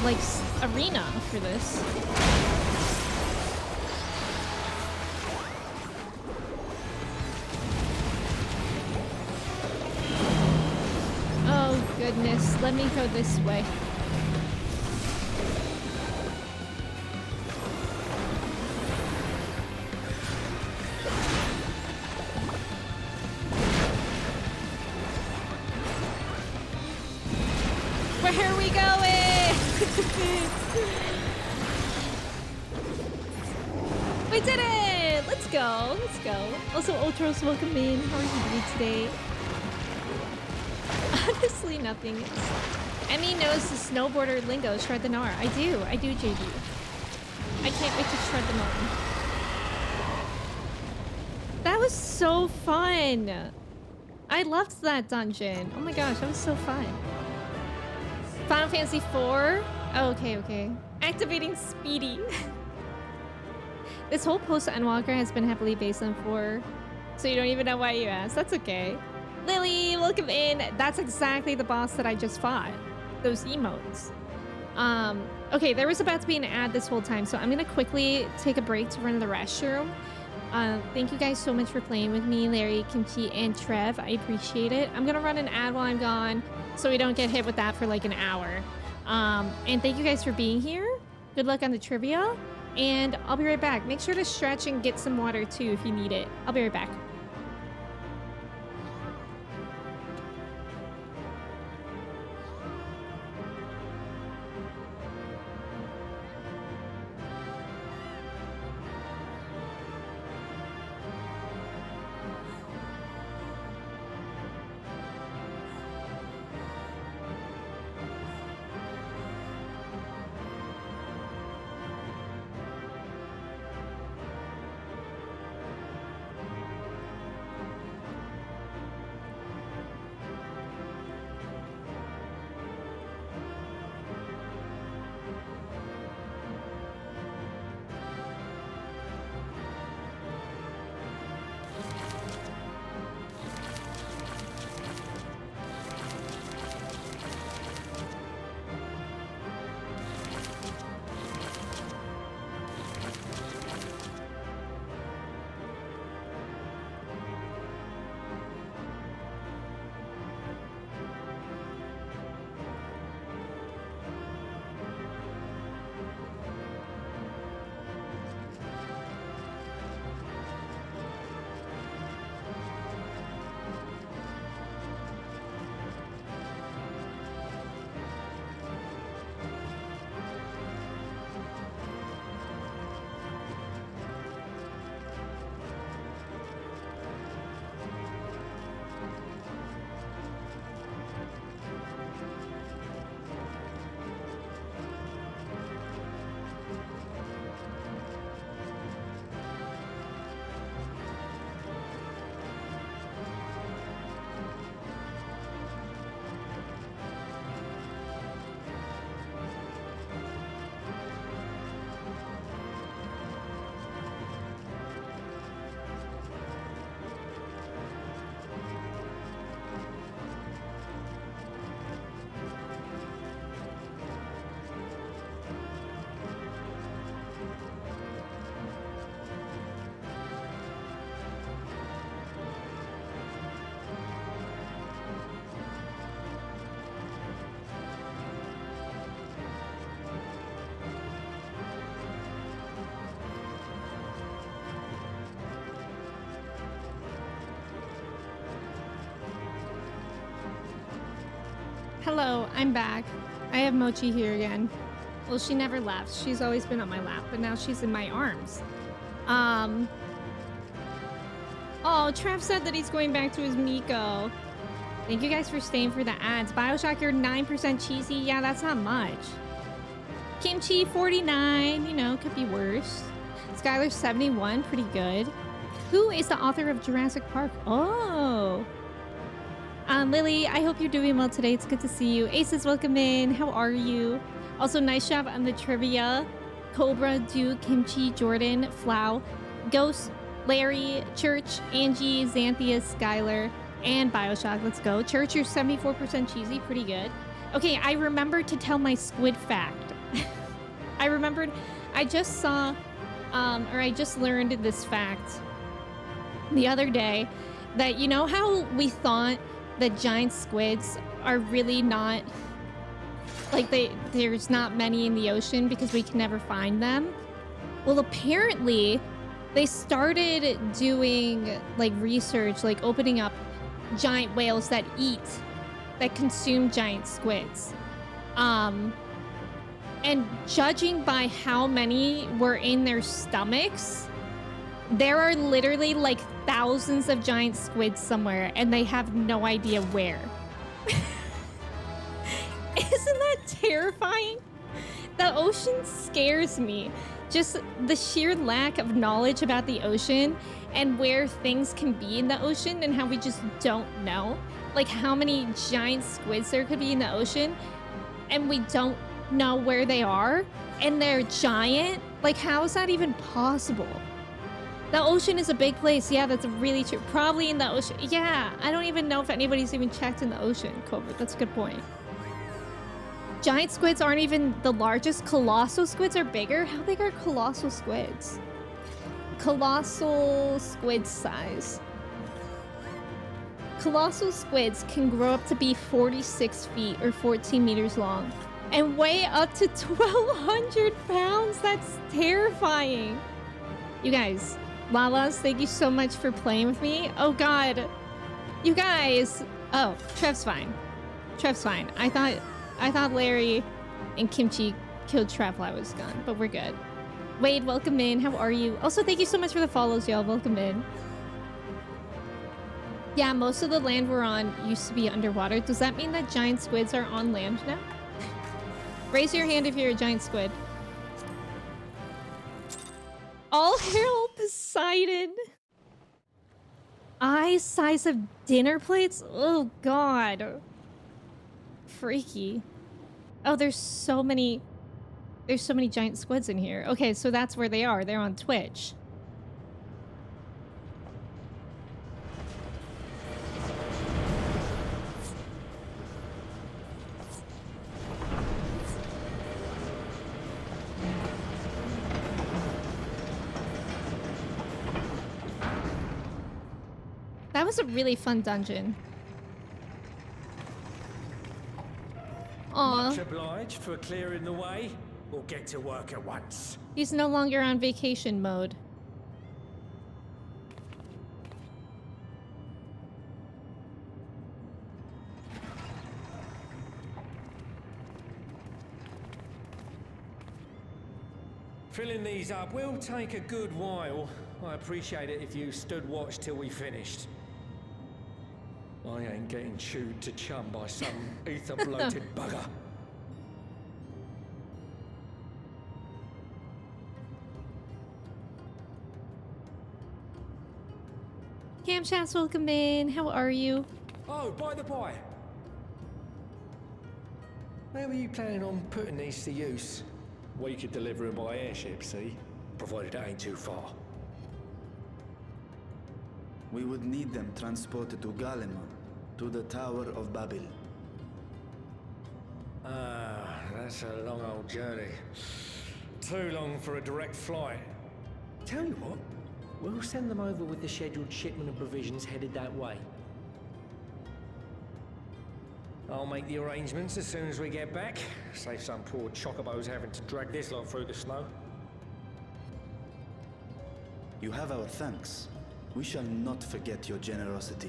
like, arena for this. Oh goodness, let me go this way. Where are we going? We did it! Let's go, let's go. Also, Ultros, welcome in. How are you doing today? Honestly, nothing. Emmy knows the snowboarder lingo. Shred the gnar. I do, JD. I can't wait to shred the gnar. That was so fun. I loved that dungeon. Oh my gosh, that was so fun. Final Fantasy 4? Oh, okay. Activating Speedy. This whole Post-Endwalker has been heavily based on 4, so you don't even know why you asked. That's okay. Lily, welcome in. That's exactly the boss that I just fought. Those emotes. Okay, there was about to be an ad this whole time, so I'm gonna quickly take a break to run to the restroom. Thank you guys so much for playing with me, Larry, Kimchi, and Trev. I appreciate it. I'm gonna run an ad while I'm gone, so we don't get hit with that for like an hour. And thank you guys for being here. Good luck on the trivia, and I'll be right back. Make sure to stretch and get some water too if you need it. I'll be right back. Hello, I'm back. I have Mochi here again. Well, she never left. She's always been on my lap, but now she's in my arms. Oh, Trev said that he's going back to his Miko. Thank you guys for staying for the ads. Bioshock, you're 9% cheesy. Yeah, that's not much. Kimchi, 49. You know, could be worse. Skylar, 71. Pretty good. Who is the author of Jurassic Park? Oh. Lily, I hope you're doing well today. It's good to see you. Aces, welcome in. How are you? Also, nice job on the trivia. Cobra, Duke, Kimchi, Jordan, Flau, Ghost, Larry, Church, Angie, Xanthia, Skylar, and Bioshock. Let's go. Church, you're 74% cheesy. Pretty good. Okay, I remembered to tell my squid fact. I remembered, I just saw, or I just learned this fact the other day that, you know how we thought that giant squids are really not, like there's not many in the ocean because we can never find them? Well, apparently they started doing like research, like opening up giant whales that consume giant squids. And judging by how many were in their stomachs, there are literally like thousands of giant squids somewhere and they have no idea where. Isn't that terrifying? The ocean scares me. Just the sheer lack of knowledge about the ocean and where things can be in the ocean and how we just don't know. Like how many giant squids there could be in the ocean and we don't know where they are and they're giant. Like, how is that even possible? The ocean is a big place. Yeah, that's really true. Probably in the ocean. Yeah, I don't even know if anybody's even checked in the ocean, Cobra. That's a good point. Giant squids aren't even the largest. Colossal squids are bigger. How big are colossal squids? Colossal squid size. Colossal squids can grow up to be 46 feet or 14 meters long and weigh up to 1,200 pounds. That's terrifying. You guys, Lalas, thank you so much for playing with me. Oh God, you guys. Oh, Trev's fine. Trev's fine. I thought Larry and Kimchi killed Trev while I was gone, but we're good. Wade, welcome in. How are you? Also, thank you so much for the follows, y'all. Welcome in. Yeah, most of the land we're on used to be underwater. Does that mean that giant squids are on land now? Raise your hand if you're a giant squid. All hail Poseidon. Eyes size of dinner plates? Oh God. Freaky. Oh, there's so many giant squids in here. Okay, so that's where they are. They're on Twitch. That was a really fun dungeon. Aw. Much obliged for clearing the way. We'll get to work at once. He's no longer on vacation mode. Filling these up will take a good while. I appreciate it if you stood watch till we finished. I ain't getting chewed to chum by some ether-bloated bugger. Camshaft's welcome in. How are you? Oh, by the by. Where were you planning on putting these to use? We could deliver them by airship, see? Provided it ain't too far. We would need them transported to Gallimon, to the Tower of Babel. Ah, that's a long old journey. Too long for a direct flight. Tell you what, we'll send them over with the scheduled shipment of provisions headed that way. I'll make the arrangements as soon as we get back. Save some poor chocobos having to drag this lot through the snow. You have our thanks. We shall not forget your generosity.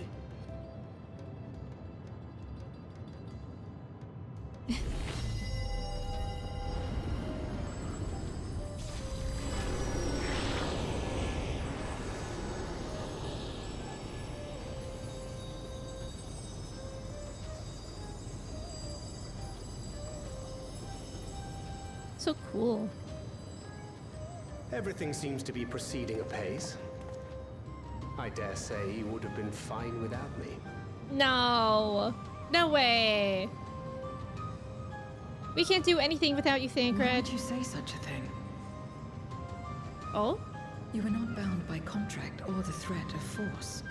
So cool. Everything seems to be proceeding apace. I dare say you would have been fine without me. No. No way. We can't do anything without you, Why Thancred. would you say such a thing? Oh? You are not bound by contract or the threat of force.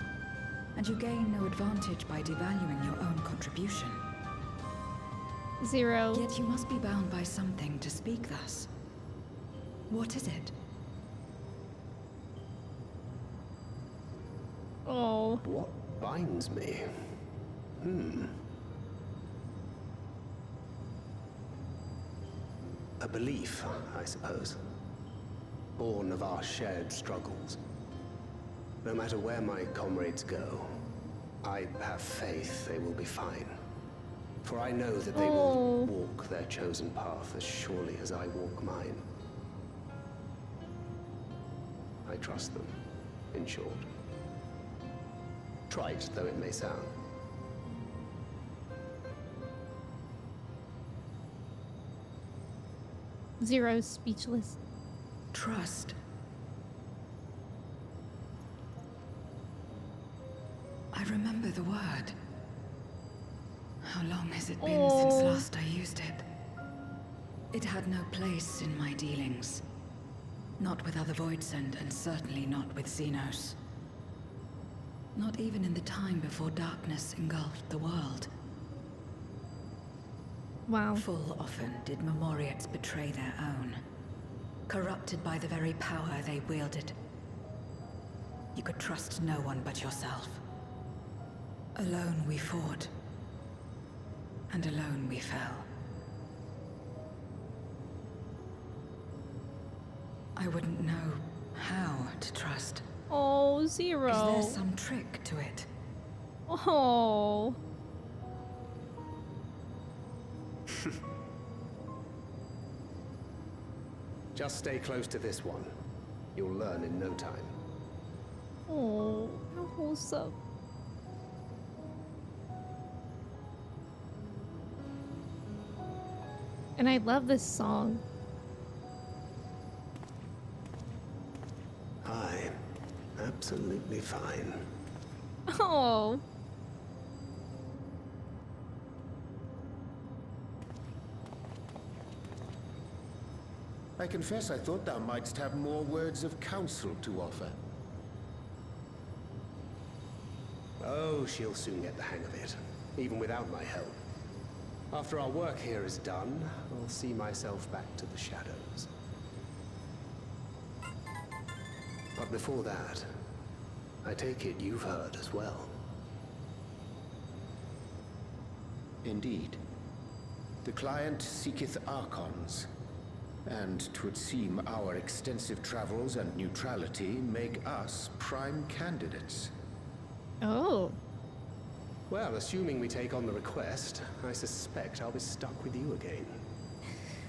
And you gain no advantage by devaluing your own contribution. 0. Yet you must be bound by something to speak thus. What is it? Oh. What binds me? A belief, I suppose. Born of our shared struggles. No matter where my comrades go, I have faith they will be fine. For I know that they will walk their chosen path as surely as I walk mine. I trust them, in short. Trite though it may sound. Zero speechless. Trust. I remember the word. How long has it been since last I used it? It had no place in my dealings. Not with other Voidsend, and certainly not with Xenos. Not even in the time before darkness engulfed the world. Wow. Full often did Memoriates betray their own, corrupted by the very power they wielded. You could trust no one but yourself. Alone we fought, and alone we fell. I wouldn't know how to trust. Oh, 0. Is there some trick to it? Oh. Just stay close to this one. You'll learn in no time. Oh, how wholesome. And I love this song. I'm absolutely fine. Oh. I confess I thought thou mightst have more words of counsel to offer. Oh, she'll soon get the hang of it, even without my help. After our work here is done, I'll see myself back to the shadows. But before that, I take it you've heard as well. Indeed. The client seeketh Archons, and 'twould seem our extensive travels and neutrality make us prime candidates. Oh. Well, assuming we take on the request, I suspect I'll be stuck with you again.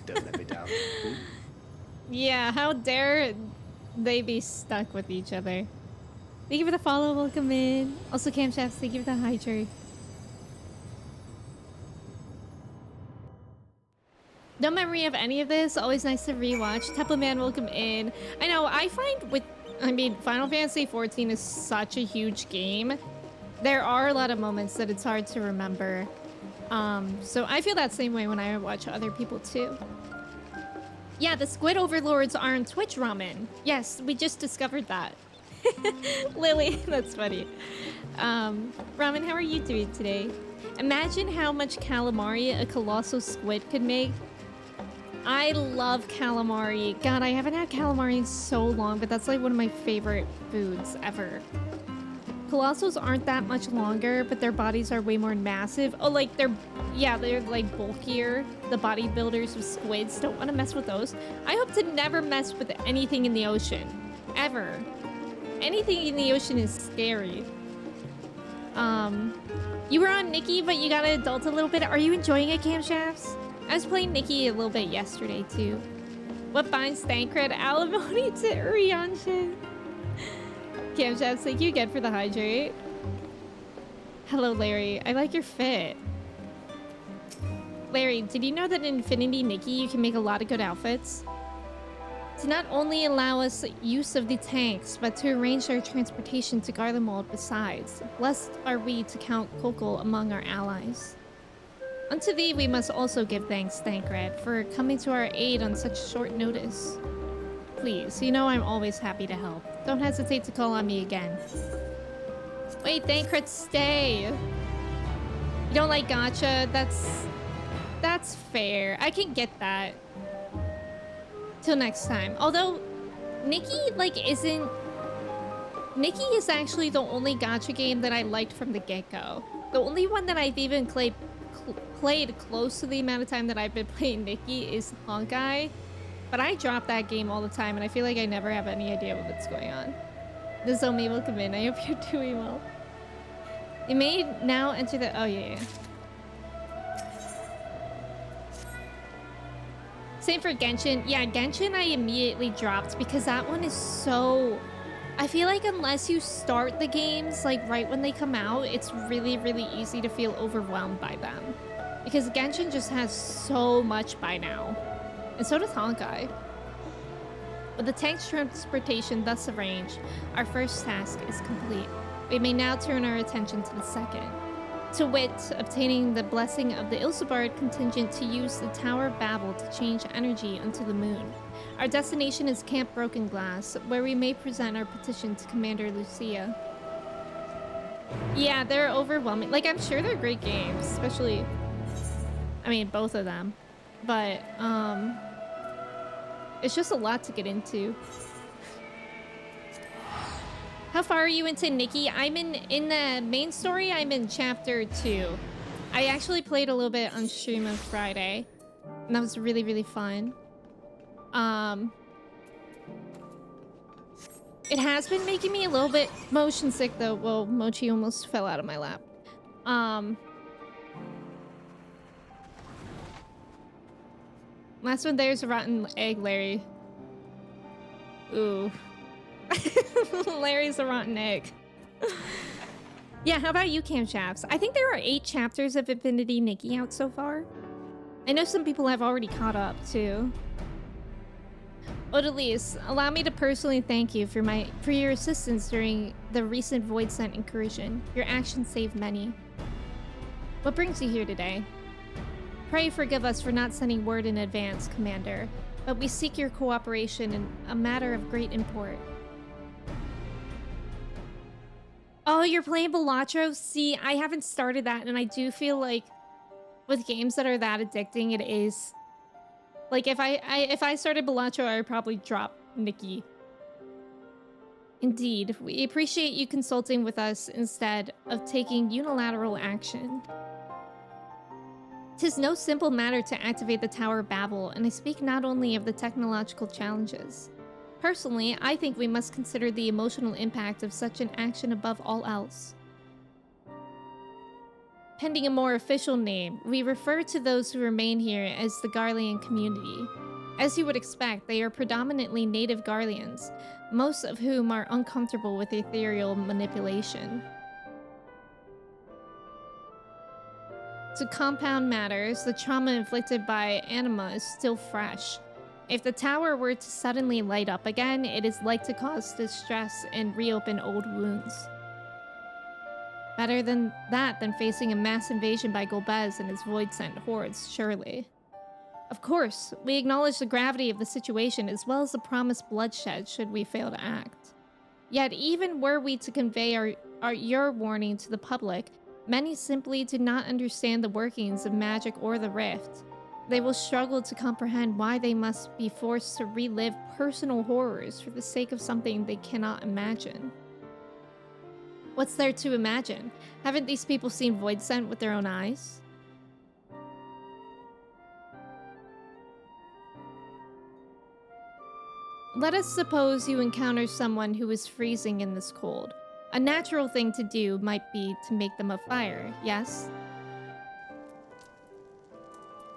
Don't let me down. Yeah, how dare they be stuck with each other. Thank you for the follow, welcome in. Also, Camchefs, thank you for the hydrate. No memory of any of this. Always nice to rewatch. Teplaman, welcome in. I know, I find Final Fantasy XIV is such a huge game. There are a lot of moments that it's hard to remember. So I feel that same way when I watch other people too. Yeah, the squid overlords are on Twitch, Ramen. Yes, we just discovered that. Lily, that's funny. Ramen, how are you doing today? Imagine how much calamari a colossal squid could make. I love calamari. God, I haven't had calamari in so long, but that's like one of my favorite foods ever. Colossals aren't that much longer, but their bodies are way more massive. Oh, like they're like bulkier. The bodybuilders with squids, don't want to mess with those. I hope to never mess with anything in the ocean, ever. Anything in the ocean is scary. You were on Nikki, but you got to adult a little bit. Are you enjoying it, Camshafts? I was playing Nikki a little bit yesterday too. What binds Thancred alimony to Urianshin? Camshafts, thank you again for the hydrate. Hello, Larry. I like your fit. Larry, did you know that in Infinity Nikki you can make a lot of good outfits? To not only allow us use of the tanks, but to arrange our transportation to Garlemald besides. Blessed are we to count Kokol among our allies. Unto thee we must also give thanks, Thancred, for coming to our aid on such short notice. Please, you know I'm always happy to help. Don't hesitate to call on me again. Wait, Thancred, stay! You don't like gacha? That's fair. I can get that. Till next time. Although, Nikki, isn't... Nikki is actually the only gacha game that I liked from the get-go. The only one that I've even played close to the amount of time that I've been playing Nikki is Honkai. But I drop that game all the time, and I feel like I never have any idea what's going on. Nozomi, welcome in. I hope you're doing well. You may now enter the... Oh, yeah. Same for Genshin. Yeah, Genshin I immediately dropped because that one is so... I feel like unless you start the games, right when they come out, it's really, really easy to feel overwhelmed by them. Because Genshin just has so much by now. And so does Honkai. With the tank transportation thus arranged, our first task is complete. We may now turn our attention to the second. To wit, obtaining the blessing of the Ilsabard contingent to use the Tower of Babel to change energy onto the moon. Our destination is Camp Broken Glass, where we may present our petition to Commander Lucia. Yeah, they're overwhelming. I'm sure they're great games, especially... I mean, both of them. But, it's just a lot to get into. How far are you into Nikki? I'm in the main story, I'm in chapter 2. I actually played a little bit on stream on Friday. And that was really, really fun. It has been making me a little bit motion sick though. Whoa, Mochi almost fell out of my lap. Last one, there's a rotten egg, Larry. Ooh. Larry's a rotten egg. Yeah, how about you, Camshafts? I think there are 8 chapters of Infinity Nikki out so far. I know some people have already caught up, too. Odalise, allow me to personally thank you for your assistance during the recent Void Scent incursion. Your actions saved many. What brings you here today? Pray forgive us for not sending word in advance, Commander, but we seek your cooperation in a matter of great import. Oh, you're playing Balatro? See, I haven't started that, and I do feel like with games that are that addicting, it is. If I started Balatro, I would probably drop Nikki. Indeed, we appreciate you consulting with us instead of taking unilateral action. 'Tis no simple matter to activate the Tower of Babel, and I speak not only of the technological challenges. Personally, I think we must consider the emotional impact of such an action above all else. Pending a more official name, we refer to those who remain here as the Garlean community. As you would expect, they are predominantly native Garleans, most of whom are uncomfortable with ethereal manipulation. To compound matters, the trauma inflicted by Anima is still fresh. If the tower were to suddenly light up again, it is like to cause distress and reopen old wounds. Better than that than facing a mass invasion by Golbez and his void-sent hordes, surely. Of course, we acknowledge the gravity of the situation as well as the promised bloodshed should we fail to act. Yet even were we to convey your warning to the public, many simply do not understand the workings of magic or the rift. They will struggle to comprehend why they must be forced to relive personal horrors for the sake of something they cannot imagine. What's there to imagine? Haven't these people seen Void Scent with their own eyes? Let us suppose you encounter someone who is freezing in this cold. A natural thing to do might be to make them a fire, yes?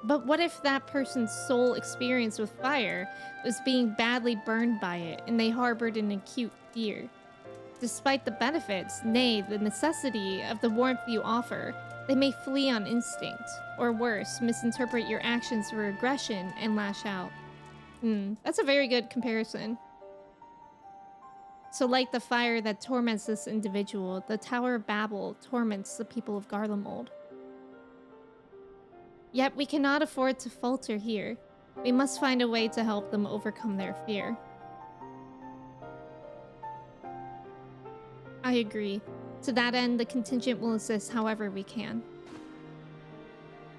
But what if that person's sole experience with fire was being badly burned by it and they harbored an acute fear? Despite the benefits, nay, the necessity of the warmth you offer, They may flee on instinct, or worse, misinterpret your actions for aggression and lash out. That's a very good comparison. So like the fire that torments this individual, the Tower of Babel torments the people of Garlemald. Yet we cannot afford to falter here. We must find a way to help them overcome their fear. I agree. To that end, the contingent will assist however we can.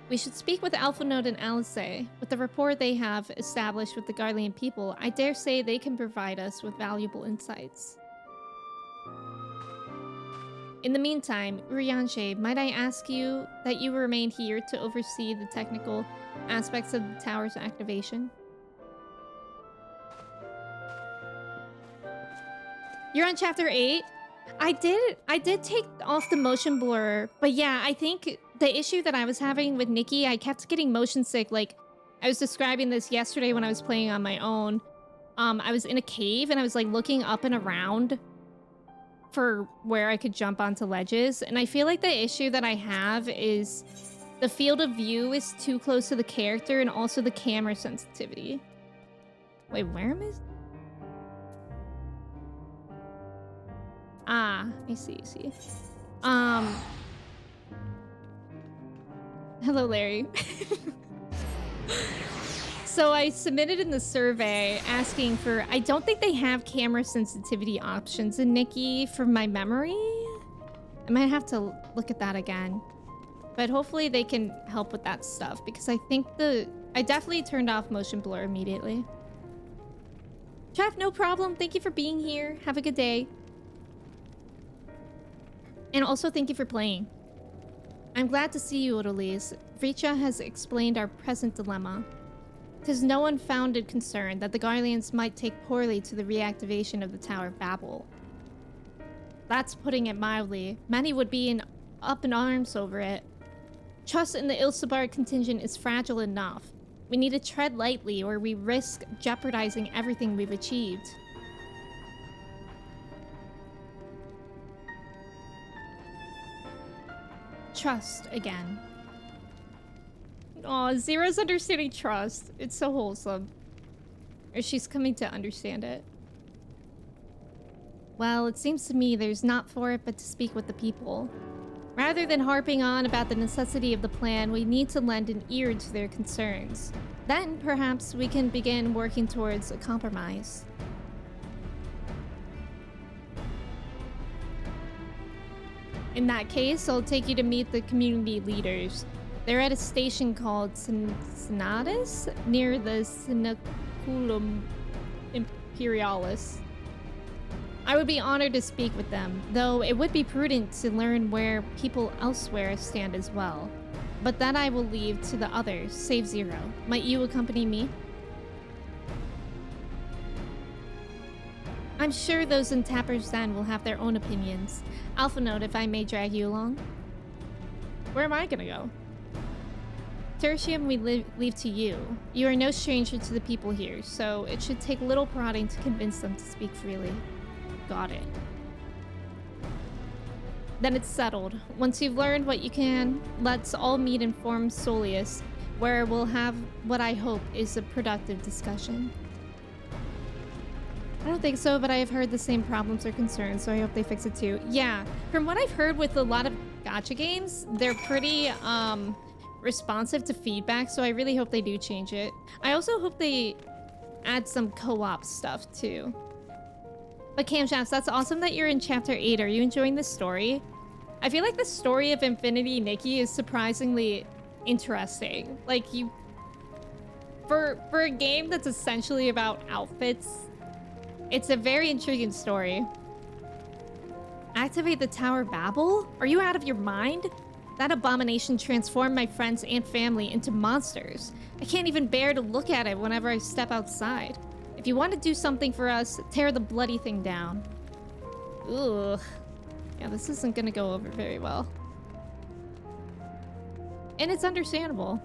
We should speak with Alphonode and Alice. With the rapport they have established with the Garlean people, I dare say they can provide us with valuable insights. In the meantime, Urianshe, might I ask you that you remain here to oversee the technical aspects of the tower's activation? You're on chapter 8? I did take off the motion blur, but yeah, I think the issue that I was having with Nikki, I kept getting motion sick. Like, I was describing this yesterday when I was playing on my own. I was in a cave and I was like looking up and around for where I could jump onto ledges. And I feel like the issue that I have is the field of view is too close to the character and also the camera sensitivity. Wait, where am I? Ah, I see. Hello, Larry. So I submitted in the survey asking for, I don't think they have camera sensitivity options in Nikki from my memory. I might have to look at that again. But hopefully they can help with that stuff because I think I definitely turned off motion blur immediately. Trav, no problem. Thank you for being here. Have a good day. And also thank you for playing. I'm glad to see you, Odalise. Vricha has explained our present dilemma. 'Tis no unfounded concern that the Garleans might take poorly to the reactivation of the Tower of Babel. That's putting it mildly. Many would be up in arms over it. Trust in the Ilsabar contingent is fragile enough. We need to tread lightly or we risk jeopardizing everything we've achieved. Trust again. Aw, Zero's understanding trust. It's so wholesome. Or she's coming to understand it. Well, it seems to me there's not for it but to speak with the people. Rather than harping on about the necessity of the plan, we need to lend an ear to their concerns. Then, perhaps, we can begin working towards a compromise. In that case, I'll take you to meet the community leaders. They're at a station called Synatus, near the Synaculum Imperialis. I would be honored to speak with them, though it would be prudent to learn where people elsewhere stand as well. But that I will leave to the others, save Zero. Might you accompany me? I'm sure those in Tapper's Den will have their own opinions. Alphonode, if I may drag you along. Where am I gonna go? Tertium we leave to you. You are no stranger to the people here, so it should take little prodding to convince them to speak freely. Got it. Then it's settled. Once you've learned what you can, let's all meet in Forum Soleus, where we'll have what I hope is a productive discussion. I don't think so, but I have heard the same problems or concerns, so I hope they fix it too. Yeah, from what I've heard with a lot of gacha games, they're pretty responsive to feedback, so I really hope they do change it. I also hope they add some co-op stuff too. But Camshafts, that's awesome that you're in chapter 8. Are you enjoying this story? I feel like the story of Infinity Nikki is surprisingly interesting. Like, for a game that's essentially about outfits, it's a very intriguing story. Activate the Tower Babel? Are you out of your mind? That abomination transformed my friends and family into monsters. I can't even bear to look at it whenever I step outside. If you want to do something for us, tear the bloody thing down. Ugh. Yeah, this isn't gonna go over very well. And it's understandable.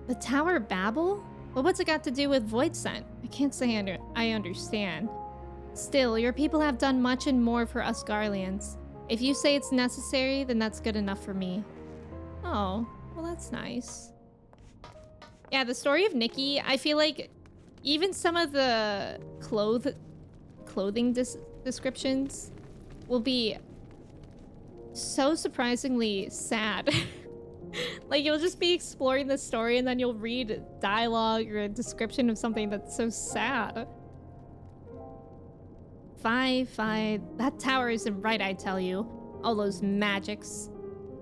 The Tower of Babel? But what's it got to do with Void Scent? I can't say I understand. Still, your people have done much and more for us Garleans. If you say it's necessary, then that's good enough for me. Oh, well that's nice. Yeah, the story of Nikki, I feel like even some of the clothing descriptions will be so surprisingly sad. Like, you'll just be exploring the story and then you'll read dialogue or a description of something that's so sad. 5. That tower isn't right, I tell you. All those magics.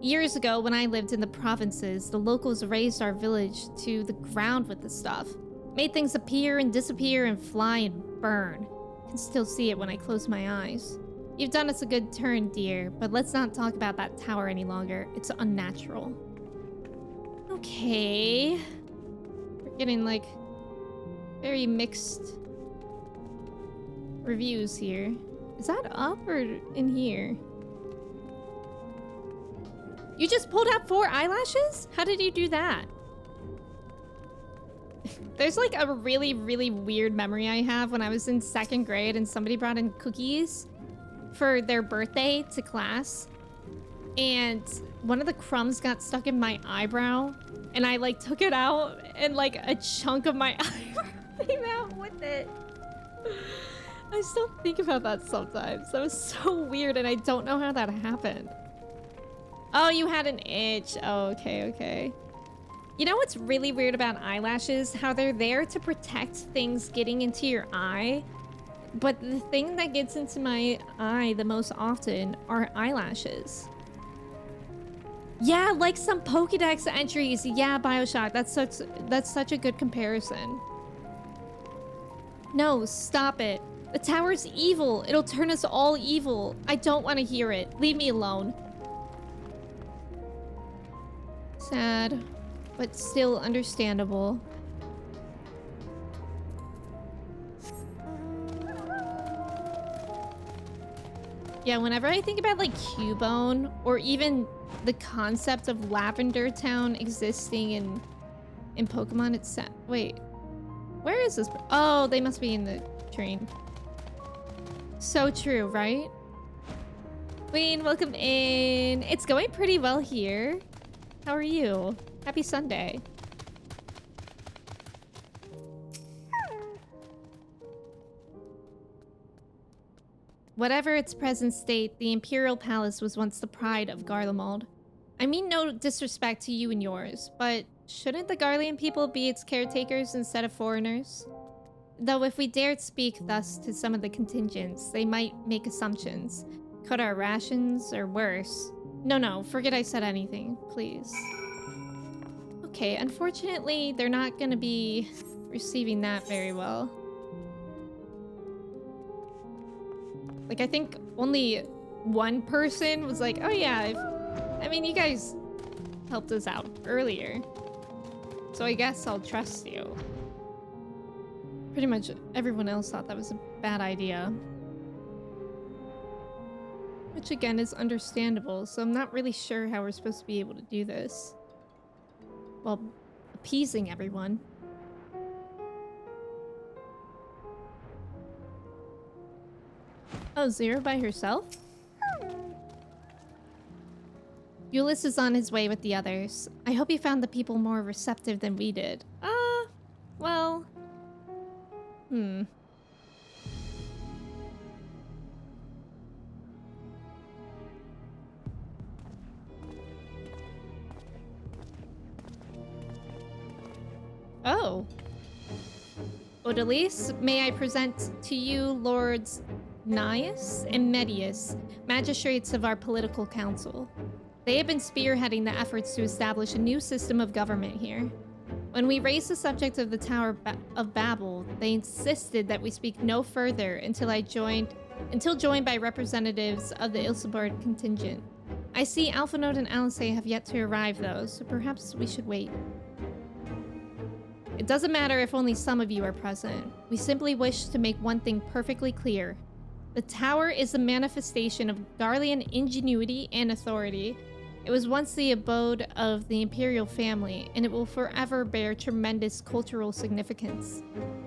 Years ago, when I lived in the provinces, the locals razed our village to the ground with the stuff. Made things appear and disappear and fly and burn. I can still see it when I close my eyes. You've done us a good turn, dear, but let's not talk about that tower any longer. It's unnatural. Okay. We're getting, like, very mixed reviews here. Is that up or in here? You just pulled out 4 eyelashes? How did you do that? There's like a really, really weird memory I have when I was in 2nd grade and somebody brought in cookies for their birthday to class. And one of the crumbs got stuck in my eyebrow. And I like took it out and like a chunk of my eyebrow came out with it. I still think about that sometimes. That was so weird and I don't know how that happened. Oh, you had an itch. Oh, okay. You know what's really weird about eyelashes? How they're there to protect things getting into your eye. But the thing that gets into my eye the most often are eyelashes. Yeah, like some Pokédex entries. Yeah, Bioshock. That's such a good comparison. No, stop it. The tower's evil. It'll turn us all evil. I don't want to hear it. Leave me alone. Sad, but still understandable. Yeah, whenever I think about like Cubone or even the concept of Lavender Town existing in Pokemon, it's sad. Wait, where is this? Oh, they must be in the train. So true, right? Queen, welcome in. It's going pretty well here. How are you? Happy Sunday. Whatever its present state, the Imperial Palace was once the pride of Garlemald. I mean no disrespect to you and yours, but shouldn't the Garlean people be its caretakers instead of foreigners? Though if we dared speak thus to some of the contingents, they might make assumptions. Cut our rations, or worse. No, forget I said anything, please. Okay, unfortunately, they're not gonna be receiving that very well. Like, I think only one person was like, oh yeah, I mean, you guys helped us out earlier. So I guess I'll trust you. Pretty much everyone else thought that was a bad idea. Which again is understandable, so I'm not really sure how we're supposed to be able to do this. Well, appeasing everyone. Oh, Zero by herself? Euless is on his way with the others. I hope he found the people more receptive than we did. Well... Oh. Odalise, may I present to you Lords Nias and Medius, magistrates of our political council. They have been spearheading the efforts to establish a new system of government here. When we raised the subject of the Tower of Babel, they insisted that we speak no further until joined by representatives of the Ilseborg contingent. I see Alphinaud and Alice have yet to arrive though, so perhaps we should wait. It doesn't matter if only some of you are present. We simply wish to make one thing perfectly clear. The tower is a manifestation of Garlean ingenuity and authority. It was once the abode of the imperial family, and it will forever bear tremendous cultural significance.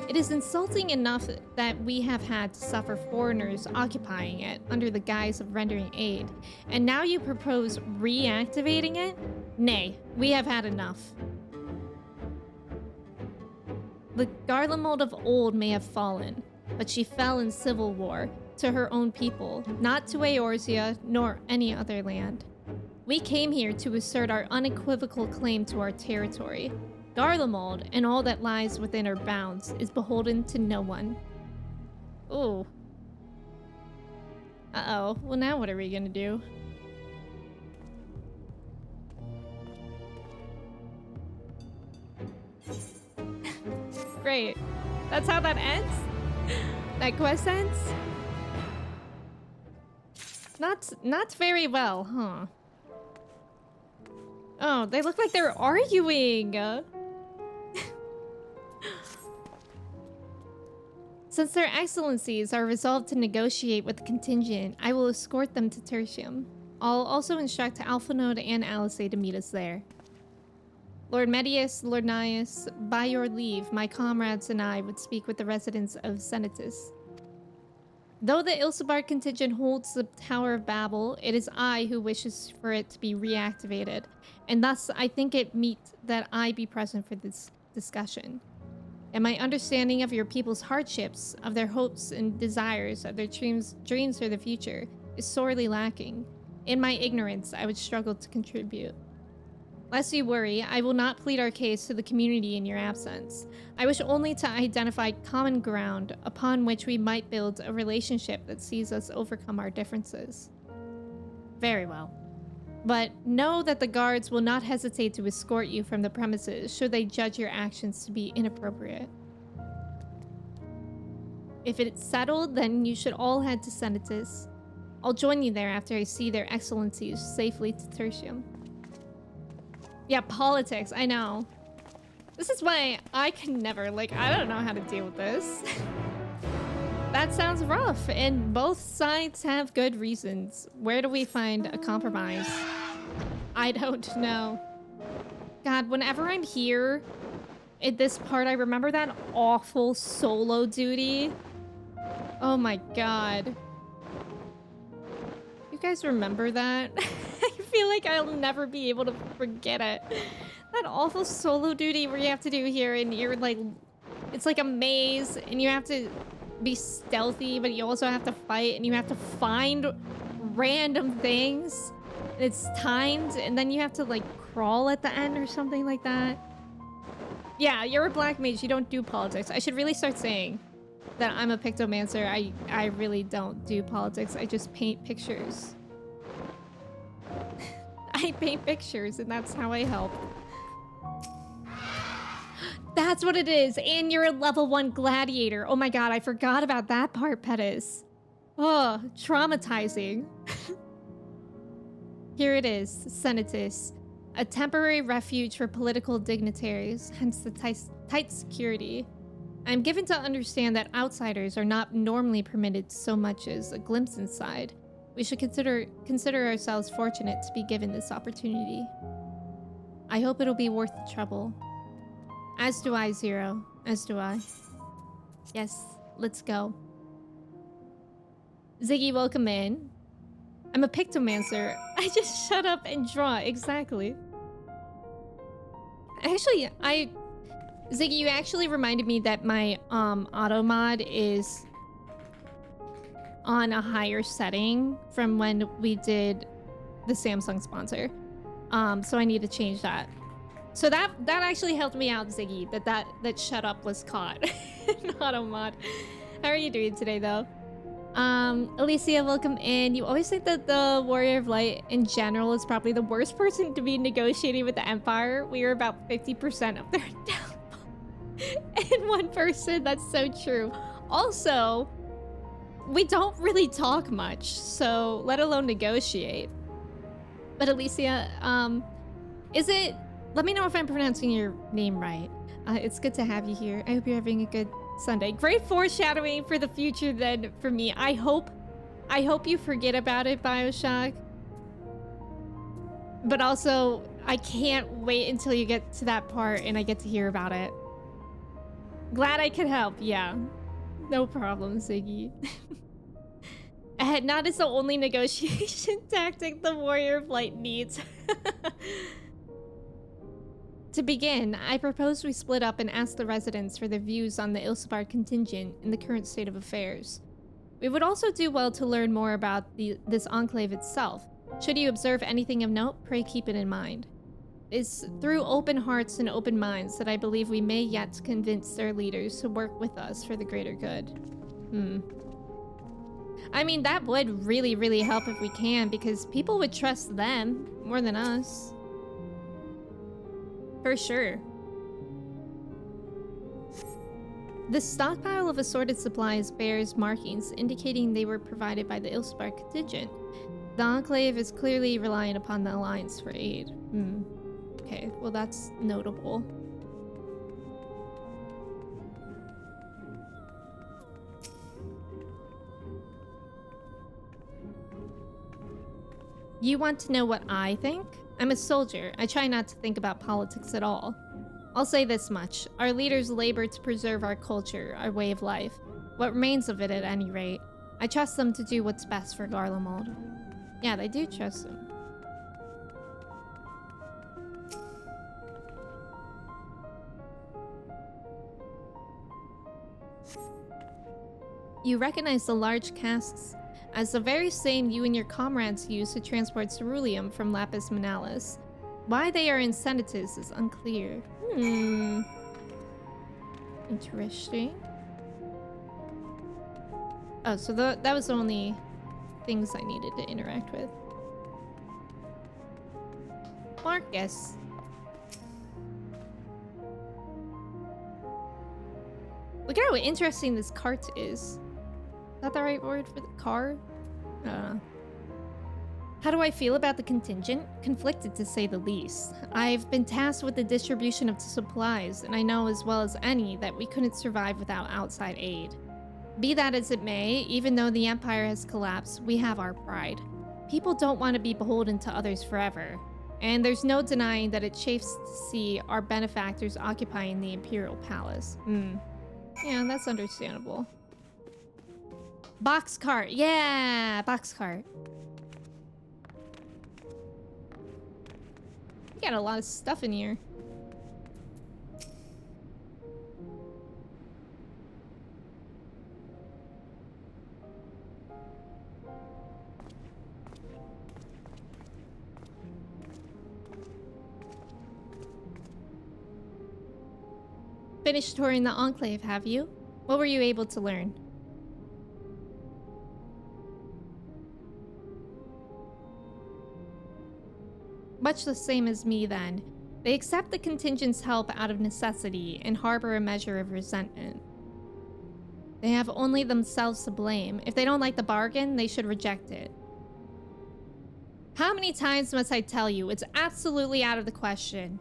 It is insulting enough that we have had to suffer foreigners occupying it under the guise of rendering aid, and now you propose reactivating it? Nay, we have had enough. The Garlemald of old may have fallen, but she fell in civil war to her own people, not to Eorzea nor any other land. We came here to assert our unequivocal claim to our territory. Garlemald, and all that lies within her bounds, is beholden to no one. Ooh. Uh-oh. Well, now what are we gonna do? Great. That's how that ends? That quest ends? Not very well, huh? Oh, they look like they're arguing. Since their excellencies are resolved to negotiate with the contingent, I will escort them to Tertium. I'll also instruct Alphanode and Alice to meet us there. Lord Medius, Lord Nias, by your leave, my comrades and I would speak with the residents of Senatus. Though the Ilsebard contingent holds the Tower of Babel, it is I who wishes for it to be reactivated, and thus I think it meet that I be present for this discussion. And my understanding of your people's hardships, of their hopes and desires, of their dreams for the future, is sorely lacking. In my ignorance, I would struggle to contribute. Lest you worry, I will not plead our case to the community in your absence. I wish only to identify common ground upon which we might build a relationship that sees us overcome our differences. Very well. But know that the guards will not hesitate to escort you from the premises should they judge your actions to be inappropriate. If it's settled, then you should all head to Senatus. I'll join you there after I see their excellencies safely to Tertium. Yeah, politics, I know. This is why I can never, like, I don't know how to deal with this. That sounds rough, and both sides have good reasons. Where do we find a compromise? I don't know. God, whenever I'm here at this part, I remember that awful solo duty. Oh my god. You guys remember that? I feel like I'll never be able to forget it. That awful solo duty where you have to do here, and you're like, it's like a maze, and you have to be stealthy, but you also have to fight, and you have to find random things, and it's timed, and then you have to like crawl at the end or something like that. Yeah, you're a black mage, you don't do politics. I should really start saying that I'm a pictomancer. I really don't do politics. I just paint pictures. I paint pictures, and that's how I help. That's what it is. And you're a level 1 gladiator. Oh my god, I forgot about that part, Pettis. Oh, traumatizing. Here it is, Senatus. A temporary refuge for political dignitaries, hence the tight security. I'm given to understand that outsiders are not normally permitted so much as a glimpse inside. We should consider ourselves fortunate to be given this opportunity. I hope it'll be worth the trouble. As do I, Zero. As do I. Yes, let's go. Ziggy, welcome in. I'm a pictomancer. I just shut up and draw. Exactly. Actually, Ziggy, you actually reminded me that my auto mod is on a higher setting from when we did the Samsung sponsor. So I need to change that. So that actually helped me out, Ziggy, that shut up was caught in auto mod. How are you doing today, though? Alicia, welcome in. You always think that the Warrior of Light in general is probably the worst person to be negotiating with the Empire. We are about 50% of their downfall. And one person, that's so true. Also, we don't really talk much, so let alone negotiate. But Alicia, is it... Let me know if I'm pronouncing your name right. It's good to have you here. I hope you're having a good Sunday. Great foreshadowing for the future then for me. I hope you forget about it, BioShock. But also, I can't wait until you get to that part and I get to hear about it. Glad I could help, yeah. No problem, Ziggy. Not as the only negotiation tactic the warrior of light needs. To begin, I propose we split up and ask the residents for their views on the Ilsebard contingent in the current state of affairs. We would also do well to learn more about this enclave itself. Should you observe anything of note, pray keep it in mind. It's through open hearts and open minds that I believe we may yet convince their leaders to work with us for the greater good. I mean, that would really, really help if we can, because people would trust them more than us. For sure. The stockpile of assorted supplies bears markings indicating they were provided by the Ilsebard contingent. The Enclave is clearly relying upon the Alliance for aid. Okay, well that's notable. You want to know what I think? I'm a soldier. I try not to think about politics at all. I'll say this much. Our leaders labor to preserve our culture, our way of life. What remains of it at any rate. I trust them to do what's best for Garlemald. Yeah, they do trust him. You recognize the large casks as the very same you and your comrades used to transport ceruleum from Lapis Manalis. Why they are in Senatus is unclear. Interesting. Oh, so that was the only things I needed to interact with. Marcus. Look at how interesting this cart is. Is that the right word for the car? How do I feel about the contingent? Conflicted, to say the least. I've been tasked with the distribution of supplies, and I know as well as any that we couldn't survive without outside aid. Be that as it may, even though the Empire has collapsed, we have our pride. People don't want to be beholden to others forever, and there's no denying that it chafes to see our benefactors occupying the Imperial Palace. Yeah, that's understandable. Box cart. Yeah, box cart. You got a lot of stuff in here. Finished touring the Enclave, have you? What were you able to learn? Much the same as me, then. They accept the contingent's help out of necessity and harbor a measure of resentment. They have only themselves to blame. If they don't like the bargain, they should reject it. How many times must I tell you? It's absolutely out of the question.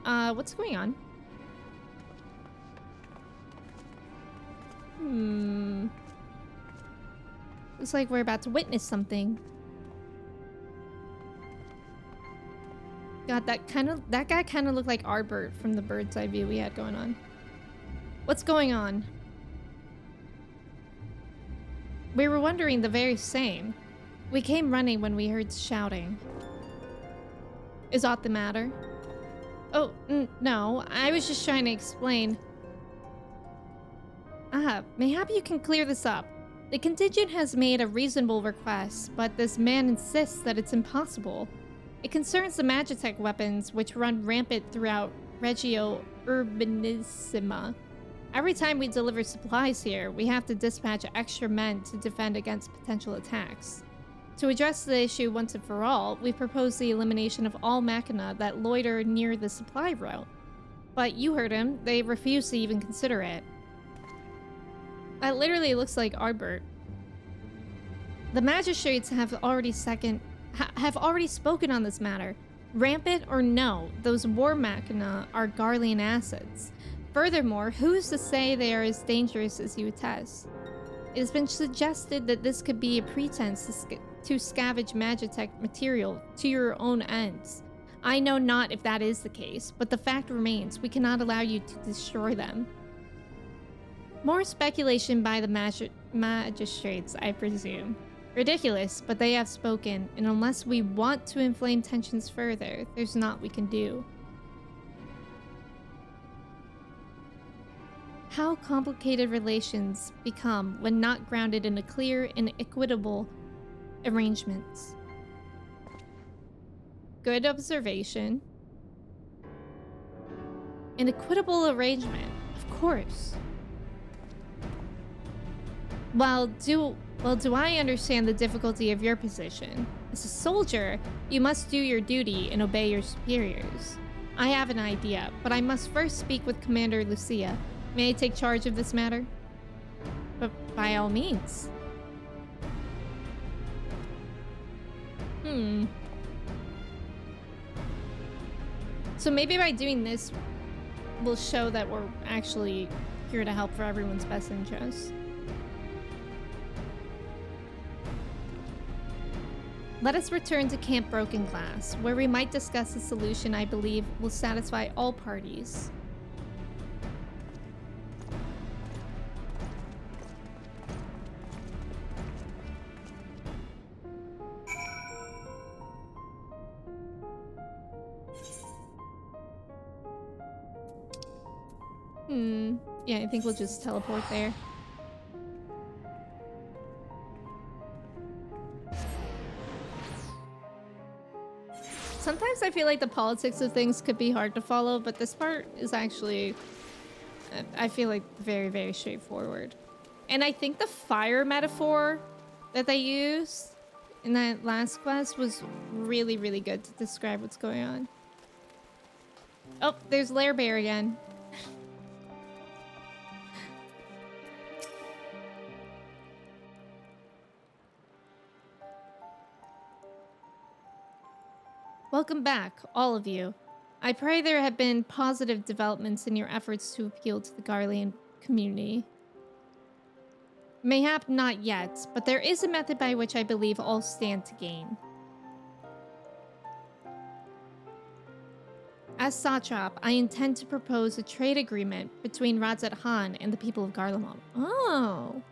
What's going on? Looks like we're about to witness something. God, that guy kind of looked like Arbert from the bird's eye view we had going on. What's going on? We were wondering the very same. We came running when we heard shouting. Is aught the matter? Oh, no. I was just trying to explain. Mayhap you can clear this up. The contingent has made a reasonable request, but this man insists that it's impossible. It concerns the Magitech weapons, which run rampant throughout Regio Urbanissima. Every time we deliver supplies here, we have to dispatch extra men to defend against potential attacks. To address the issue once and for all, we propose the elimination of all machina that loiter near the supply route. But you heard him, they refuse to even consider it. That literally looks like Arbert. The magistrates have already spoken on this matter. Rampant or no, those war machina are Garlean assets. Furthermore, who's to say they are as dangerous as you attest? It has been suggested that this could be a pretense to scavenge Magitech material to your own ends. I know not if that is the case, but the fact remains we cannot allow you to destroy them. More speculation by the magistrates, I presume. Ridiculous, but they have spoken, and unless we want to inflame tensions further, there's naught we can do. How complicated relations become when not grounded in a clear and equitable arrangements. Good observation. An equitable arrangement, of course. Well, do I understand the difficulty of your position? As a soldier, you must do your duty and obey your superiors. I have an idea, but I must first speak with Commander Lucia. May I take charge of this matter? But by all means. So maybe by doing this, we'll show that we're actually here to help for everyone's best interest. Let us return to Camp Broken Glass, where we might discuss a solution I believe will satisfy all parties. Yeah, I think we'll just teleport there. Sometimes I feel like the politics of things could be hard to follow, but this part is actually, I feel like, very, very straightforward. And I think the fire metaphor that they used in that last quest was really, really good to describe what's going on. Oh, there's Lair Bear again. Welcome back, all of you. I pray there have been positive developments in your efforts to appeal to the Garlean community. Mayhap not yet, but there is a method by which I believe all stand to gain. As Satrap, I intend to propose a trade agreement between Radzat Han and the people of Garlemald. Oh.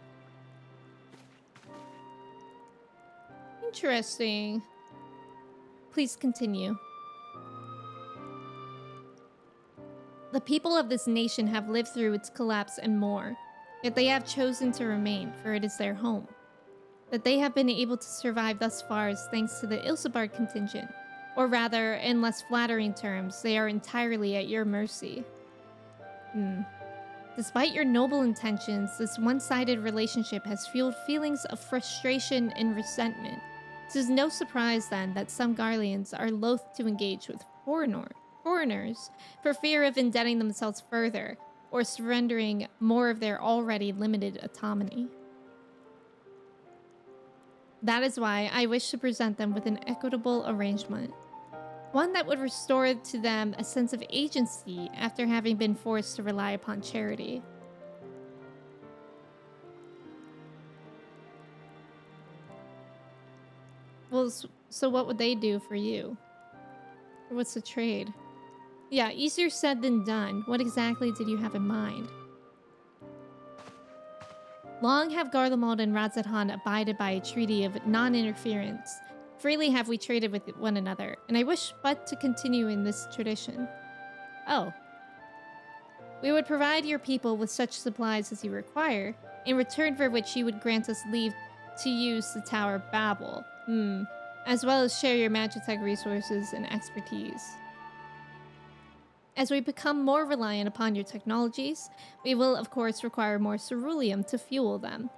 Interesting. Please continue. The people of this nation have lived through its collapse and more, yet they have chosen to remain, for it is their home. That they have been able to survive thus far is thanks to the Ilsebard contingent, or rather, in less flattering terms, they are entirely at your mercy. Despite your noble intentions, this one-sided relationship has fueled feelings of frustration and resentment. It is no surprise, then, that some Garleans are loath to engage with foreigners for fear of indebting themselves further or surrendering more of their already limited autonomy. That is why I wish to present them with an equitable arrangement. One that would restore to them a sense of agency after having been forced to rely upon charity. Well, so what would they do for you? What's the trade? Yeah, easier said than done. What exactly did you have in mind? Long have Garlemald and Radzat Han abided by a treaty of non-interference. Freely have we traded with one another, and I wish but to continue in this tradition. Oh. We would provide your people with such supplies as you require, in return for which you would grant us leave to use the Tower Babel. As well as share your Magitech resources and expertise. As we become more reliant upon your technologies, we will of course require more ceruleum to fuel them.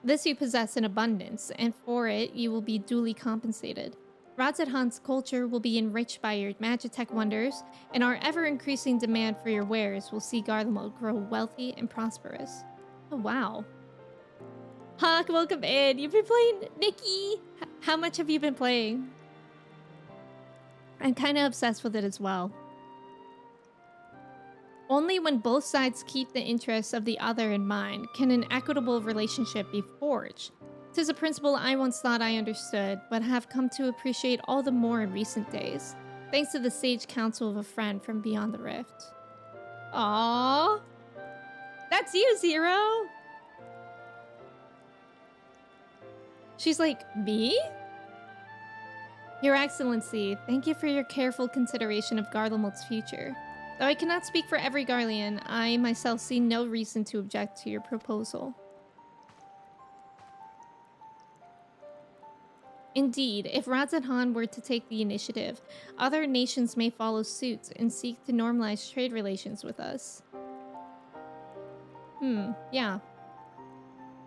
This you possess in abundance, and for it you will be duly compensated. Radzat Han's culture will be enriched by your Magitech wonders, and our ever-increasing demand for your wares will see Garlemald grow wealthy and prosperous. Oh wow. Hawk, welcome in. You've been playing, Nikki. How much have you been playing? I'm kind of obsessed with it as well. Only when both sides keep the interests of the other in mind can an equitable relationship be forged. 'Tis a principle I once thought I understood, but have come to appreciate all the more in recent days, thanks to the sage counsel of a friend from beyond the rift. Aww. That's you, Zero! She's like, me? Your Excellency, thank you for your careful consideration of Garlemald's future. Though I cannot speak for every Garlean, I myself see no reason to object to your proposal. Indeed, if Radz-at-Han were to take the initiative, other nations may follow suit and seek to normalize trade relations with us. Yeah.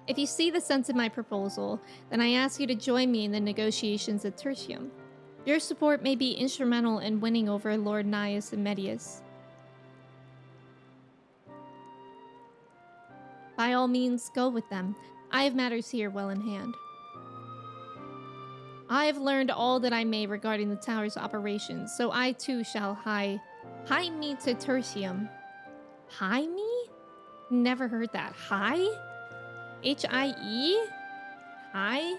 If you see the sense in my proposal, then I ask you to join me in the negotiations at Tertium. Your support may be instrumental in winning over Lord Nias and Medius. By all means, go with them. I have matters here well in hand. I have learned all that I may regarding the tower's operations, so I too shall hie me to Tertium. Hie me? Never heard that. Hie? H-I-E? Hie?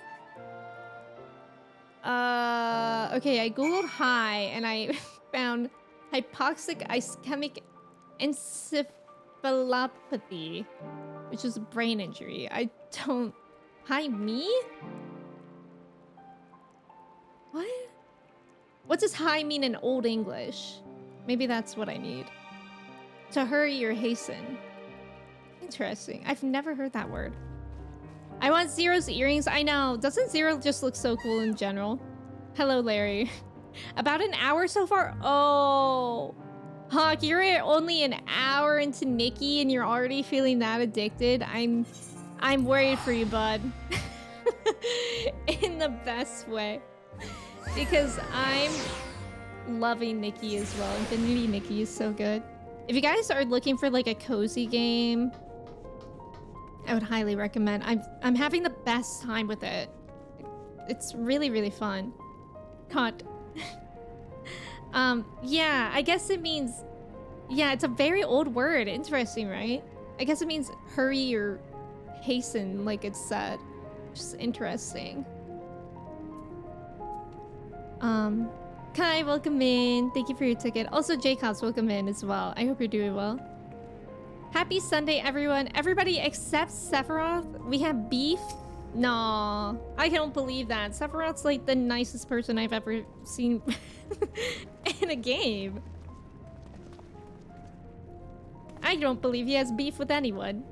Okay, I googled high and I found hypoxic ischemic encephalopathy, which is a brain injury. I don't... Hi, me? What? What does high mean in Old English? Maybe that's what I need. To hurry or hasten. Interesting. I've never heard that word. I want Zero's earrings. I know. Doesn't Zero just look so cool in general? Hello, Larry. About an hour so far? Oh. Hawk, you're only an hour into Nikki and you're already feeling that addicted. I'm worried for you, bud. In the best way. Because I'm loving Nikki as well. Infinity Nikki is so good. If you guys are looking for like a cozy game, I would highly recommend. I'm having the best time with it. It's really, really fun. Caught. Yeah, I guess it means... Yeah, it's a very old word. Interesting, right? I guess it means hurry or hasten, like it's said. Just interesting. Kai, welcome in. Thank you for your ticket. Also, Jacobs, welcome in as well. I hope you're doing well. Happy Sunday, everyone. Everybody except Sephiroth. We have beef. No, I don't believe that. Sephiroth's like the nicest person I've ever seen in a game. I don't believe he has beef with anyone.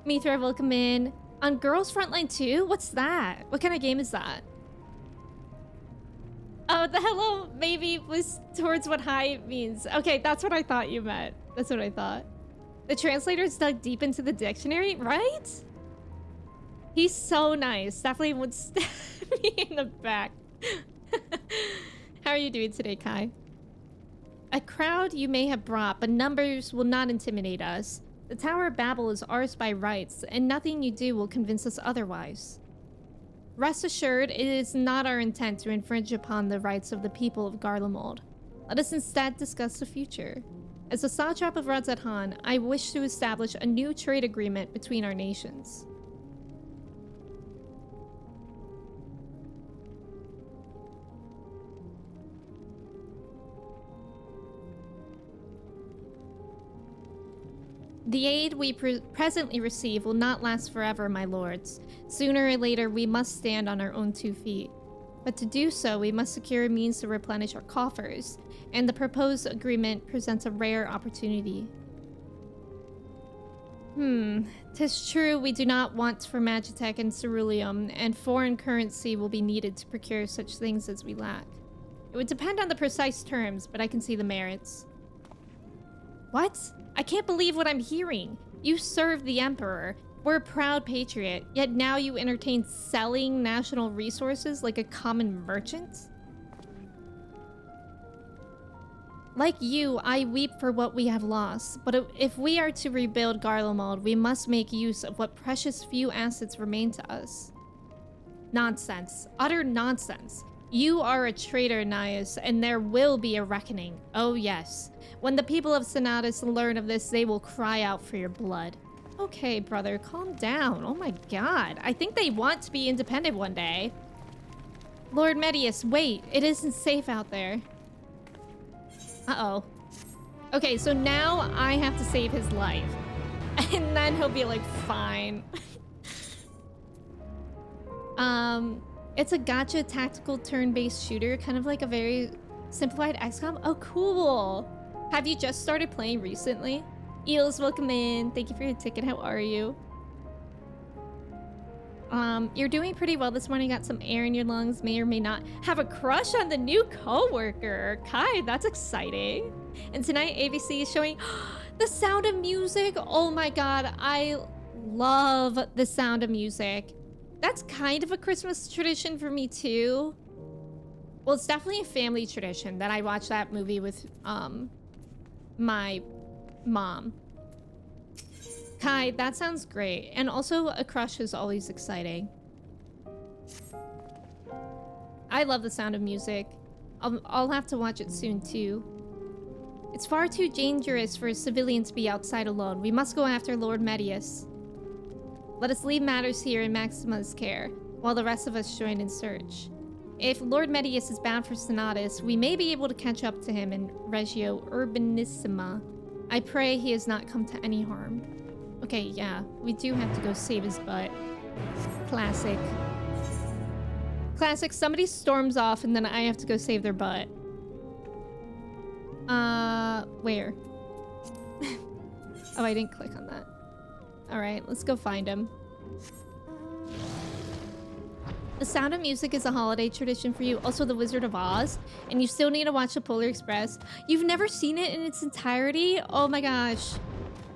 Mithra, welcome in. On Girls Frontline 2? What's that? What kind of game is that? Oh, the hello maybe was towards what hi means. Okay, that's what I thought you meant. That's what I thought. The translator's dug deep into the dictionary, right? He's so nice. Definitely would stab me in the back. How are you doing today, Kai? A crowd you may have brought, but numbers will not intimidate us. The Tower of Babel is ours by rights, and nothing you do will convince us otherwise. Rest assured, it is not our intent to infringe upon the rights of the people of Garlemald. Let us instead discuss the future. As a satrap of Radz-at-Han, I wish to establish a new trade agreement between our nations. The aid we presently receive will not last forever, my lords. Sooner or later, we must stand on our own 2 feet. But to do so, we must secure a means to replenish our coffers, and the proposed agreement presents a rare opportunity. 'Tis true we do not want for Magitech and Ceruleum, and foreign currency will be needed to procure such things as we lack. It would depend on the precise terms, but I can see the merits. What? I can't believe what I'm hearing. You served the Emperor. We're a proud patriot, yet now you entertain selling national resources like a common merchant? Like you, I weep for what we have lost, but if we are to rebuild Garlemald, we must make use of what precious few assets remain to us. Nonsense. Utter nonsense. You are a traitor, Nias, and there will be a reckoning. Oh yes. When the people of Senatus learn of this, they will cry out for your blood. Okay, brother, calm down. Oh my god. I think they want to be independent one day. Lord Medius, wait. It isn't safe out there. Uh-oh. Okay, so now I have to save his life. And then he'll be like, fine. It's a gacha tactical turn-based shooter, kind of like a very simplified XCOM. Oh, cool. Have you just started playing recently? Eels, welcome in. Thank you for your ticket. How are you? You're doing pretty well this morning. Got some air in your lungs. May or may not have a crush on the new coworker. Kai, that's exciting. And tonight, ABC is showing The Sound of Music. Oh my god, I love The Sound of Music. That's kind of a Christmas tradition for me too. Well, it's definitely a family tradition that I watch that movie with my mom. Kai, that sounds great. And also a crush is always exciting. I love The Sound of Music. I'll have to watch it soon too. It's far too dangerous for a civilian to be outside alone. We must go after Lord Medius. Let us leave matters here in Maxima's care, while the rest of us join in search. If Lord Medius is bound for Senatus, we may be able to catch up to him in Regio Urbanissima. I pray he has not come to any harm. Okay, yeah, we do have to go save his butt. Classic. Classic, somebody storms off and then I have to go save their butt. Where? Oh, I didn't click on that. Alright, let's go find him. The Sound of Music is a holiday tradition for you, also The Wizard of Oz, and you still need to watch The Polar Express. You've never seen it in its entirety? Oh my gosh.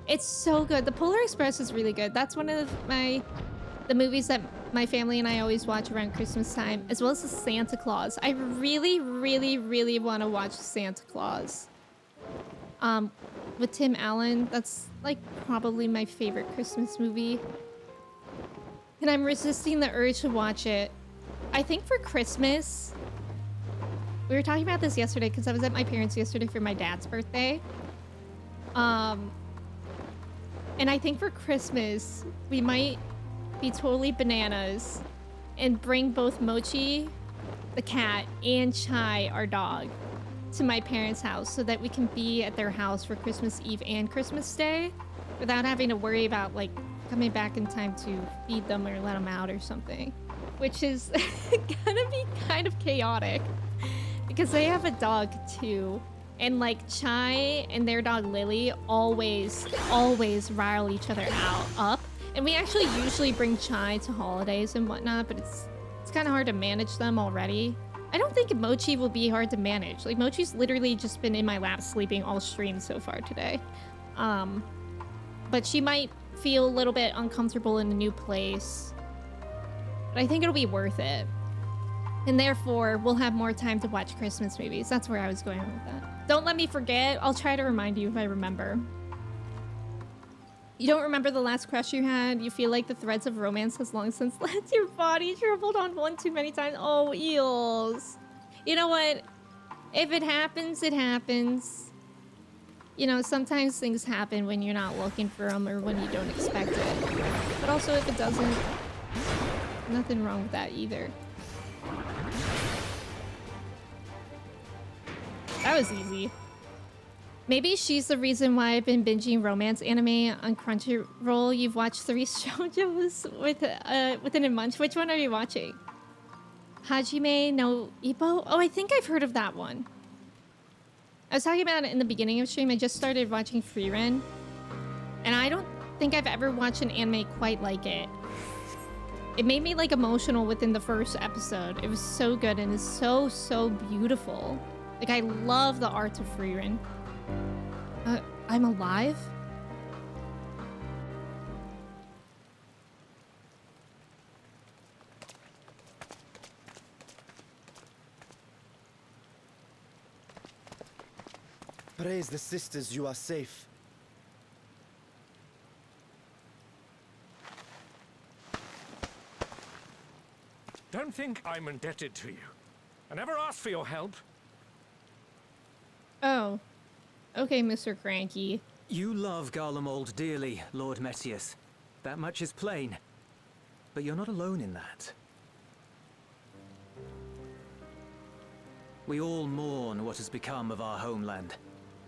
It's so good. The Polar Express is really good. That's one of the movies that my family and I always watch around Christmas time, as well as the Santa Claus. I really, really, really want to watch Santa Claus. With Tim Allen, that's like probably my favorite Christmas movie. And I'm resisting the urge to watch it. I think for Christmas, we were talking about this yesterday because I was at my parents' yesterday for my dad's birthday. And I think for Christmas, we might be totally bananas and bring both Mochi, the cat, and Chai, our dog, to my parents' house so that we can be at their house for Christmas Eve and Christmas Day without having to worry about like coming back in time to feed them or let them out or something, which is gonna be kind of chaotic because they have a dog too. And like Chai and their dog Lily always rile each other up. And we actually usually bring Chai to holidays and whatnot, but it's kind of hard to manage them already. I don't think Mochi will be hard to manage. Like Mochi's literally just been in my lap sleeping all stream so far today. But she might feel a little bit uncomfortable in a new place. But I think it'll be worth it. And therefore, we'll have more time to watch Christmas movies. That's where I was going with that. Don't let me forget. I'll try to remind you if I remember. You don't remember the last crush you had? You feel like the threads of romance has long since left your body, traveled on one too many times. Oh, eels. You know what? If it happens, it happens. You know, sometimes things happen when you're not looking for them or when you don't expect it. But also, if it doesn't, nothing wrong with that either. That was easy. Maybe she's the reason why I've been binging romance anime on Crunchyroll. You've watched 3 shoujos within a month. Which one are you watching? Hajime no Ippo? Oh, I think I've heard of that one. I was talking about it in the beginning of stream. I just started watching Frieren. And I don't think I've ever watched an anime quite like it. It made me like emotional within the first episode. It was so good and it's so beautiful. Like I love the art of Frieren. I'm alive? Praise the sisters, you are safe. Don't think I'm indebted to you. I never asked for your help. Oh. Okay, Mr. Cranky. You love Garlemald dearly, Lord Metius. That much is plain. But you're not alone in that. We all mourn what has become of our homeland.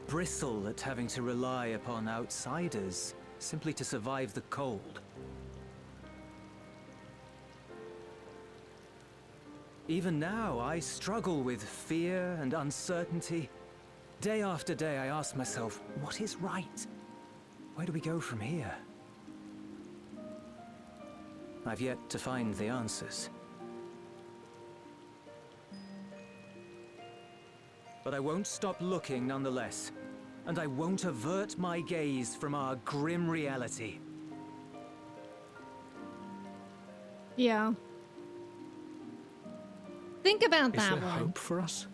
Bristle at having to rely upon outsiders simply to survive the cold. Even now, I struggle with fear and uncertainty. Day after day, I ask myself, what is right? Where do we go from here? I've yet to find the answers. But I won't stop looking nonetheless. And I won't avert my gaze from our grim reality. Yeah. Think about Is that there one. hope for us?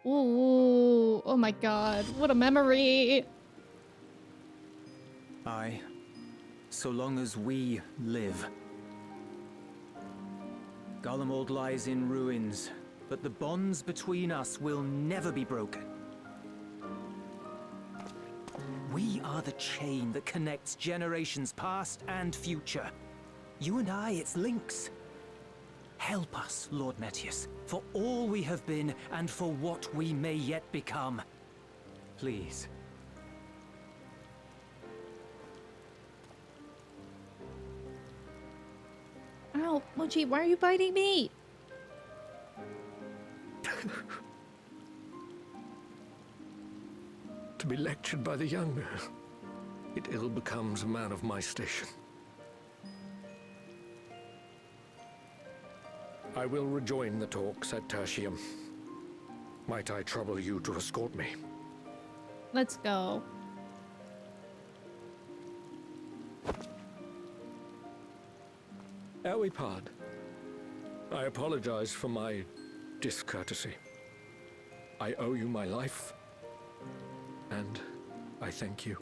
Ooh, oh my god, what a memory. Aye. So long as we live. Garlemald lies in ruins, but the bonds between us will never be broken. We are the chain that connects generations past and future. You and I, it's links. Help us, Lord Metius, for all we have been and for what we may yet become. Please. Ow, Mochi, why are you biting me? To be lectured by the younger, it ill becomes a man of my station. I will rejoin the talks at Tertium. Might I trouble you to escort me? Let's go. Ere we part, I apologize for my discourtesy. I owe you my life, and I thank you.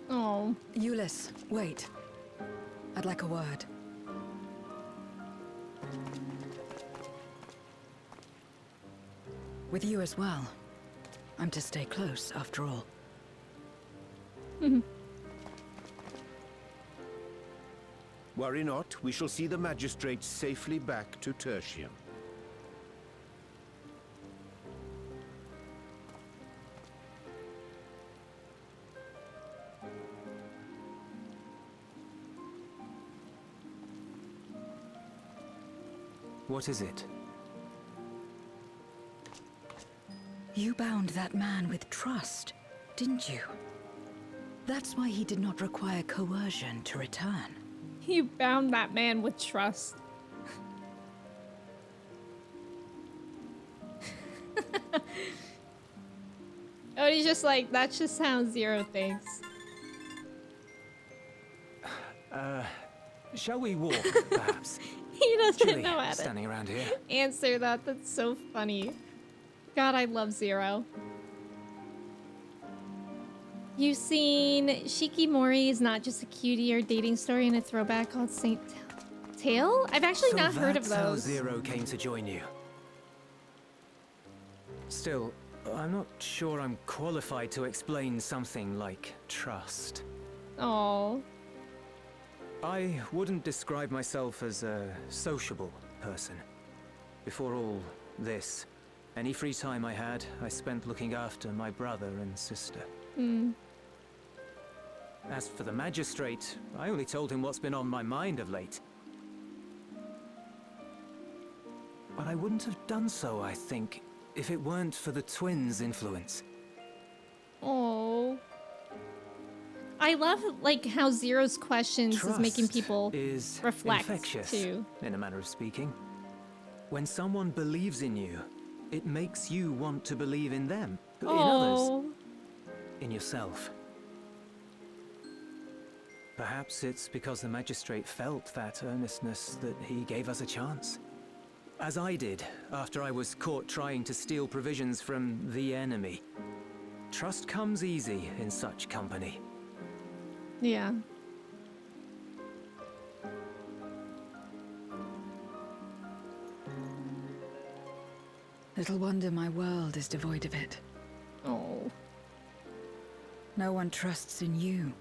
Oh. Euless, wait. I'd like a word. With you as well. I'm to stay close, after all. Worry not, we shall see the magistrate safely back to Tertium. What is it? You bound that man with trust, didn't you? That's why he did not require coercion to return. You bound that man with trust. Oh, he's just like, that's just how Zero thinks. Shall we walk, perhaps? He doesn't Julie, know how to standing around here. answer that. That's so funny. God, I love Zero. You've seen Shikimori is not just a cutie or dating story and a throwback called Saint Tale? I've actually not heard of that's how those. Zero came to join you. Still, I'm not sure I'm qualified to explain something like trust. Oh. I wouldn't describe myself as a sociable person. Before all this, any free time I had, I spent looking after my brother and sister. As for the magistrate, I only told him what's been on my mind of late. But I wouldn't have done so, I think, if it weren't for the twins' influence. Oh. I love like how Zero's questions is making people is reflect infectious, too. in a manner of speaking. When someone believes in you, it makes you want to believe in them, in others, in yourself. Perhaps it's because the magistrate felt that earnestness that he gave us a chance. As I did, after I was caught trying to steal provisions from the enemy. Trust comes easy in such company. Yeah. Little wonder my world is devoid of it. Oh. No one trusts in you,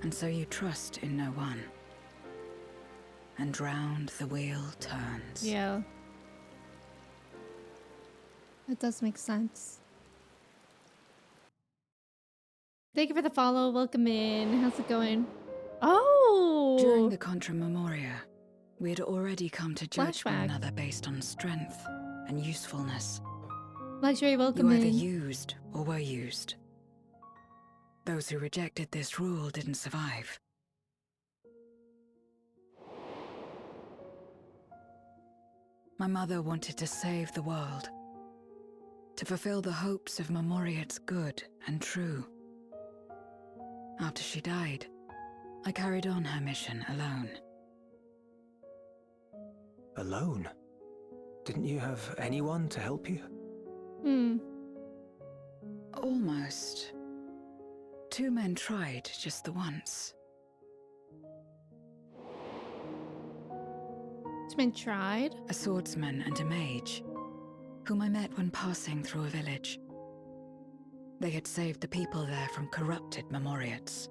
and so you trust in no one. And round the wheel turns. Yeah. That does make sense. Thank you for the follow. Welcome in. How's it going? Oh! During the Contra Memoria, we had already come to judge one Flashback. another based on strength and usefulness. Luxury, welcome You either in. used or were used. Those who rejected this rule didn't survive. My mother wanted to save the world, to fulfill the hopes of Memoria's good and true. After she died, I carried on her mission alone. Alone? Didn't you have anyone to help you? Almost. 2 men tried just the once. Been tried. A swordsman and a mage, whom I met when passing through a village. They had saved the people there from corrupted Memoriates.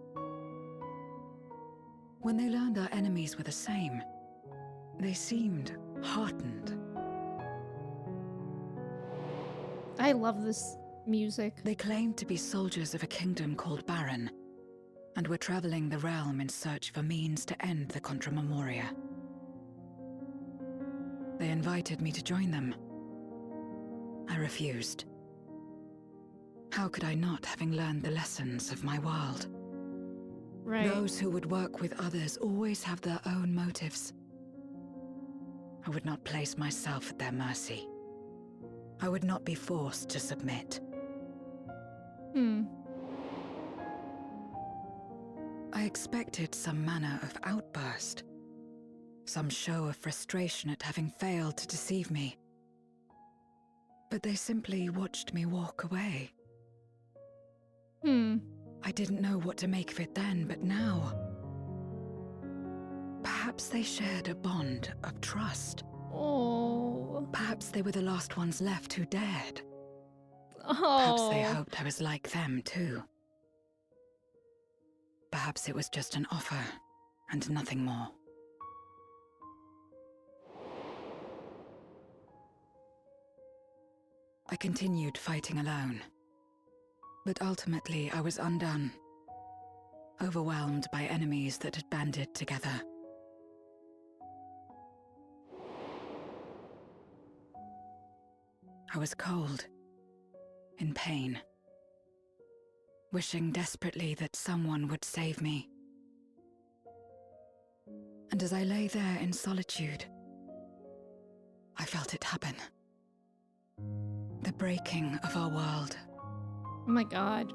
When they learned our enemies were the same, they seemed heartened. I love this music. They claimed to be soldiers of a kingdom called Baron, and were traveling the realm in search for means to end the Contra Memoria. They invited me to join them. I refused. How could I not, having learned the lessons of my world? Right. Those who would work with others always have their own motives. I would not place myself at their mercy. I would not be forced to submit. I expected some manner of outburst. Some show of frustration at having failed to deceive me. But they simply watched me walk away. I didn't know what to make of it then, but now... Perhaps they shared a bond of trust. Oh. Perhaps they were the last ones left who dared. Oh. Perhaps they hoped I was like them, too. Perhaps it was just an offer, and nothing more. I continued fighting alone. But ultimately, I was undone. Overwhelmed by enemies that had banded together. I was cold, in pain, wishing desperately that someone would save me. And as I lay there in solitude, I felt it happen. The breaking of our world. Oh my god.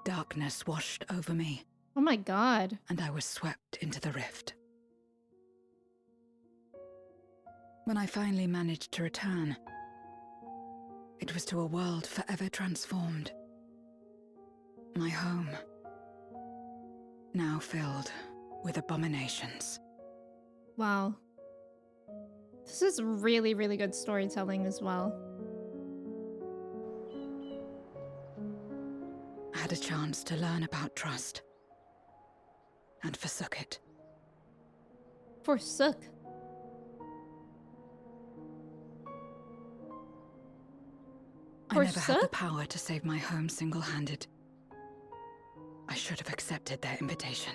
Darkness washed over me, Oh my god. and I was swept into the rift. When I finally managed to return, it was to a world forever transformed. My home, now filled with abominations. Wow. This is really, really good storytelling as well. I had a chance to learn about trust, and forsook it. Forsook. I never had the Forsook? power to save my home single-handed. I should have accepted their invitation.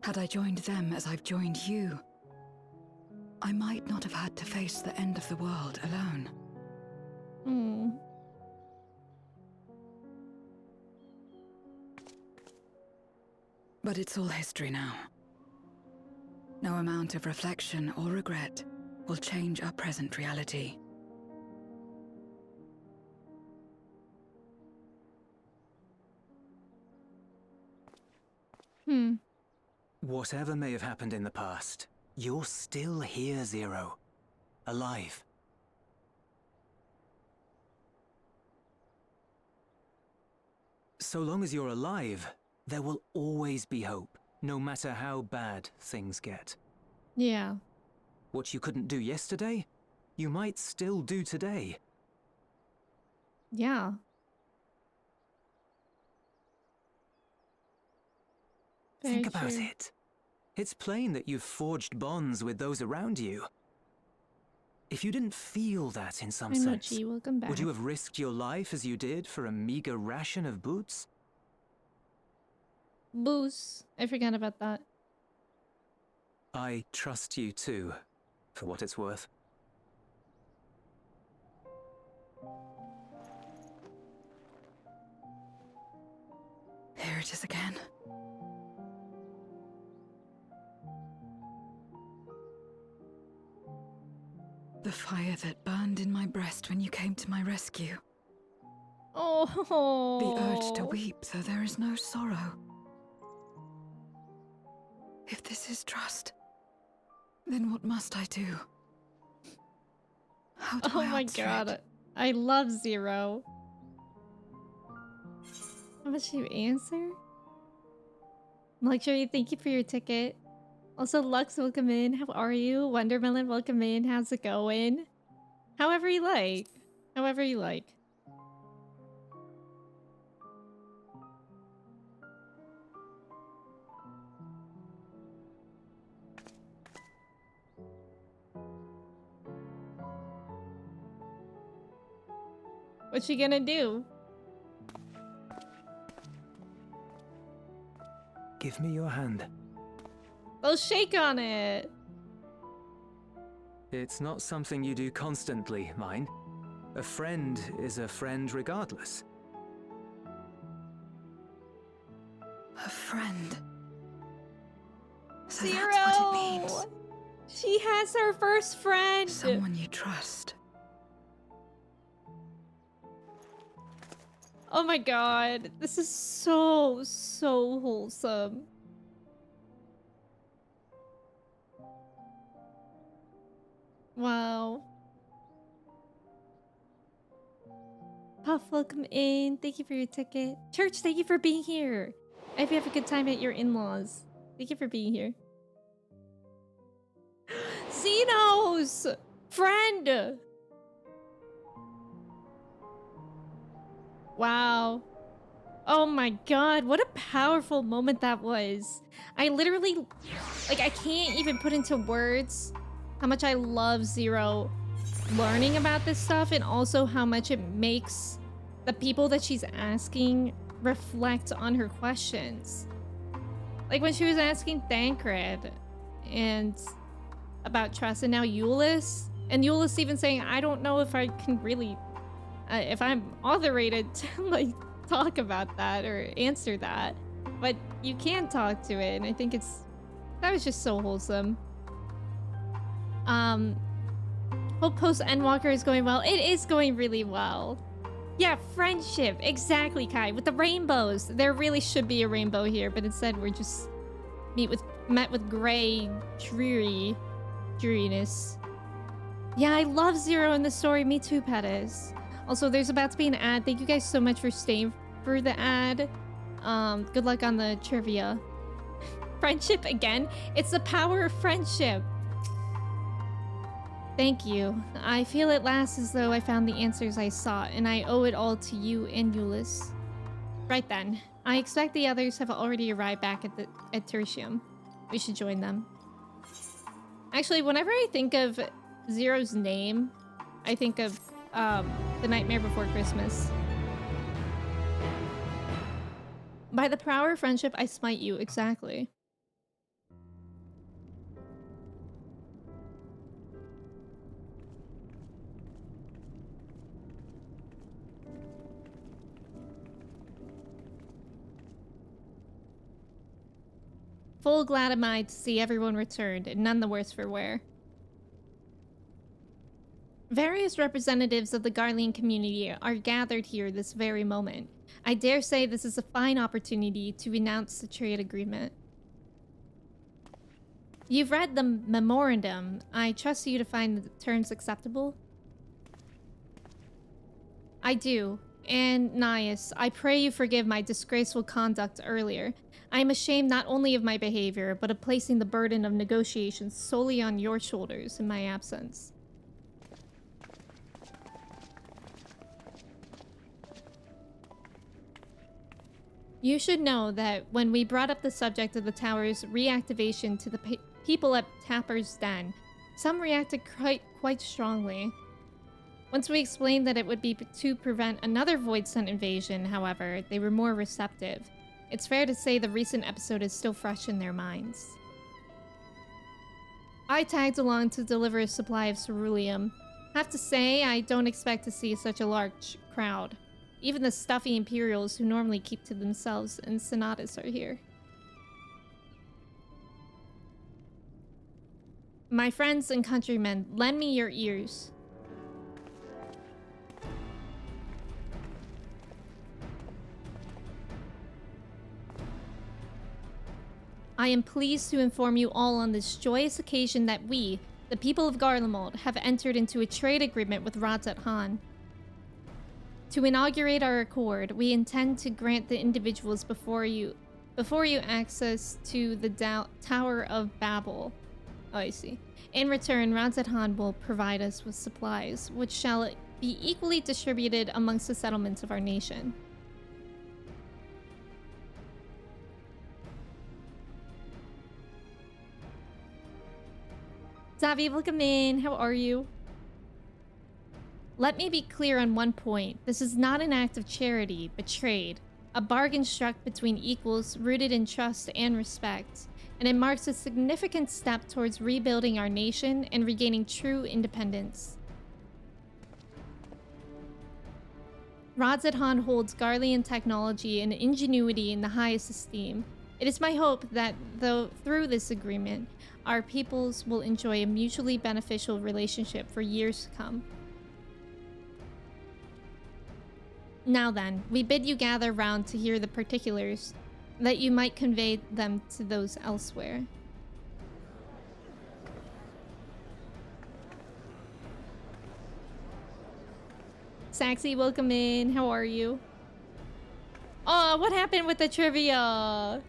Had I joined them as I've joined you, I might not have had to face the end of the world alone. But it's all history now. No amount of reflection or regret will change our present reality. Whatever may have happened in the past, you're still here, Zero. Alive. So long as you're alive, there will always be hope, no matter how bad things get. Yeah. What you couldn't do yesterday, you might still do today. Yeah. Very Think about true. it. It's plain that you've forged bonds with those around you. If you didn't feel that in some Hi, sense, Mochi. Welcome back. would you have risked your life as you did for a meager ration of boots? Booze. I forgot about that. I trust you too, for what it's worth. Here it is again. The fire that burned in my breast when you came to my rescue. Oh. The urge to weep, though there is no sorrow. If this is trust, then what must I do? How do Oh I my answer god. it? I love Zero. How much do you answer? Luxury, thank you for your ticket. Also, Lux, welcome in. How are you? Wondermelon, welcome in. How's it going? However you like. However you like. What you gonna do? Give me your hand. Oh, shake on it. It's not something you do constantly, mind. A friend is a friend regardless. A friend. So Zero. that's what it means. She has her first friend. Someone you trust. Oh my god. This is so wholesome. Wow. Puff, welcome in. Thank you for your ticket. Church, thank you for being here. I hope you have a good time at your in-laws. Thank you for being here. Xenos! Friend! Wow. Oh my god, what a powerful moment that was. I literally, like, I can't even put into words how much I love Zero learning about this stuff, and also how much it makes the people that she's asking reflect on her questions. Like when she was asking Thancred and about trust, and now Euless, and Euless even saying, I don't know if I can really, if I'm authorized to like talk about that or answer that, but you can talk to it, and I think that was just so wholesome. Hope Post-Endwalker is going well. It is going really well. Yeah, friendship. Exactly, Kai. With the rainbows. There really should be a rainbow here, but instead we're just met with gray dreariness. Yeah, I love Zero in the story. Me too, Pettis. Also, there's about to be an ad. Thank you guys so much for staying for the ad. Good luck on the trivia. Friendship again? It's the power of friendship. Thank you. I feel at last as though I found the answers I sought, and I owe it all to you and Euless. Right then. I expect the others have already arrived back at Tertium. We should join them. Actually, whenever I think of Zero's name, I think of The Nightmare Before Christmas. By the power of friendship, I smite you. Exactly. Full glad am I to see everyone returned, and none the worse for wear. Various representatives of the Garlean community are gathered here this very moment. I dare say this is a fine opportunity to renounce the trade agreement. You've read the memorandum. I trust you to find the terms acceptable. I do. Ananias, I pray you forgive my disgraceful conduct earlier. I am ashamed not only of my behavior, but of placing the burden of negotiations solely on your shoulders in my absence. You should know that when we brought up the subject of the tower's reactivation to the people at Tapper's Den, some reacted quite strongly. Once we explained that it would be to prevent another Void Sun invasion, however, they were more receptive. It's fair to say the recent episode is still fresh in their minds. I tagged along to deliver a supply of ceruleum. Have to say, I don't expect to see such a large crowd. Even the stuffy Imperials who normally keep to themselves and Senatus are here. My friends and countrymen, lend me your ears. I am pleased to inform you all on this joyous occasion that we, the people of Garlemald, have entered into a trade agreement with Radzat Han. To inaugurate our accord, we intend to grant the individuals before you access to the Tower of Babel. Oh, I see. In return, Radzat Han will provide us with supplies, which shall be equally distributed amongst the settlements of our nation. Zavi, welcome in. How are you? Let me be clear on one point. This is not an act of charity, but trade. A bargain struck between equals, rooted in trust and respect. And it marks a significant step towards rebuilding our nation and regaining true independence. Radzat Han holds Garlean technology and ingenuity in the highest esteem. It is my hope that, through this agreement, our peoples will enjoy a mutually beneficial relationship for years to come. Now then, we bid you gather round to hear the particulars, that you might convey them to those elsewhere. Saxy, welcome in. How are you? Oh, what happened with the trivia?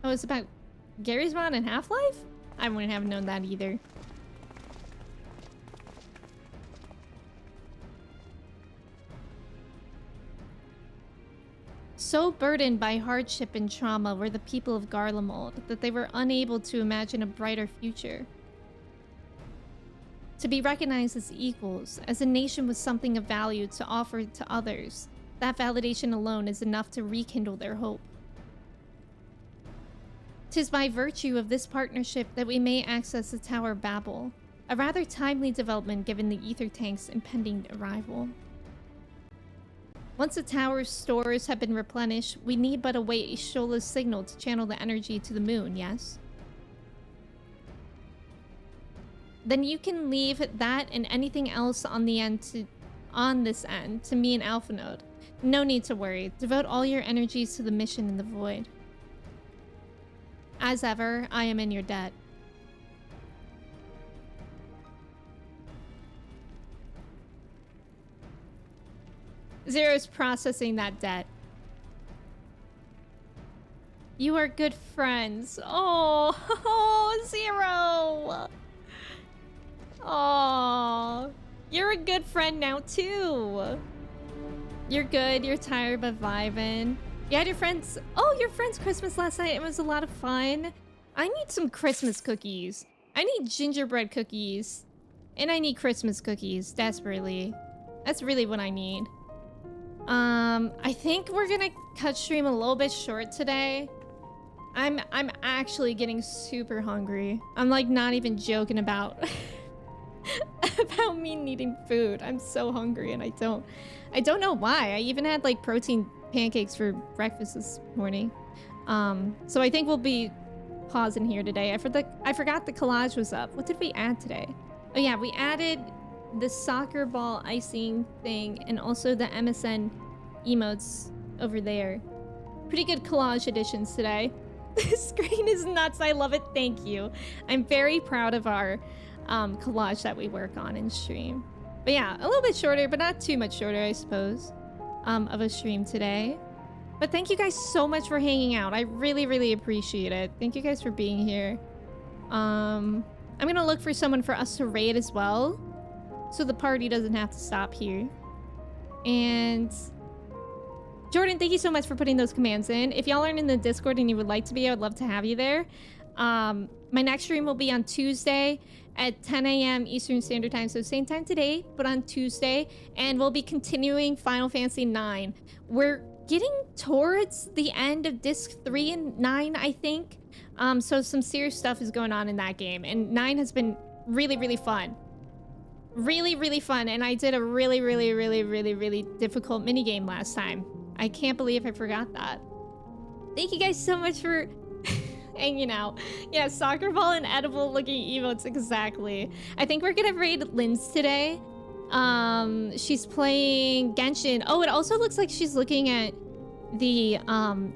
Oh, it's about Gary's mod and Half-Life? I wouldn't have known that either. So burdened by hardship and trauma were the people of Garlemald that they were unable to imagine a brighter future. To be recognized as equals, as a nation with something of value to offer to others, that validation alone is enough to rekindle their hope. 'Tis by virtue of this partnership that we may access the Tower of Babel, a rather timely development given the ether tank's impending arrival. Once the tower's stores have been replenished, we need but await Shola's signal to channel the energy to the moon, yes? Then you can leave that and anything else on this end to me and Alpha Node. No need to worry. Devote all your energies to the mission in the void. As ever, I am in your debt. Zero's processing that debt. You are good friends. Oh, Zero. Oh, you're a good friend now too. You're good. You're tired but vibing. You had your friends. Oh, your friend's Christmas last night. It was a lot of fun. I need some Christmas cookies. I need gingerbread cookies. And I need Christmas cookies desperately. That's really what I need. I think we're gonna cut stream a little bit short today. I'm actually getting super hungry. I'm like not even joking about about me needing food. I'm so hungry and I don't know why. I even had like protein pancakes for breakfast this morning. So I think we'll be pausing here today. I forgot the collage was up. What did we add today? Oh yeah, we added the soccer ball icing thing and also the MSN emotes over there. Pretty good collage additions today. This screen is nuts. I love it. Thank you. I'm very proud of our collage that we work on in stream. But yeah, a little bit shorter, but not too much shorter, I suppose, of a stream today. But thank you guys so much for hanging out. I really, really appreciate it. Thank you guys for being here. I'm gonna look for someone for us to raid as well, so the party doesn't have to stop here. And Jordan, thank you so much for putting those commands in. If y'all aren't in the Discord and you would like to be, I would love to have you there. My next stream will be on Tuesday at 10 a.m. Eastern Standard Time. So same time today, but on Tuesday. And we'll be continuing Final Fantasy IX. We're getting towards the end of Disc 3 and 9, I think. So some serious stuff is going on in that game. And 9 has been really, really fun. Really, really fun. And I did a really, really, really, really, really difficult minigame last time. I can't believe I forgot that. Thank you guys so much for hanging out. Yeah, soccer ball and edible looking emotes, exactly. I think we're gonna raid Linz today. She's playing Genshin. Oh, it also looks like she's looking at the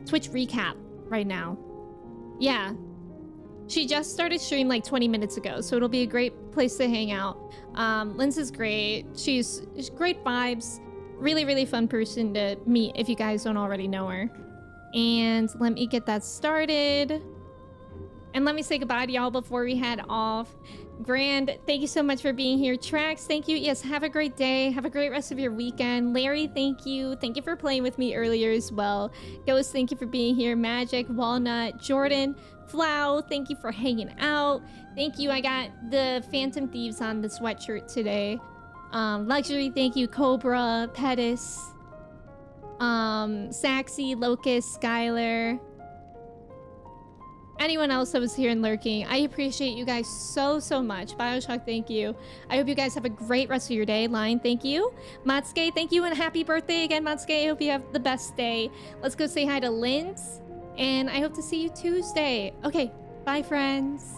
Twitch recap right now. Yeah. She just started stream like 20 minutes ago, so it'll be a great place to hang out. Linz is great. She's great vibes. Really, really fun person to meet if you guys don't already know her. And let me get that started. And let me say goodbye to y'all before we head off. Grand, thank you so much for being here. Trax, thank you. Yes, have a great day. Have a great rest of your weekend. Larry, thank you. Thank you for playing with me earlier as well. Ghost, thank you for being here. Magic, Walnut, Jordan, Flow, thank you for hanging out. Thank you. I got the Phantom Thieves on the sweatshirt today. Luxury, thank you. Cobra, Pettis, Saxy, Locust, Skylar. Anyone else that was here and lurking, I appreciate you guys so, so much. Bioshock, thank you. I hope you guys have a great rest of your day. Lion, thank you. Matsuke, thank you, and happy birthday again, Matsuke. I hope you have the best day. Let's go say hi to Linz, and I hope to see you Tuesday. Okay, bye, friends.